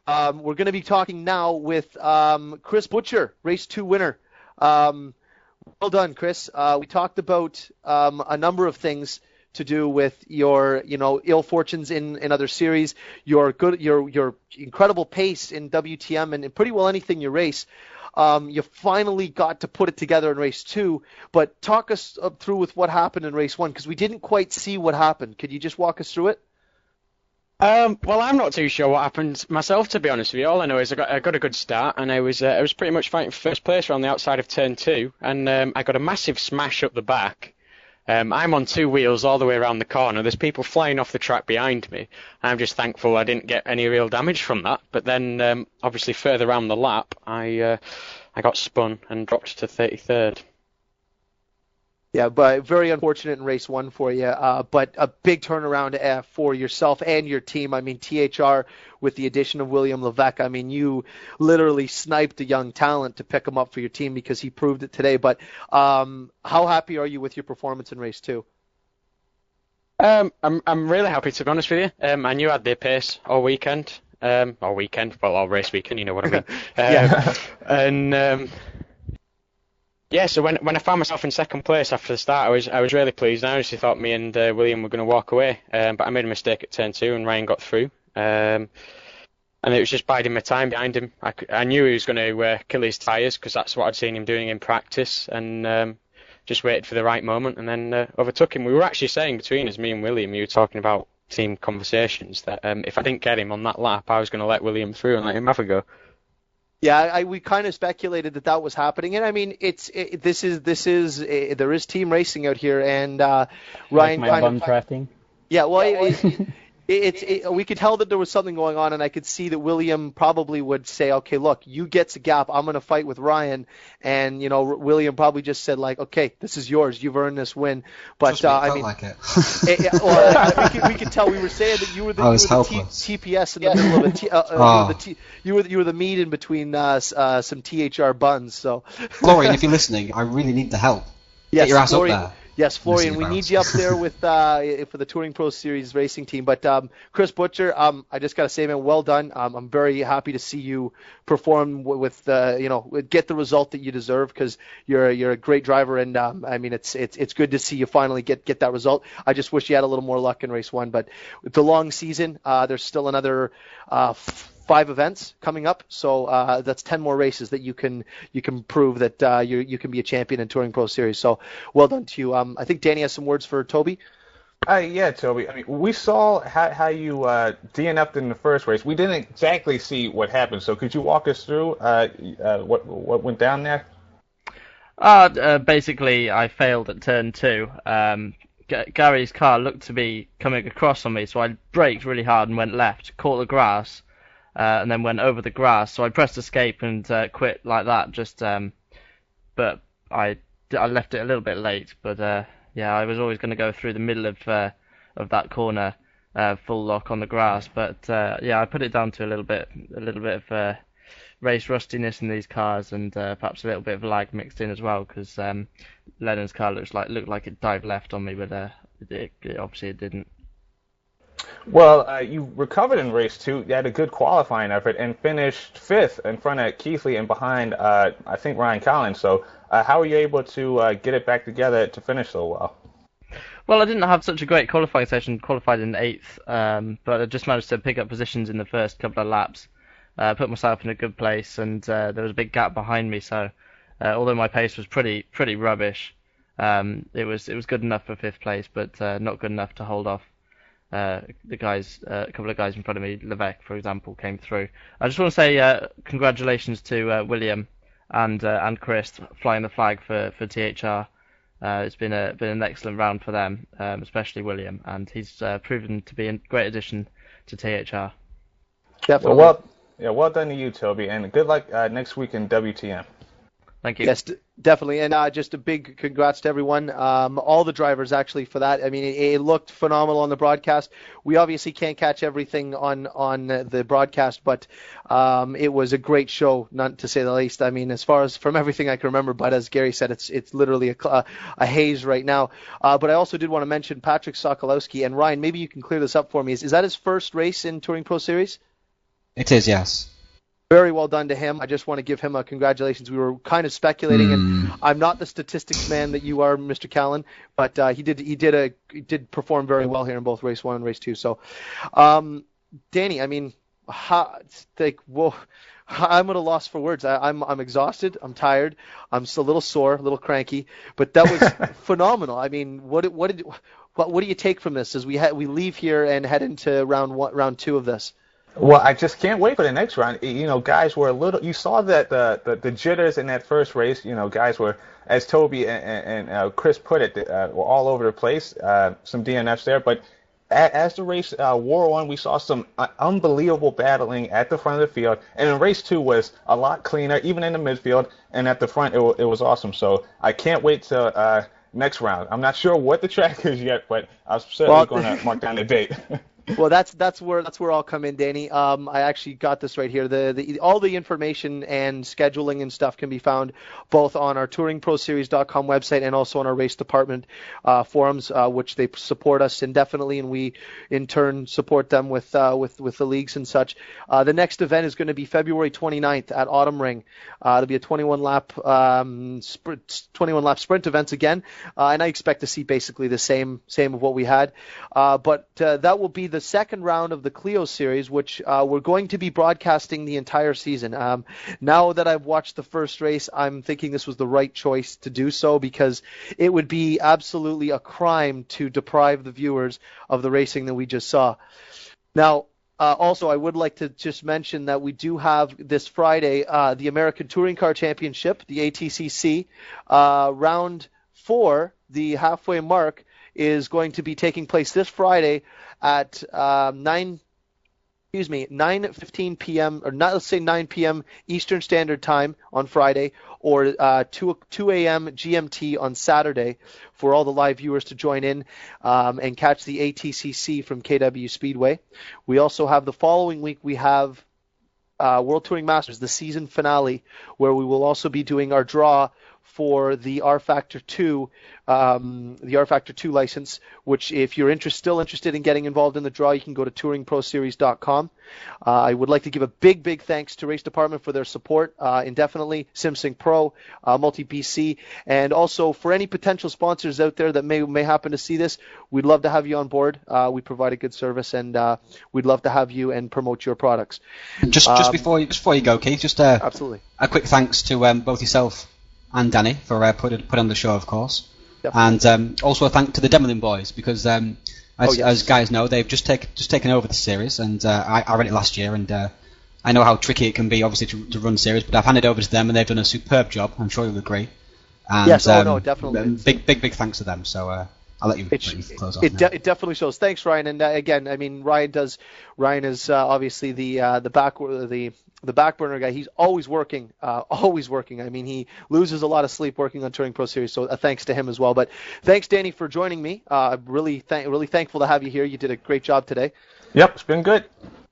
We're going to be talking now with Chris Butcher, race 2 winner. Well done, Chris. We talked about a number of things to do with your, ill fortunes in other series, your incredible pace in WTM and pretty well anything you race. You finally got to put it together in race 2, but talk us through with what happened in race 1 because we didn't quite see what happened. Could you just walk us through it? Well, I'm not too sure what happened myself, to be honest with you. All I know is I got a good start, and I was pretty much fighting for first place around the outside of turn 2, and I got a massive smash up the back. I'm on 2 wheels all the way around the corner. There's people flying off the track behind me. I'm just thankful I didn't get any real damage from that. But then, obviously, further around the lap, I got spun and dropped to 33rd. Yeah, but very unfortunate in race 1 for you. But a big turnaround for yourself and your team. I mean, THR with the addition of William Levesque. I mean, you literally sniped a young talent to pick him up for your team because he proved it today. But how happy are you with your performance in race 2? I'm really happy, to be honest with you. I knew I had the pace all weekend. All race weekend, you know what I mean. Yeah. And yeah, so when I found myself in second place after the start, I was really pleased. I honestly thought me and William were going to walk away, but I made a mistake at turn 2 and Ryan got through. And it was just biding my time behind him. I knew he was going to kill his tyres because that's what I'd seen him doing in practice, and just waited for the right moment and then overtook him. We were actually saying between us, me and William, we were talking about team conversations that if I didn't get him on that lap, I was going to let William through and let him have a go. Yeah, we kind of speculated that was happening, and I mean, there is team racing out here, and Ryan like my bum tracking. Yeah, well, we could tell that there was something going on, and I could see that William probably would say, okay, look, you get a gap. I'm going to fight with Ryan. And, William probably just said, like, okay, this is yours. You've earned this win. But, I mean, like it. we could tell we were saying that you were the TPS in the middle of you were the meat in between some THR buns. So, Florian, if you're listening, I really need the help. Yes, get your ass Florian, up there. Yes, Florian, we need you up there with for the Touring Pro Series racing team. But Chris Butcher, I just got to say, man, well done. I'm very happy to see you perform with get the result that you deserve, because you're a great driver, and I mean it's good to see you finally get that result. I just wish you had a little more luck in race one, but with the long season, there's still another 5 events coming up, so that's 10 more races that you can prove that you can be a champion in Touring Pro Series. So well done to you. I think Danny has some words for Toby. Yeah, Toby. I mean, we saw how you DNF'd in the first race. We didn't exactly see what happened, so could you walk us through what went down there? Basically, I failed at turn 2. Gary's car looked to be coming across on me, so I braked really hard and went left, caught the grass, and then went over the grass. So I pressed escape and quit like that. But I left it a little bit late. But yeah, I was always going to go through the middle of that corner, full lock on the grass. But yeah, I put it down to a little bit of race rustiness in these cars, and perhaps a little bit of lag mixed in as well, because Lennon's car looked like it dived left on me, but obviously it didn't. Well, you recovered in race 2. You had a good qualifying effort and finished 5th in front of Keithley and behind, I think, Ryan Collins. So how were you able to get it back together to finish so well? Well, I didn't have such a great qualifying session, qualified in 8th, but I just managed to pick up positions in the first couple of laps, put myself in a good place, and there was a big gap behind me, so although my pace was pretty rubbish, it was good enough for 5th place, but not good enough to hold off the guys. A couple of guys in front of me, Levesque, for example, came through. I just want to say congratulations to William and Chris flying the flag for THR. It's been an excellent round for them, especially William, and he's proven to be a great addition to THR. Definitely. Well done to you, Toby, and good luck next week in WTM. Thank you. Yes, definitely, and just a big congrats to everyone, all the drivers actually for that. I mean, it looked phenomenal on the broadcast. We obviously can't catch everything on the broadcast, but it was a great show, not to say the least. I mean, as far as from everything I can remember, but as Gary said, it's literally a haze right now. But I also did want to mention Patrick Sokolowski, and Ryan, maybe you can clear this up for me. Is that his first race in Touring Pro Series? It is, yes. Very well done to him. I just want to give him a congratulations. We were kind of speculating, and I'm not the statistics man that you are, Mr. Callan, but he did perform very well here in both race 1 and race 2. So, Danny, I mean, I'm at a loss for words. I'm exhausted. I'm tired. I'm still a little sore, a little cranky, but that was phenomenal. I mean, what do you take from this as we leave here and head into round 2 of this? Well, I just can't wait for the next round. You know, guys were a little. You saw that the jitters in that first race. You know, guys were, as Toby and Chris put it, were all over the place. Some DNFs there, but as the race wore on, we saw some unbelievable battling at the front of the field. And in race 2 was a lot cleaner, even in the midfield, and at the front it was awesome. So I can't wait to next round. I'm not sure what the track is yet, but I'm certainly going to mark down the date. Well, that's where I'll come in, Danny. I actually got this right here. All the information and scheduling and stuff can be found both on our TouringProSeries.com website and also on our race department forums, which they support us indefinitely, and we in turn support them with the leagues and such. The next event is going to be February 29th at Autumn Ring. It'll be a 21 lap sprint events again, and I expect to see basically the same of what we had, but that will be the second round of the Clio Series, which we're going to be broadcasting the entire season. Now that I've watched the first race, I'm thinking this was the right choice to do so, because it would be absolutely a crime to deprive the viewers of the racing that we just saw. Now, also, I would like to just mention that we do have this Friday the American Touring Car Championship, the ATCC, round 4, the halfway mark, is going to be taking place this Friday at 9:15 p.m. or not, let's say 9 p.m. Eastern Standard Time on Friday, or 2 a.m. GMT on Saturday, for all the live viewers to join in and catch the ATCC from KW Speedway. We also have the following week, we have World Touring Masters, the season finale, where we will also be doing our draw for the R Factor 2, license, which if you're still interested in getting involved in the draw, you can go to TouringProSeries.com. I would like to give a big thanks to Race Department for their support indefinitely, SimSync Pro, Multi-BC, and also for any potential sponsors out there that may happen to see this, we'd love to have you on board. We provide a good service, and we'd love to have you and promote your products. Just before you go, Keith, just absolutely a quick thanks to both yourself and Danny for putting on the show, of course. Definitely. And also a thank to the Demolin boys, because as guys know, they've just taken over the series, and I ran it last year, and I know how tricky it can be, obviously, to run series, but I've handed over to them, and they've done a superb job. I'm sure you'll agree. And, yes, no, definitely. Big thanks to them. So I'll let you close off. It definitely shows. Thanks, Ryan. And again, I mean, Ryan is obviously the back burner guy. He's always working. I mean, he loses a lot of sleep working on Touring Pro Series, so thanks to him as well. But thanks, Danny, for joining me. I'm really thankful to have you here. You did a great job today. Yep, it's been good.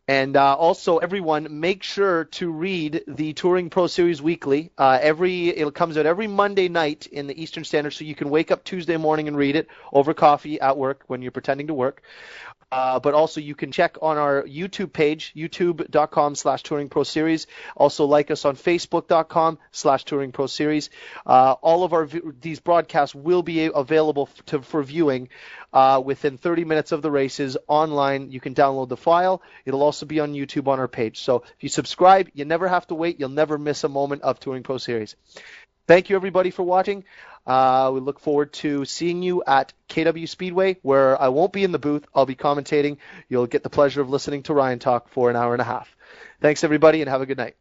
And also, everyone, make sure to read the Touring Pro Series Weekly. It comes out every Monday night in the Eastern Standard, so you can wake up Tuesday morning and read it over coffee at work when you're pretending to work. But also, you can check on our YouTube page, youtube.com/TouringProSeries. Also, like us on Facebook.com/TouringProSeries. All of these broadcasts will be available for viewing within 30 minutes of the races online. You can download the file. It'll also be on YouTube on our page. So if you subscribe, you never have to wait. You'll never miss a moment of Touring Pro Series. Thank you, everybody, for watching. We look forward to seeing you at KW Speedway, where I won't be in the booth. I'll be commentating. You'll get the pleasure of listening to Ryan talk for an hour and a half. Thanks, everybody, and have a good night.